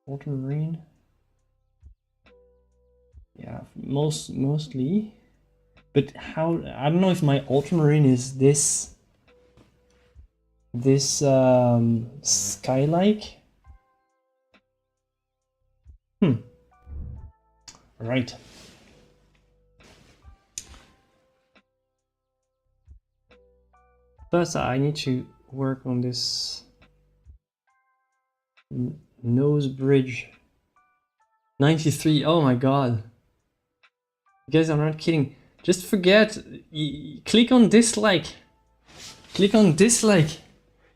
Ultramarine. Yeah, mostly. But how, I don't know if my ultramarine is this sky-like. Right. Plus I need to work on this nose bridge. 93, oh my god. You guys, I'm not kidding. Just forget, click on dislike. Click on dislike.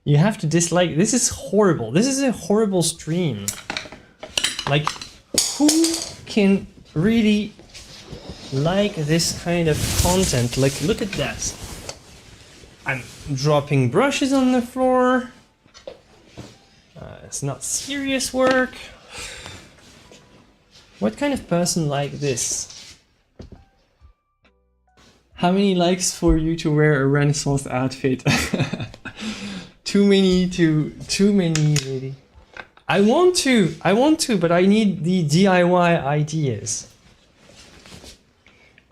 You have to dislike. This is horrible. This is a horrible stream. Like, who can really like this kind of content? Like, look at that. I'm dropping brushes on the floor. It's not serious work. What kind of person like this? How many likes for you to wear a Renaissance outfit? Too many, really. I want to, but I need the DIY ideas.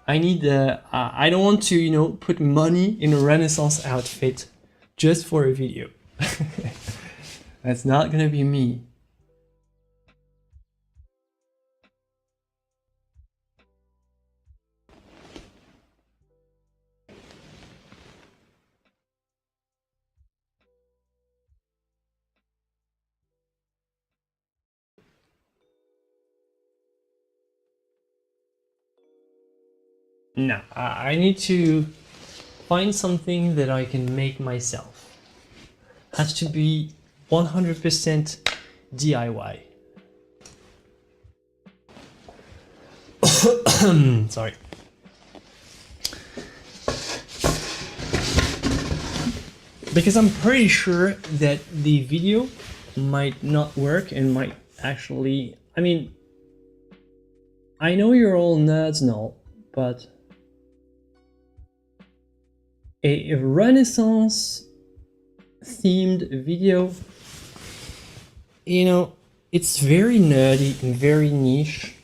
I need I don't want to, put money in a Renaissance outfit just for a video. That's not gonna be me. No, I need to find something that I can make myself. Has to be 100% DIY. Sorry. Because I'm pretty sure that the video might not work and might actually... I mean, I know you're all nerds and all, but a Renaissance themed video, you know, it's very nerdy and very niche.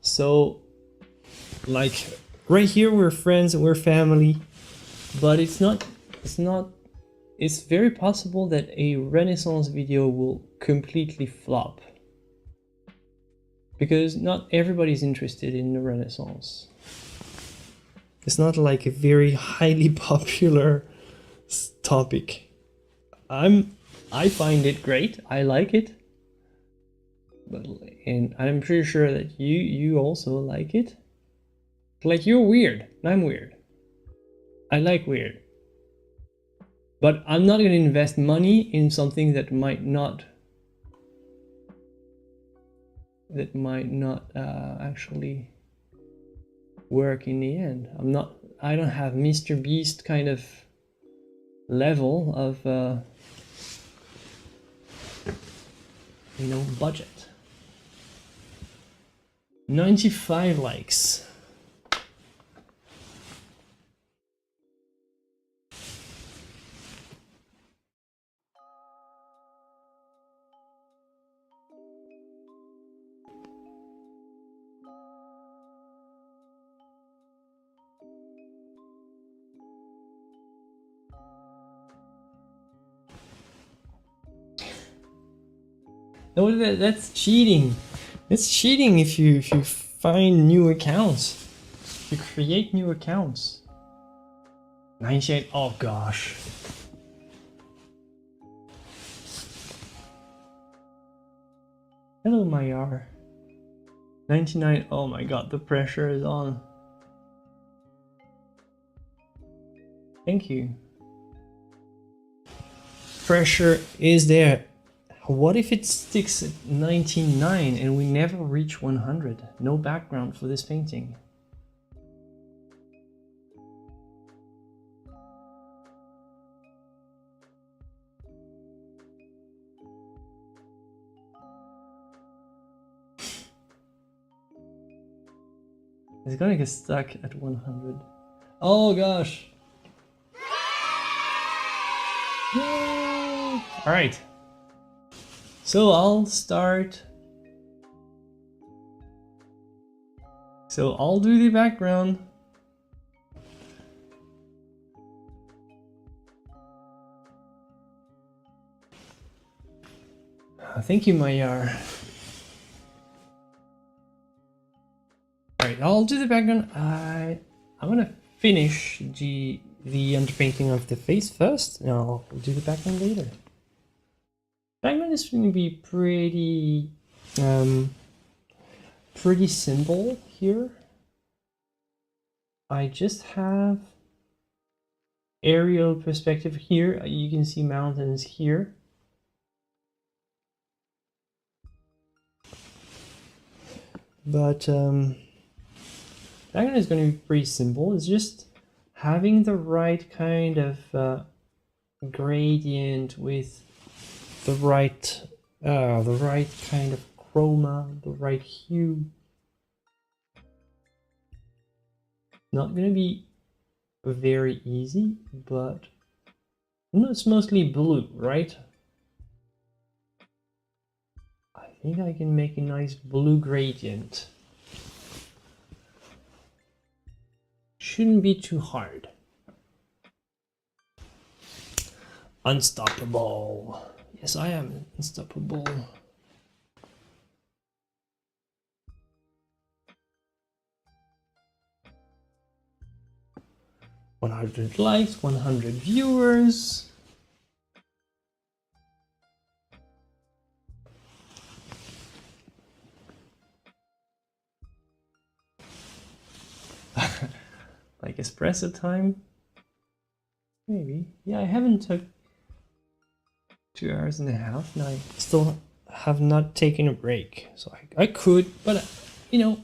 So, like, right here we're friends and we're family, but it's very possible that a Renaissance video will completely flop. Because not everybody's interested in the Renaissance. It's not like a very highly popular topic. I find it great. I like it. And I'm pretty sure that you also like it. Like, you're weird. I'm weird. I like weird. But I'm not going to invest money in something that might not actually work in the end. I don't have Mr. Beast kind of level of you know, budget. 95 likes. No, that's cheating. It's cheating if you find new accounts. If you create new accounts. 98, oh gosh. Hello, Mayar. 99, oh my god, the pressure is on. Thank you. Pressure is there. What if it sticks at 99 and we never reach 100? No background for this painting. It's gonna get stuck at 100. Oh gosh. Yay! All right. So I'll start. So I'll do the background. Thank you, Mayar. Alright, I'll do the background. I'm gonna finish the underpainting of the face first, and I'll do the background later. Background is going to be pretty simple here. I just have aerial perspective here. You can see mountains here. But background is going to be pretty simple. It's just having the right kind of gradient with the right kind of chroma, the right hue. Not going to be very easy, but it's mostly blue, right? I think I can make a nice blue gradient. Shouldn't be too hard. Unstoppable. Yes, I am unstoppable. $100 likes, 100 viewers. Like espresso time? Maybe. Yeah, I haven't took 2 hours and a half, and I still have not taken a break. So I could, but you know,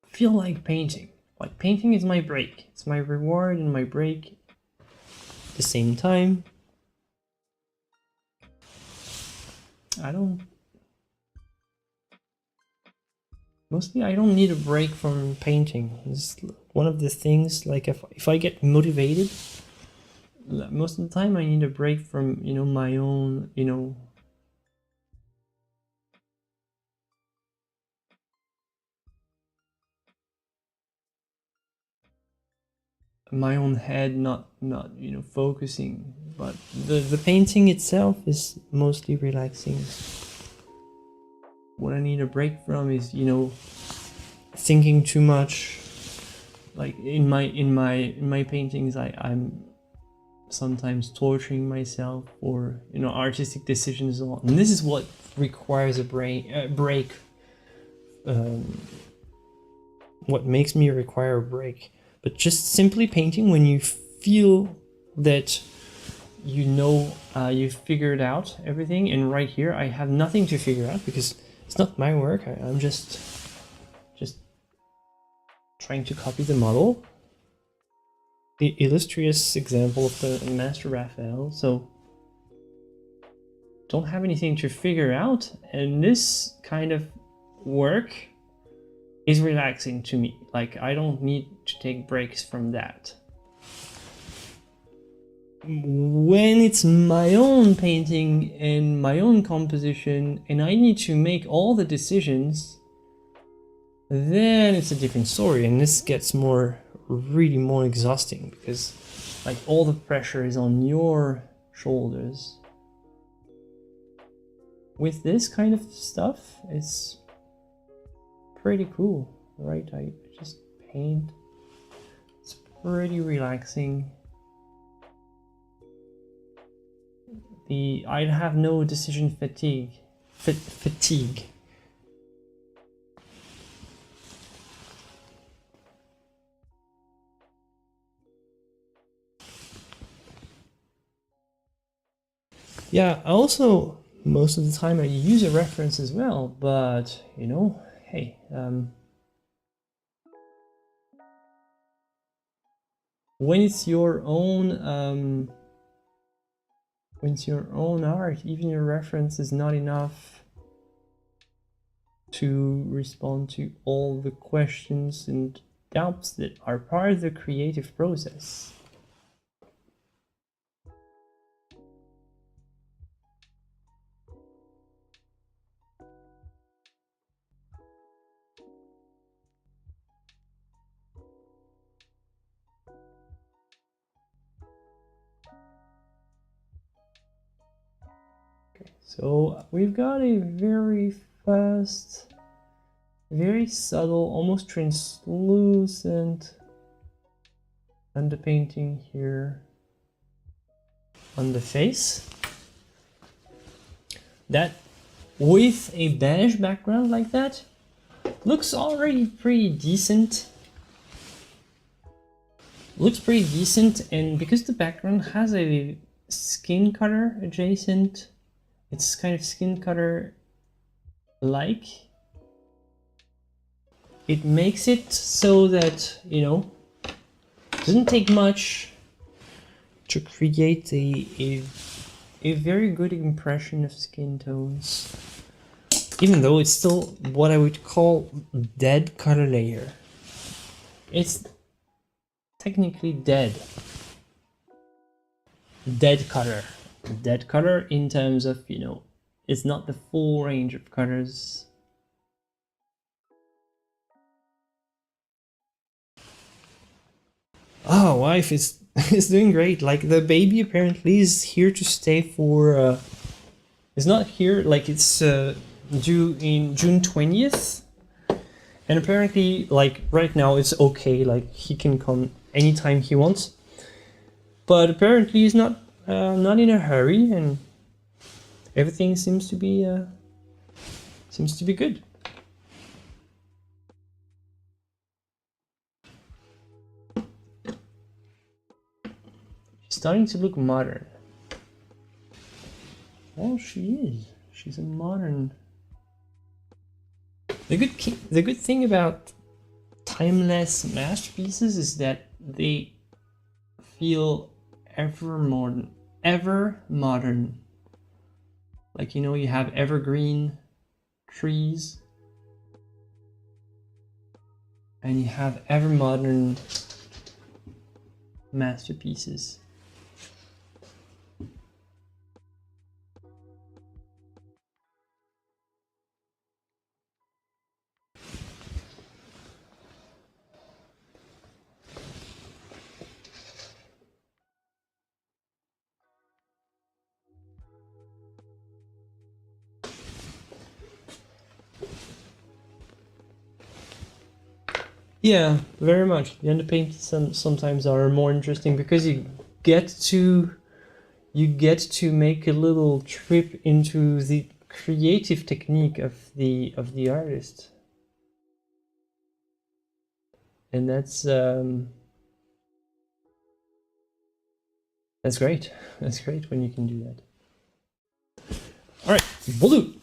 feel like painting. Like painting is my break. It's my reward and my break at the same time. Mostly I don't need a break from painting. It's one of the things, like if I get motivated, most of the time I need a break from, you know, my own, you know, my own head not you know, focusing. But the painting itself is mostly relaxing. What I need a break from is, you know, thinking too much. Like in my paintings, I'm sometimes torturing myself for, you know, artistic decisions, and this is what requires a break. What makes me require a break. But just simply painting when you feel that you know, you've figured out everything, and right here I have nothing to figure out because it's not my work. I'm just trying to copy the model. The illustrious example of the master Raphael. So don't have anything to figure out, and this kind of work is relaxing to me. Like I don't need to take breaks from that. When it's my own painting and my own composition and I need to make all the decisions, then it's a different story, and this gets really more exhausting because like all the pressure is on your shoulders. With this kind of stuff, it's pretty cool, right? I just paint. It's pretty relaxing. I have no decision fatigue. Fatigue. Yeah, also most of the time I use a reference as well, but you know, hey, when it's your own art, even your reference is not enough to respond to all the questions and doubts that are part of the creative process. So we've got a very fast, very subtle, almost translucent underpainting here on the face. That, with a beige background like that, looks already pretty decent. Looks pretty decent, and because the background has a skin color adjacent, it's kind of skin color like, it makes it so that, you know, it doesn't take much to create a very good impression of skin tones, even though it's still what I would call dead color layer. It's technically dead color in terms of, you know, it's not the full range of colors. Oh, wife is It's doing great. Like the baby apparently is here to stay for. It's not here. Like it's due in June 20th, and apparently, like right now, it's okay. Like he can come anytime he wants. But apparently, he's not in a hurry, and everything seems to be good. She's starting to look modern. Oh, she is. She's a modern. The good thing about timeless masterpieces is that they feel ever modern. Like, you know, you have evergreen trees and you have ever modern masterpieces. Yeah, very much. The underpaints sometimes are more interesting because you get to make a little trip into the creative technique of the artist, and that's great. That's great when you can do that. All right, blue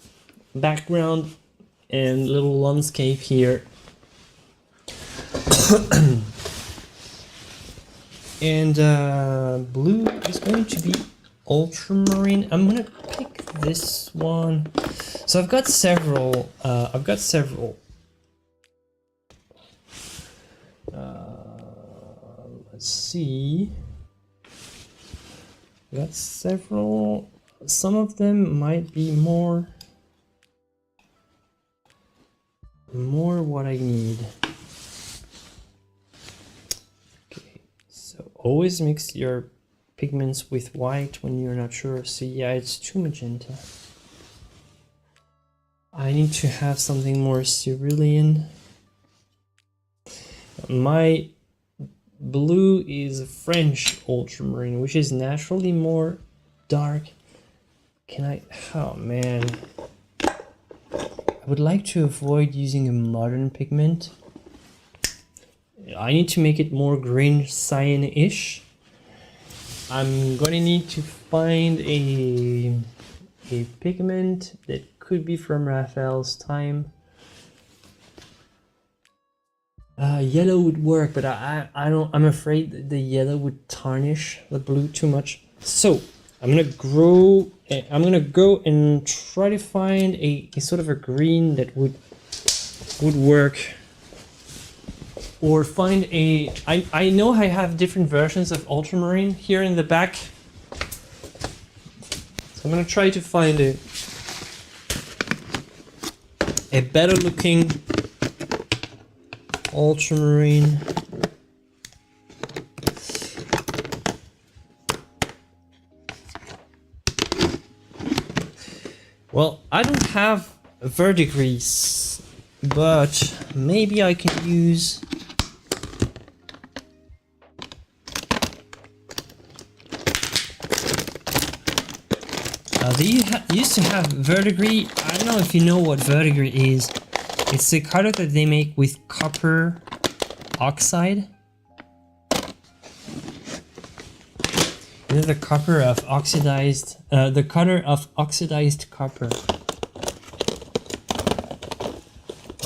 background and little landscape here. And blue is going to be ultramarine. I'm gonna pick this one. So I've got several. Let's see. I've got several. Some of them might be more what I need. Always mix your pigments with white when you're not sure. So yeah, it's too magenta. I need to have something more cerulean. My blue is French ultramarine, which is naturally more dark. Oh man. I would like to avoid using a modern pigment. I need to make it more Grisaille-ish. I'm gonna need to find a pigment that could be from Raphael's time. Yellow would work, but I'm afraid that the yellow would tarnish the blue too much. So I'm gonna go and try to find a sort of a green that would work. Or find I know I have different versions of ultramarine here in the back. So I'm gonna try to find a better looking ultramarine. Well, I don't have verdigris, but maybe I can use they used to have verdigris. I don't know if you know what verdigris is. It's the color that they make with copper oxide. You know, the color of oxidized copper.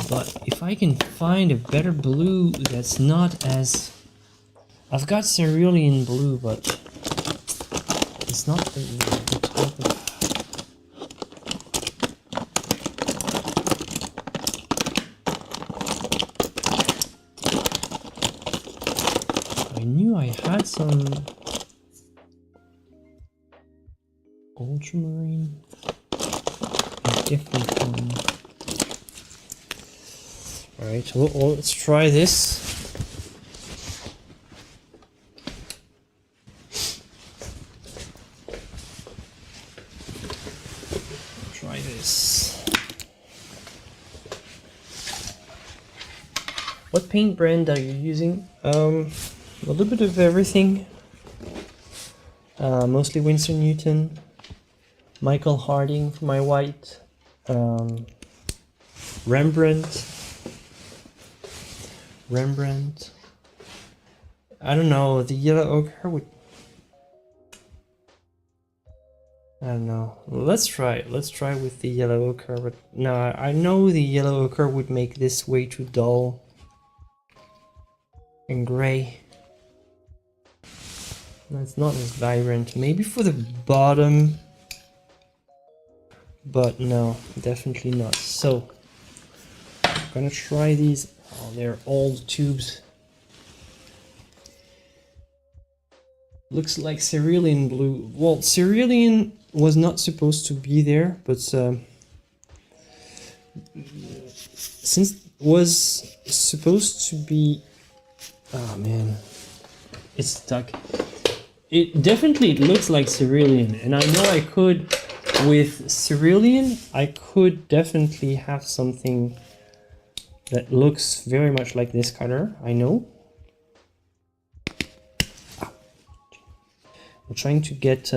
But if I can find a better blue that's not as... I've got cerulean blue, but it's not the type of... I knew I had some ultramarine, a different one. Alright, well, let's try this. this. What paint brand are you using? A little bit of everything. Mostly Winsor Newton, Michael Harding for my white, Rembrandt. I don't know, the yellow ochre would... I don't know. Let's try with the yellow ochre, but no, I know the yellow ochre would make this way too dull and gray. It's not as vibrant. Maybe for the bottom, but no, definitely not. So, I'm gonna try these. Oh, they're old tubes. Looks like cerulean blue. Well, cerulean was not supposed to be there, but since it was supposed to be... Oh man, it's stuck. It definitely looks like cerulean, and I know I could, with cerulean, I could definitely have something that looks very much like this color, I know. I'm trying to get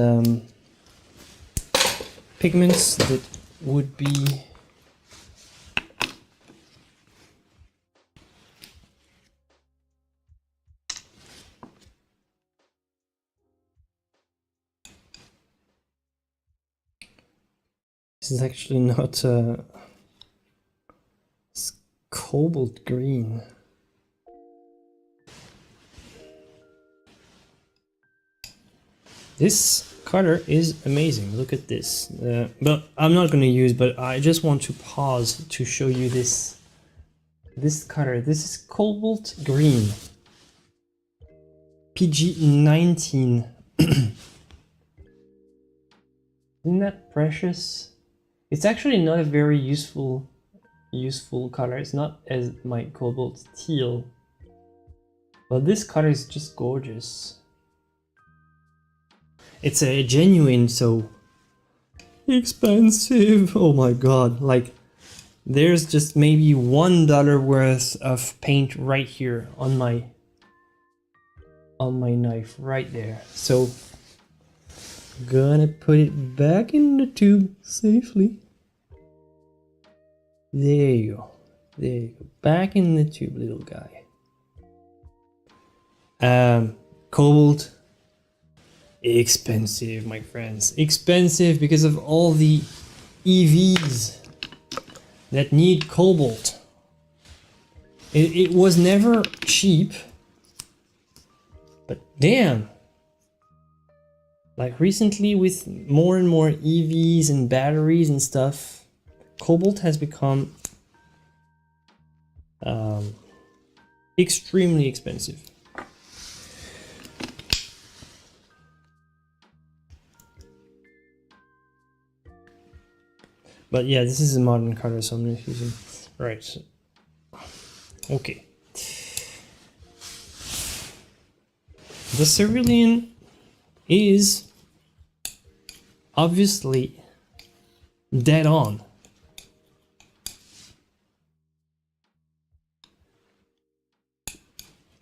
pigments that would be this is actually not it's cobalt green. This color is amazing. Look at this. But I'm not going to use, but I just want to pause to show you this color. This is cobalt green. PG19. Isn't that precious? It's actually not a very useful color. It's not as my cobalt teal. But this color is just gorgeous. It's a genuine, so expensive. Oh my god, like there's just maybe $1 worth of paint right here on my knife right there. So gonna put it back in the tube safely. There you go. There you go. Back in the tube, little guy. Cobalt. Expensive, my friends. Expensive because of all the EVs that need cobalt. It was never cheap. But damn. Like recently with more and more EVs and batteries and stuff, cobalt has become extremely expensive. But yeah, this is a modern color, so I'm not using... Right. Okay. The cerulean is obviously dead on.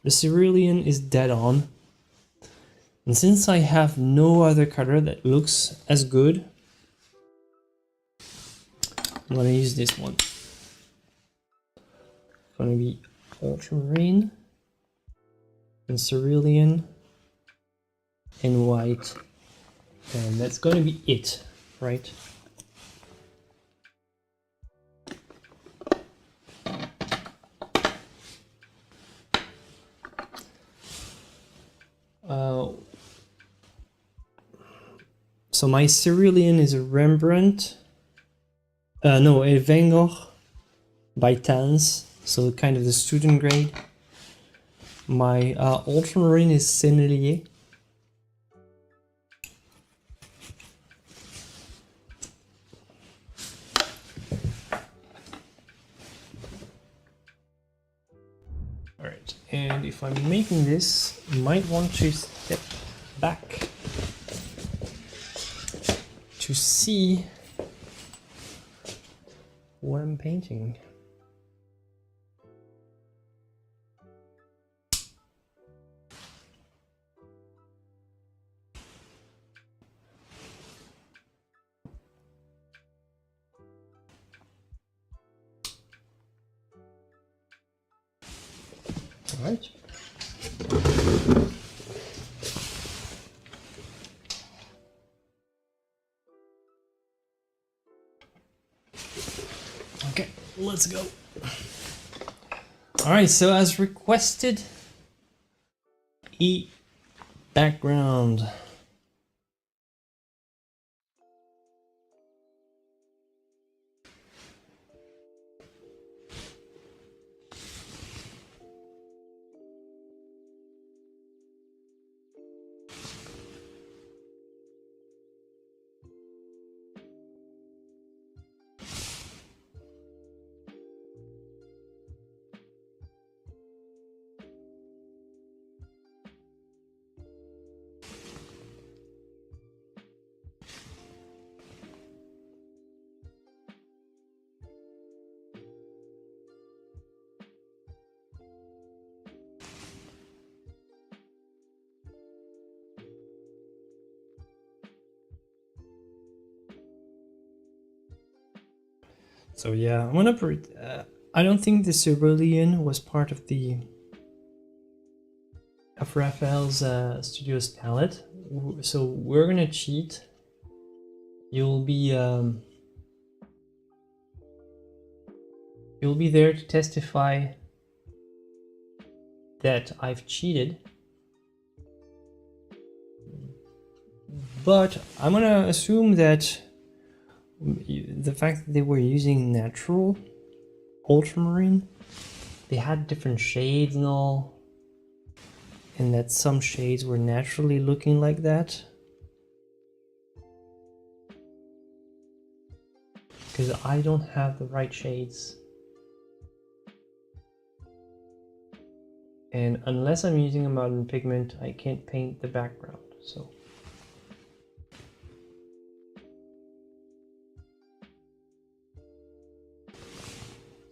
The cerulean is dead on. And since I have no other color that looks as good, I'm gonna use this one. It's gonna be ultramarine and cerulean and white, and that's gonna be it, right? So my cerulean is a Rembrandt. No, a Van Gogh by Tans, so kind of the student grade. My ultramarine is Atelier. Alright, and if I'm making this, you might want to step back to see what I'm painting. All right. Okay, let's go. All right, so as requested, background. So yeah, I'm gonna put. I don't think the cerulean was part of Raphael's Studios palette, so we're gonna cheat. You'll be there to testify that I've cheated. But I'm gonna assume that the fact that they were using natural ultramarine, they had different shades and all, and that some shades were naturally looking like that. Because I don't have the right shades. And unless I'm using a modern pigment, I can't paint the background, so.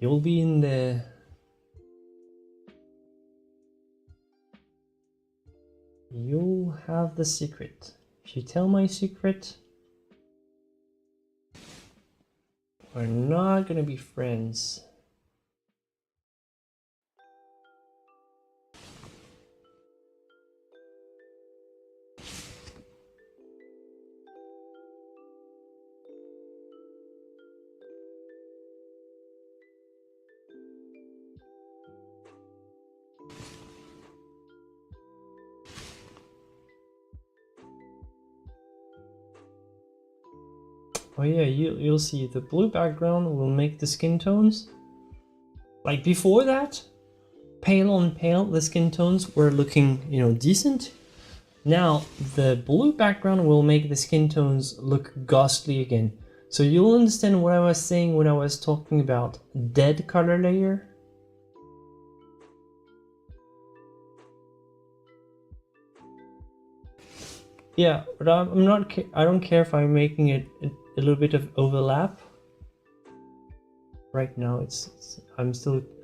You'll be in the... You'll have the secret. If you tell my secret, we're not gonna be friends. Oh yeah, you'll see the blue background will make the skin tones. Like before that, pale on pale, the skin tones were looking, you know, decent. Now the blue background will make the skin tones look ghostly again. So you'll understand what I was saying when I was talking about dead color layer. Yeah, but I'm not. I don't care if I'm making it a little bit of overlap. Right now,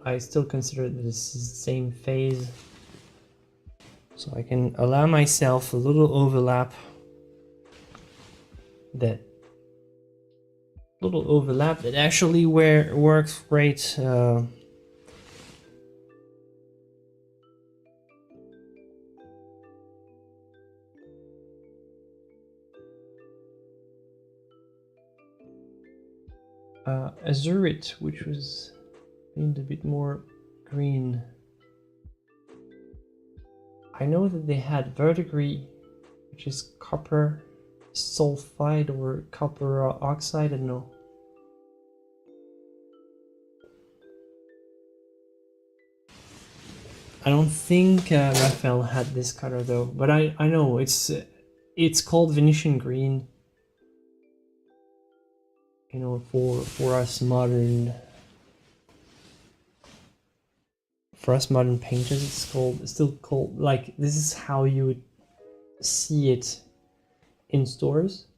I still consider this the same phase, so I can allow myself a little overlap. That actually works great. Azurit, which was painted a bit more green. I know that they had verdigris, which is copper sulfide or copper oxide, I don't know. I don't think Raphael had this color though, but I know it's called Venetian green. You know, for us modern painters, it's still called, like, this is how you would see it in stores.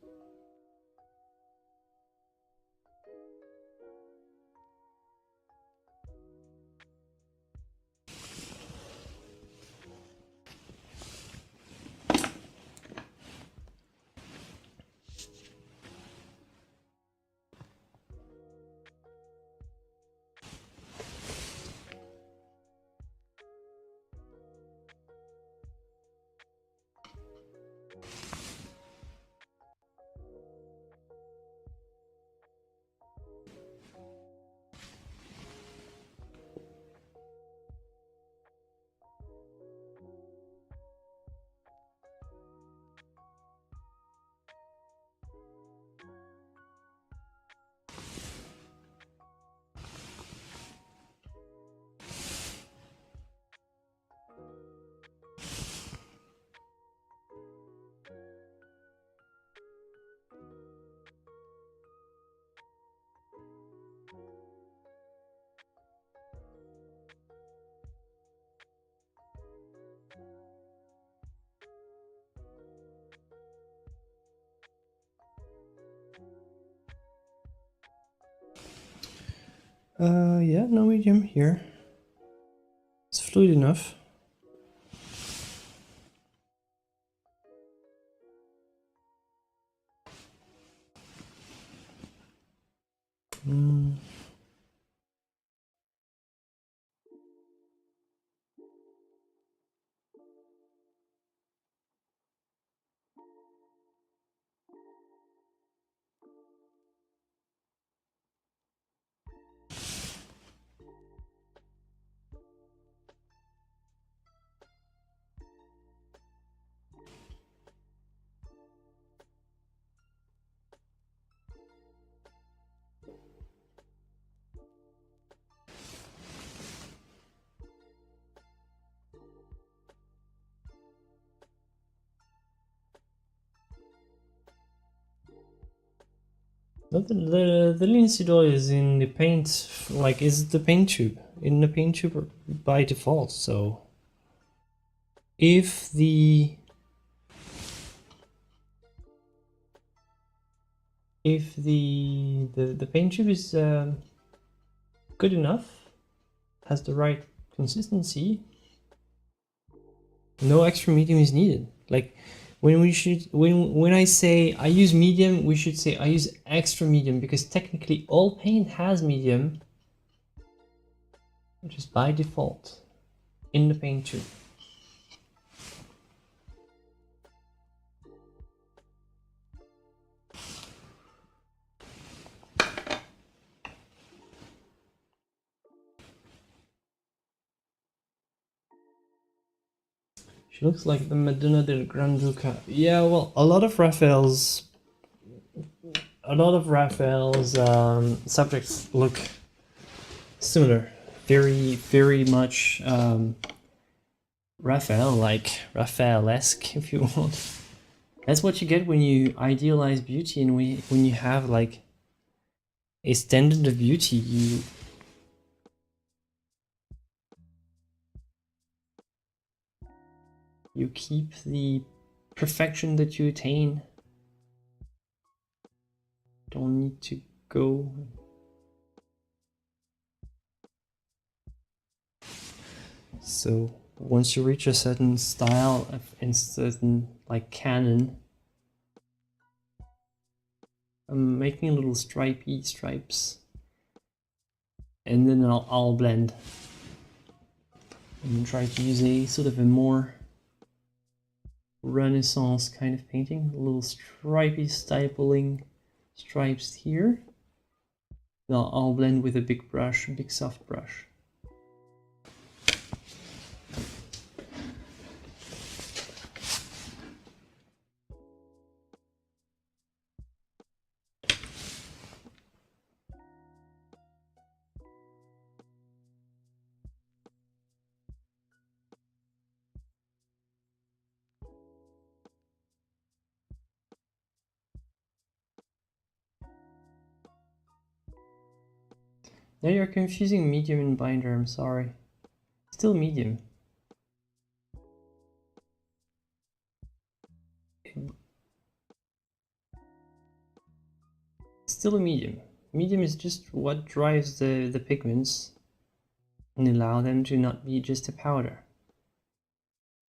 Yeah, no medium here. It's fluid enough. Mm. No, the linseed oil is in the paint, like is the paint tube in the paint tube by default. So if the paint tube is good enough, has the right consistency, no extra medium is needed. Like when I say I use medium, we should say I use extra medium, because technically all paint has medium, which is by default in the paint tube. She looks like the Madonna del Granduca. Yeah, well, a lot of Raphael's subjects look similar, very much Raphael-esque, if you want. That's what you get when you idealize beauty, and when you have like a standard of beauty, you keep the perfection that you attain. Don't need to go. So once you reach a certain style and certain like canon, I'm making little stripes, and then I'll blend and try to use a sort of a more Renaissance kind of painting, a little stripy stippling stripes here. Now I'll blend with a big brush, a big soft brush. Now you're confusing medium and binder, I'm sorry. Still medium. Still a medium. Medium is just what drives the pigments and allow them to not be just a powder.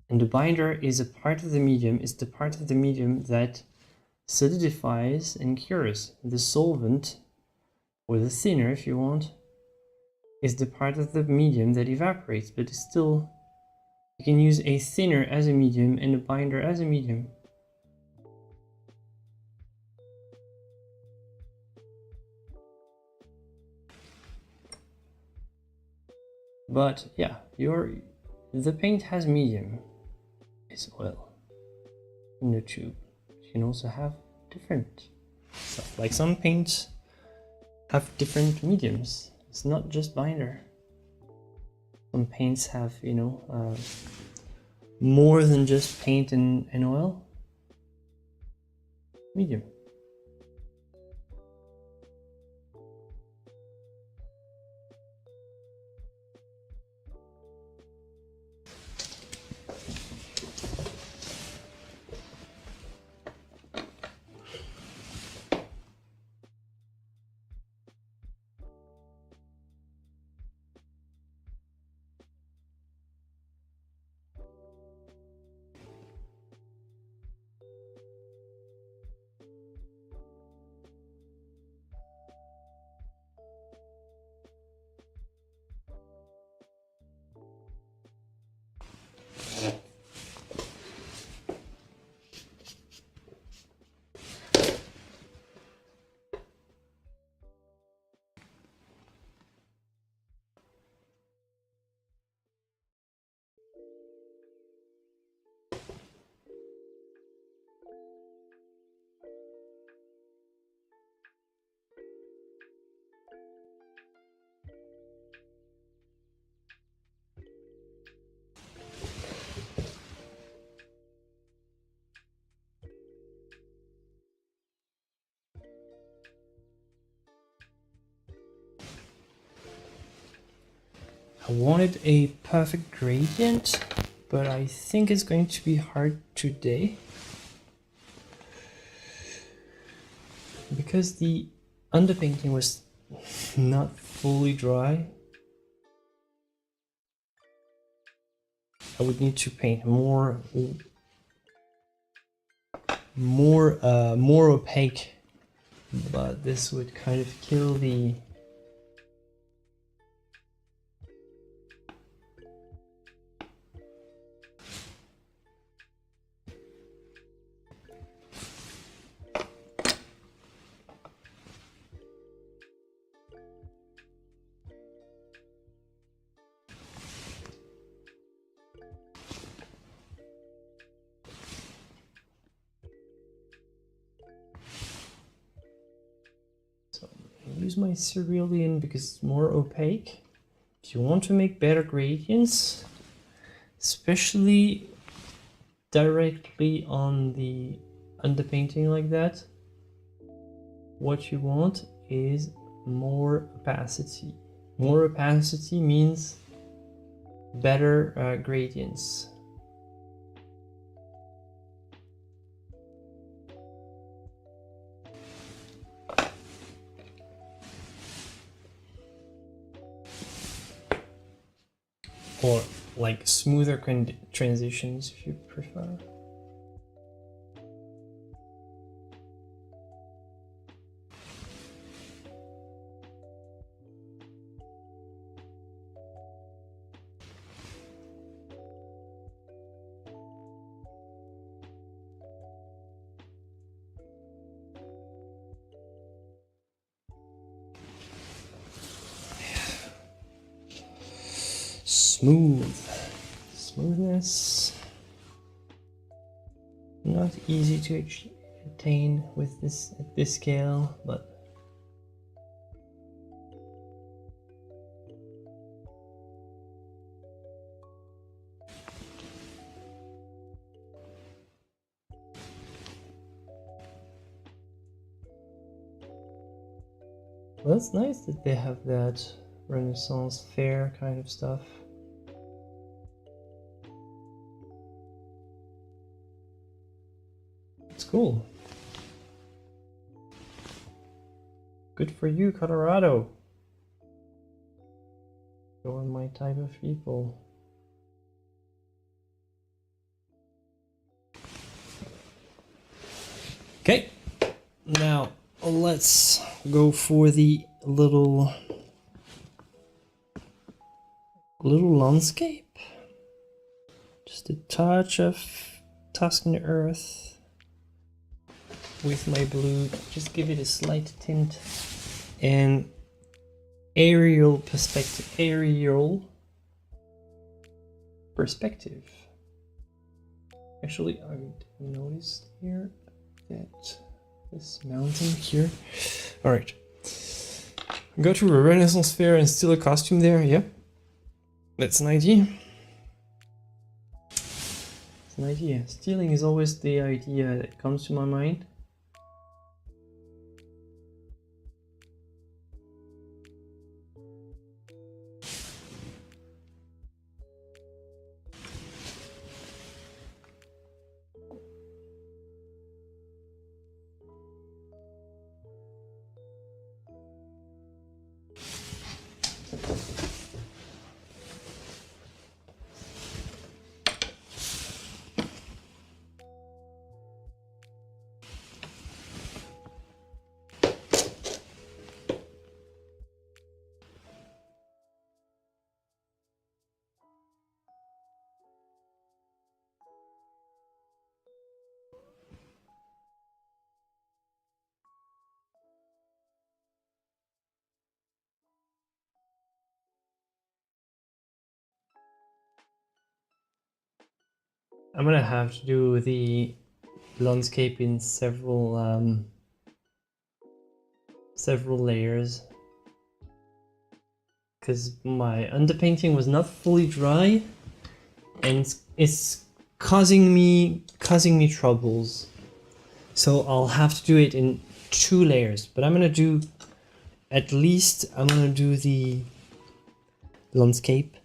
And the binder is a part of the medium, is the part of the medium that solidifies and cures. The solvent, or the thinner if you want, is the part of the medium that evaporates, but it's still, you can use a thinner as a medium and a binder as a medium. But yeah, the paint has medium, it's oil in the tube. You can also have different stuff, like some paints have different mediums. It's not just binder. Some paints have, you know, more than just paint and oil. Medium. I wanted a perfect gradient, but I think it's going to be hard today. Because the underpainting was not fully dry, I would need to paint more opaque, but this would kind of kill the use my cerulean because it's more opaque. If you want to make better gradients, especially directly on the underpainting like that, what you want is more opacity. More opacity means better gradients. Or like smoother transitions if you prefer. Smoothness, not easy to attain with this at this scale, but well, it's nice that they have that Renaissance fair kind of stuff. It's cool. Good for you, Colorado. You're my type of people. Okay, now let's go for the little landscape. Just a touch of Tuscan earth with my blue, just give it a slight tint, and aerial perspective. Actually, I noticed here that this mountain here. All right, go to a Renaissance fair and steal a costume there. Yeah, that's an idea. It's an idea. Stealing is always the idea that comes to my mind. I'm gonna have to do the landscape in several layers, because my underpainting was not fully dry and it's causing me troubles. So I'll have to do it in 2 layers, but I'm gonna do the landscape.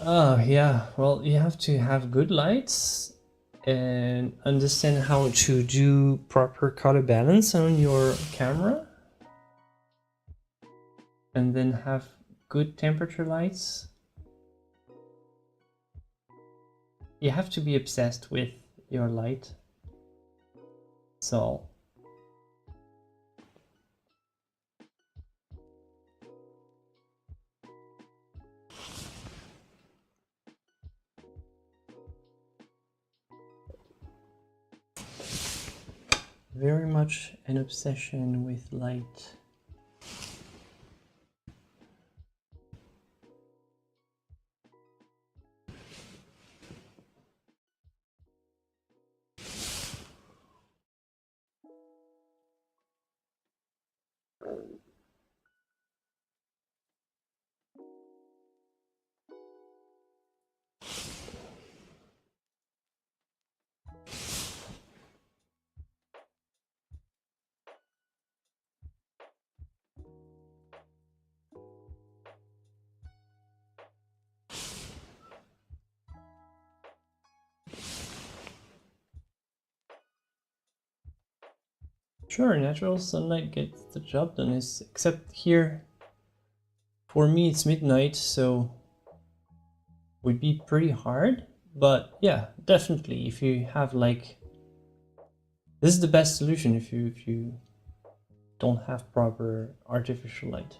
Oh yeah, well, you have to have good lights and understand how to do proper color balance on your camera, and then have good temperature lights. You have to be obsessed with your light. So very much an obsession with light. Sure, natural sunlight gets the job done, except here, for me it's midnight, so would be pretty hard. But yeah, definitely, if you have like, this is the best solution if you don't have proper artificial light.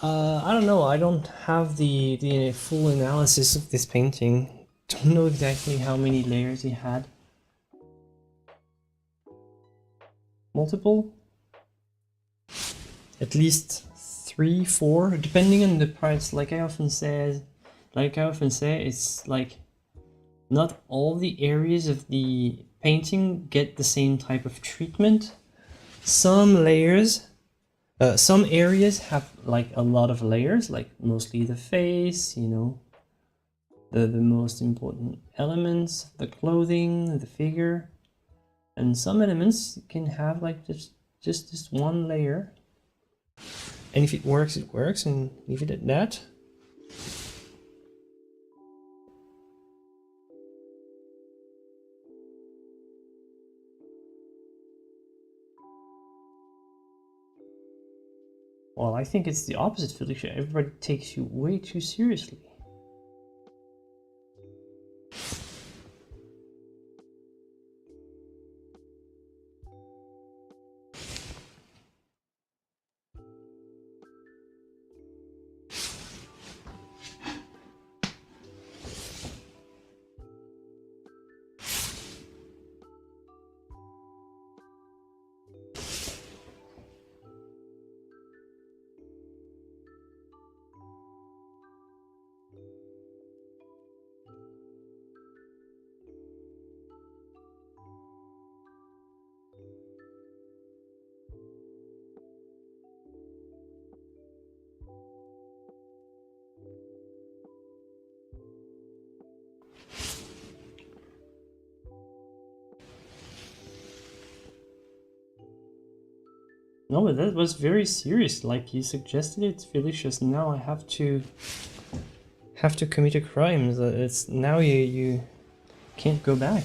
I don't know, I don't have the full analysis of this painting. Don't know exactly how many layers he had. Multiple? At least 3, 4, depending on the parts. Like I often say, it's like not all the areas of the painting get the same type of treatment. Some layers, some areas have like a lot of layers, like mostly the face, you know, the most important elements, the clothing, the figure, and some elements can have like just this one layer. And if it works, it works, and leave it at that. Well, I think it's the opposite, Felicia. Everybody takes you way too seriously. No, but that was very serious. Like you suggested it, Felicia's. Now I have to commit a crime. It's now you can't go back.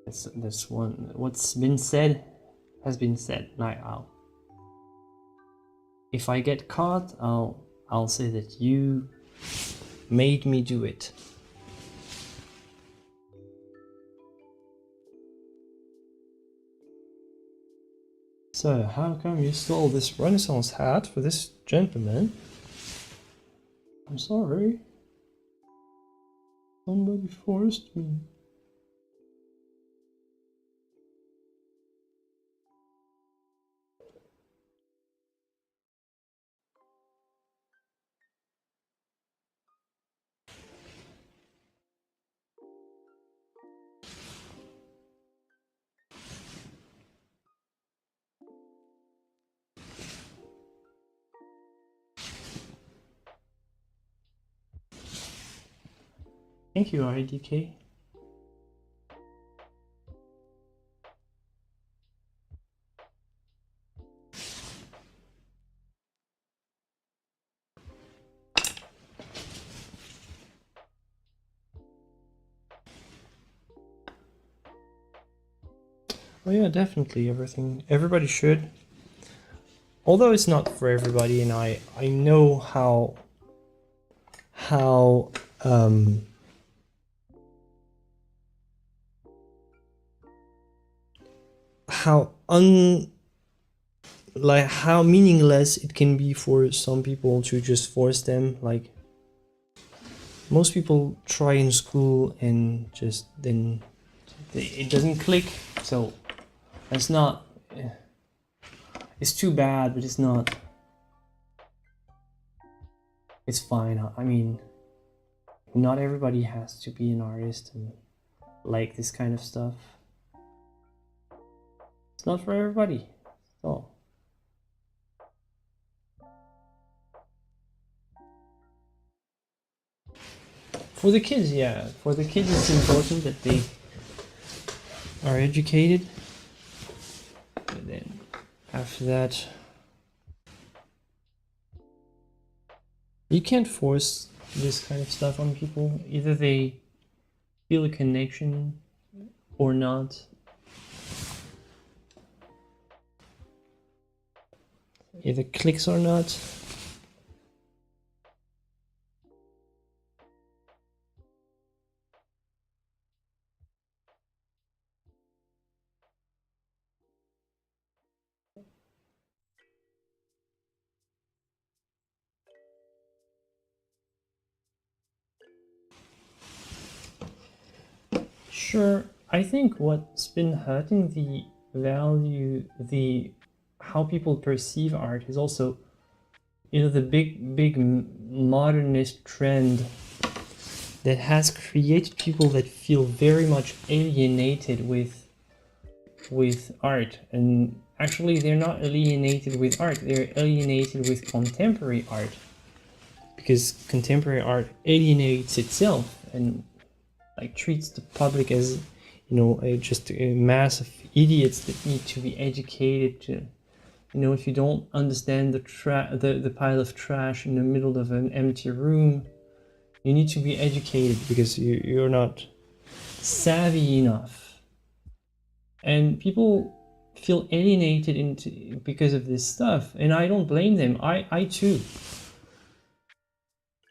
This one. What's been said has been said. Now if I get caught, I'll say that you made me do it. So, how come you stole this Renaissance hat for this gentleman? I'm sorry. Somebody forced me. Thank you, RDK. Oh yeah, definitely everybody should. Although it's not for everybody, and I know how um how how meaningless it can be for some people to just force them. Like, most people try in school and just then it doesn't click, so that's not, it's too bad, but it's not, it's fine. I mean, not everybody has to be an artist and like this kind of stuff. It's not for everybody. So for the kids, yeah, for the kids it's important that they are educated. But then after that, you can't force this kind of stuff on people. Either they feel a connection or not. Either clicks or not. Sure, I think what's been hurting the value, how people perceive art is also, the big modernist trend that has created people that feel very much alienated with art. And actually they're not alienated with art, they're alienated with contemporary art, because contemporary art alienates itself and like treats the public as, just a mass of idiots that need to be educated to, if you don't understand the pile of trash in the middle of an empty room, you need to be educated because you're not savvy enough. And people feel alienated because of this stuff, and I don't blame them. I too.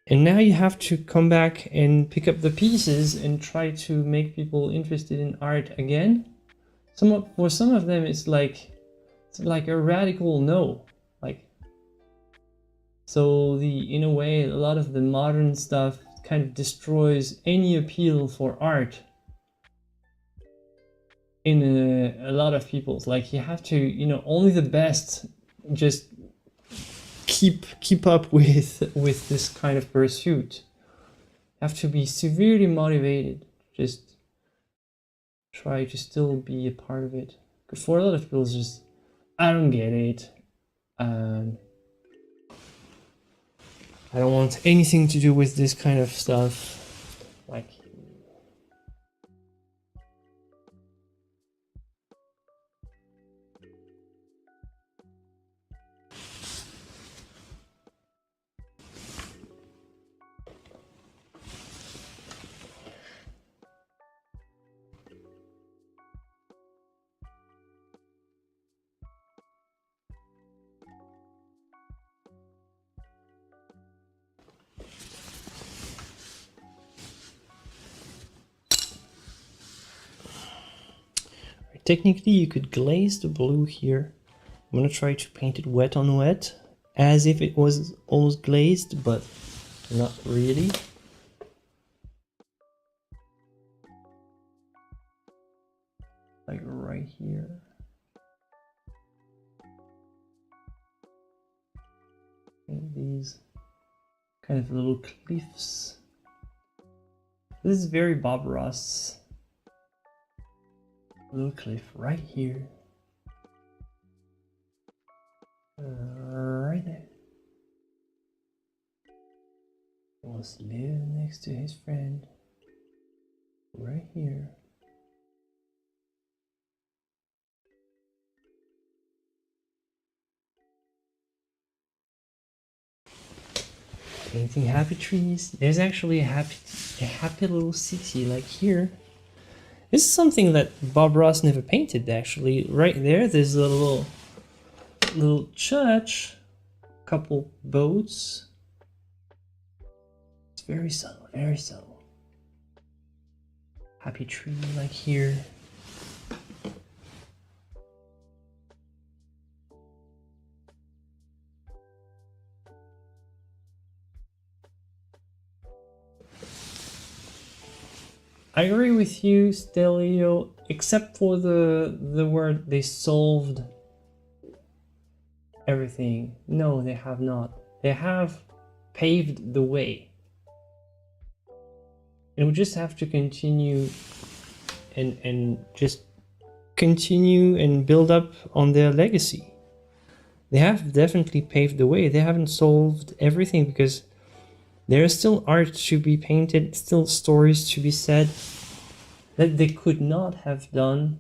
And now you have to come back and pick up the pieces and try to make people interested in art again. For some of them, it's like a radical no. So in a way, a lot of the modern stuff kind of destroys any appeal for art in a lot of people's. Like, you have to, only the best just keep up with this kind of pursuit. You have to be severely motivated. Just try to still be a part of it. Because for a lot of people, it's just, I don't get it. I don't want anything to do with this kind of stuff. Like, technically, you could glaze the blue here. I'm gonna try to paint it wet on wet, as if it was almost glazed, but not really. Like right here. And these kind of little cliffs. This is very Bob Ross. Little cliff right here. Right there. He wants to live next to his friend. right here. Painting happy trees. There's actually a happy little city like here. This is something that Bob Ross never painted actually. Right there, there's a little church, couple boats. It's very subtle, very subtle. Happy tree like here. I agree with you, Stelio, except for the word they solved everything. No, they have not. They have paved the way. And we just have to continue and just continue and build up on their legacy. They have definitely paved the way. They haven't solved everything because there is still art to be painted, still stories to be said that they could not have done.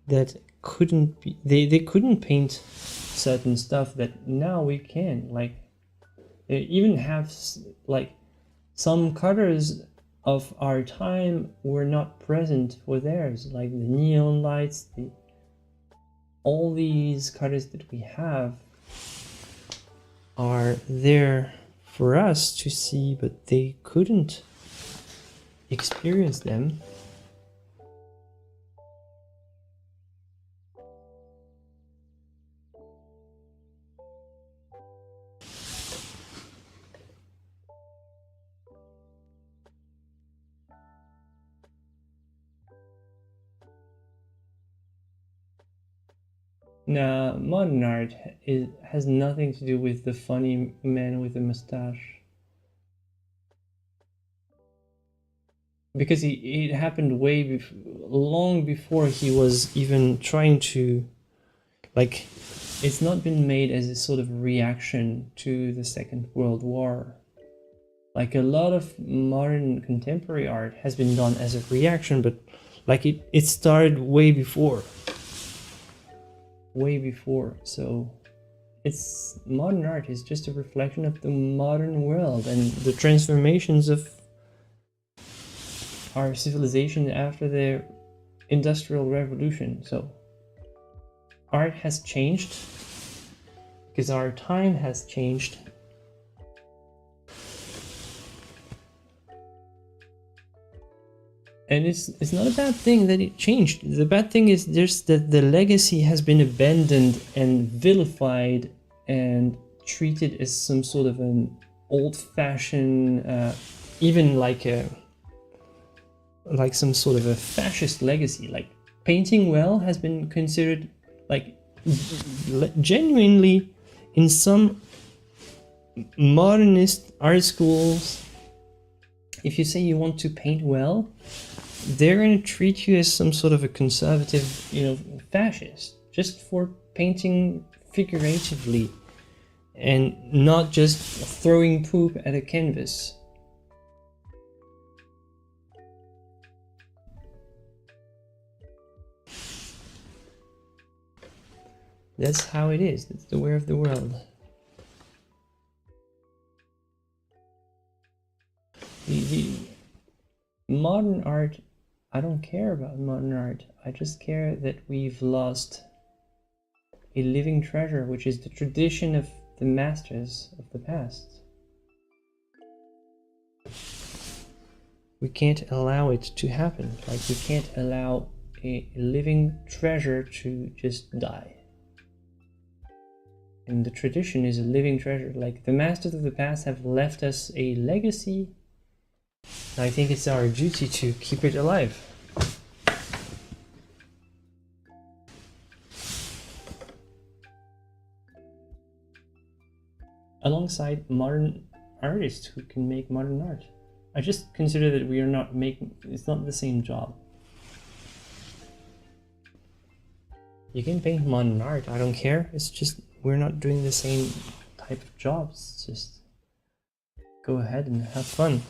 That couldn't be, they couldn't paint certain stuff that now we can. Like, they even have, like, some cutters of our time were not present for theirs, like the neon lights, all these cutters that we have are there for us to see, but they couldn't experience them. Now, modern art has nothing to do with the funny man with the mustache. Because it happened long before he was even trying to, like, it's not been made as a sort of reaction to the Second World War. Like, a lot of modern contemporary art has been done as a reaction, but like it started way before. So it's modern art is just a reflection of the modern world and the transformations of our civilization after the Industrial Revolution. So art has changed because our time has changed. And it's not a bad thing that it changed. The bad thing is just that the legacy has been abandoned and vilified and treated as some sort of an old-fashioned, even like some sort of a fascist legacy. Like, painting well has been considered, like, genuinely in some modernist art schools, if you say you want to paint well, they're going to treat you as some sort of a conservative, fascist, just for painting figuratively and not just throwing poop at a canvas. That's how it is. That's the way of the world. The modern art, I don't care about modern art. I just care that we've lost a living treasure, which is the tradition of the masters of the past. We can't allow it to happen. Like, we can't allow a living treasure to just die. And the tradition is a living treasure. Like, the masters of the past have left us a legacy. I think it's our duty to keep it alive. Alongside modern artists who can make modern art. I just consider that we are not making, it's not the same job. You can paint modern art, I don't care. It's just, we're not doing the same type of jobs. It's just, go ahead and have fun.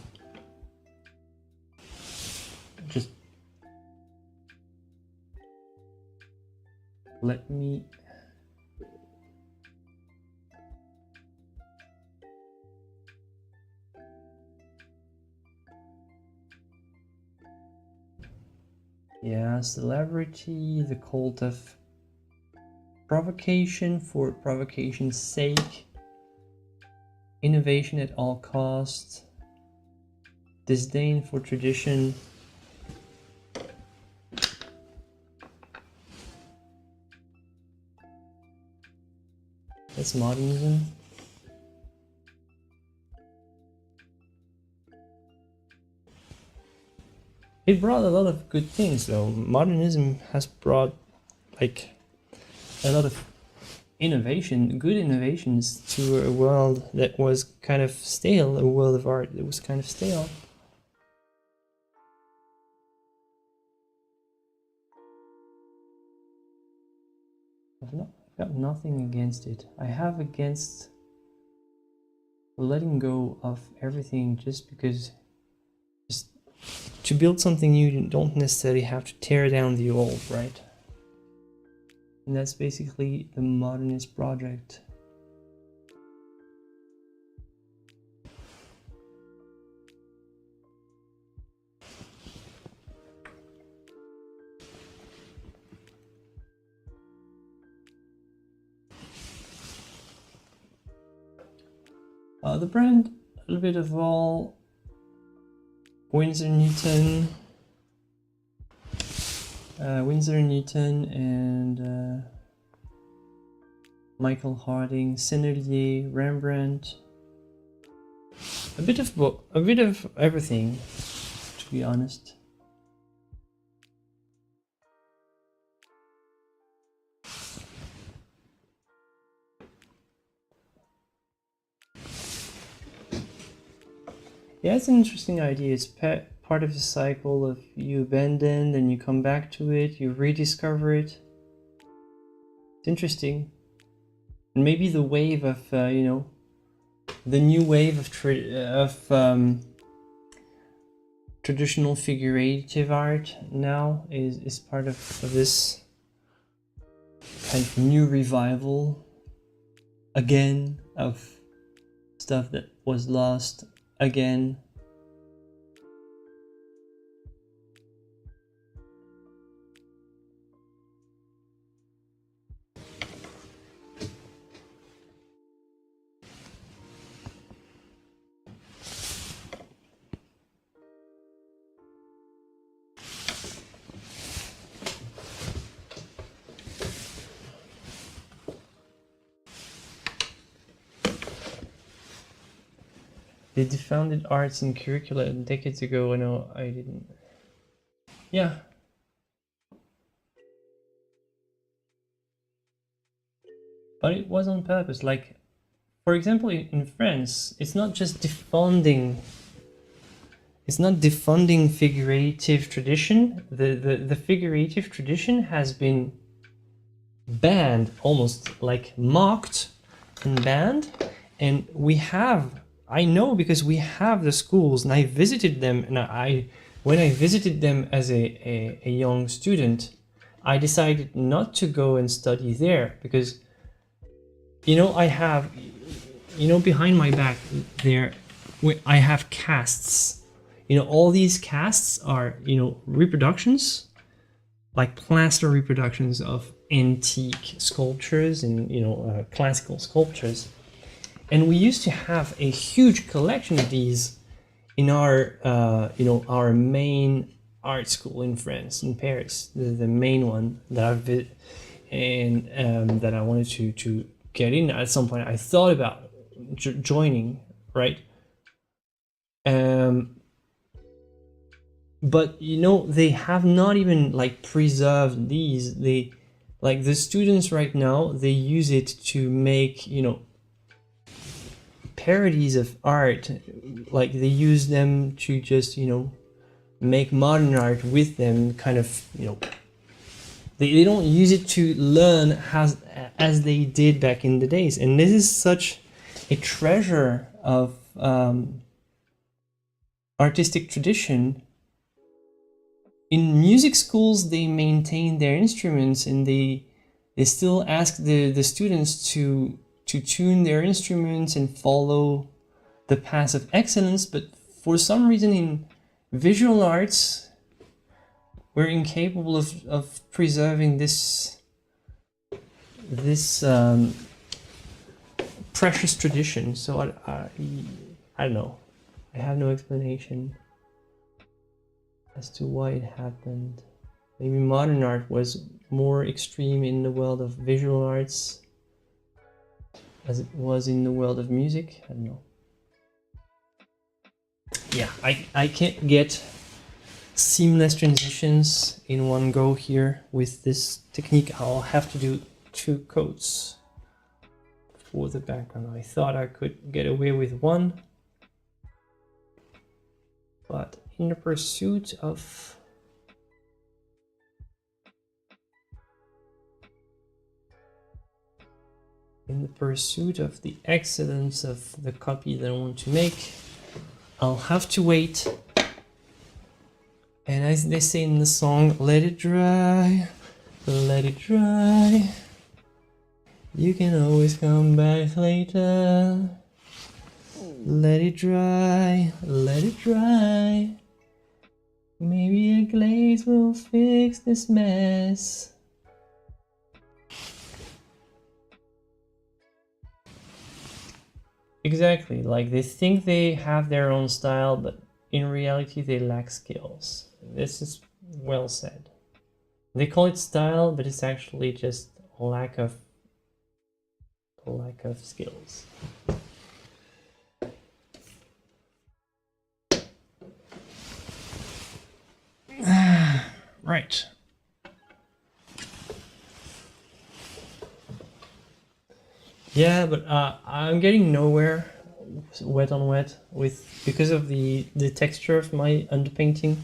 Just let me celebrity, the cult of provocation for provocation's sake, innovation at all costs, disdain for tradition, that's modernism. It brought a lot of good things though. Modernism has brought like a lot of innovation, good innovations to a world that was kind of stale, a world of art that was kind of stale. I've got nothing against it. I have against letting go of everything just because to build something new, you don't necessarily have to tear down the old, right? And that's basically the modernist project. The brand, a little bit of all, Winsor Newton, and Michael Harding, Atelier, Rembrandt, a bit of everything, to be honest. Yeah, it's an interesting idea. It's part of the cycle of you abandon, then you come back to it, you rediscover it. It's interesting. And maybe the wave of, you know, the new wave of traditional figurative art now is part of this kind of new revival again of stuff that was lost again. They defounded arts in curricula decades ago. I know I didn't. Yeah. But it was on purpose. Like, for example, in France, it's not just defunding. It's not defunding figurative tradition. The figurative tradition has been banned, almost like mocked and banned. And we have, I know because we have the schools, and I visited them, and when I visited them as a young student, I decided not to go and study there because, you know, I have, you know, behind my back there, I have casts. You know, all these casts are, you know, reproductions, like plaster reproductions of antique sculptures and, you know, classical sculptures. And we used to have a huge collection of these in our, you know, our main art school in France, in Paris, the main one that I've visited, and that I wanted to get in at some point. I thought about joining, right? But you know, they have not even like preserved these. They, like the students right now, they use it to make, you know, parodies of art. Like they use them to just, you know, make modern art with them, kind of, you know, they don't use it to learn as they did back in the days. And this is such a treasure of artistic tradition, in music schools they maintain their instruments, and they still ask the students to tune their instruments and follow the path of excellence. But for some reason in visual arts, we're incapable of preserving this precious tradition. So I don't know. I have no explanation as to why it happened. Maybe modern art was more extreme in the world of visual arts as it was in the world of music. I don't know. Yeah, I can't get seamless transitions in one go here with this technique. I'll have to do 2 coats for the background. I thought I could get away with 1, but in the pursuit of the excellence of the copy that I want to make, I'll have to wait. And as they say in the song, let it dry, let it dry. You can always come back later. Let it dry, let it dry. Maybe a glaze will fix this mess. Exactly, like they think they have their own style, but in reality they lack skills. This is well said. They call it style, but it's actually just a lack of skills. Right. Yeah, but I'm getting nowhere wet on wet because of the texture of my underpainting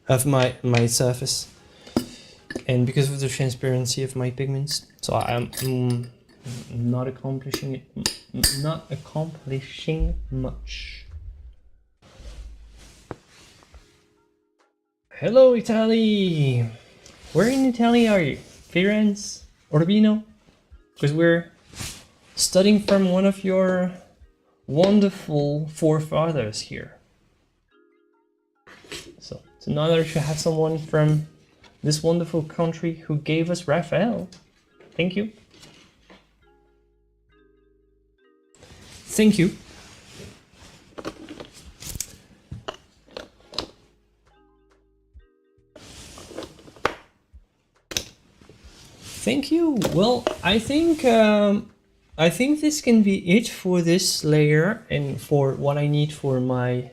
of my surface, and because of the transparency of my pigments. So I'm not accomplishing much. Hello, Italy! Where in Italy are you? Firenze? Urbino? Because we're studying from one of your wonderful forefathers here. So it's an honor to have someone from this wonderful country who gave us Raphael. Thank you. Thank you. Thank you. Well, I think this can be it for this layer and for what I need for my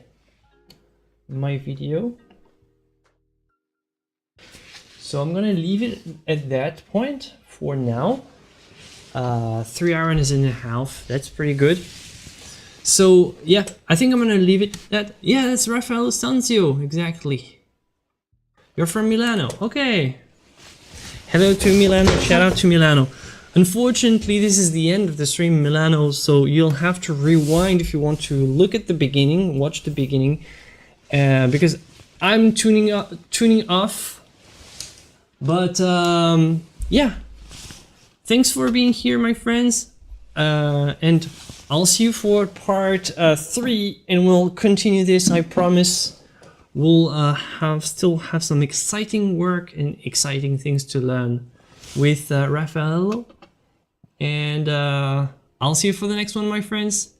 video. So I'm gonna leave it at that point for now. 3 hours and a half. That's pretty good. So yeah, I think I'm gonna leave it at, yeah, that's Raphael Stanzio, exactly. You're from Milano, okay. Hello to Milano, shout out to Milano. Unfortunately, this is the end of the stream in Milano, so you'll have to rewind if you want to look at the beginning, watch the beginning, because I'm tuning off. But yeah, thanks for being here, my friends, and I'll see you for part 3, and we'll continue this, I promise. We'll still have some exciting work and exciting things to learn with Raphael. And I'll see you for the next one, my friends.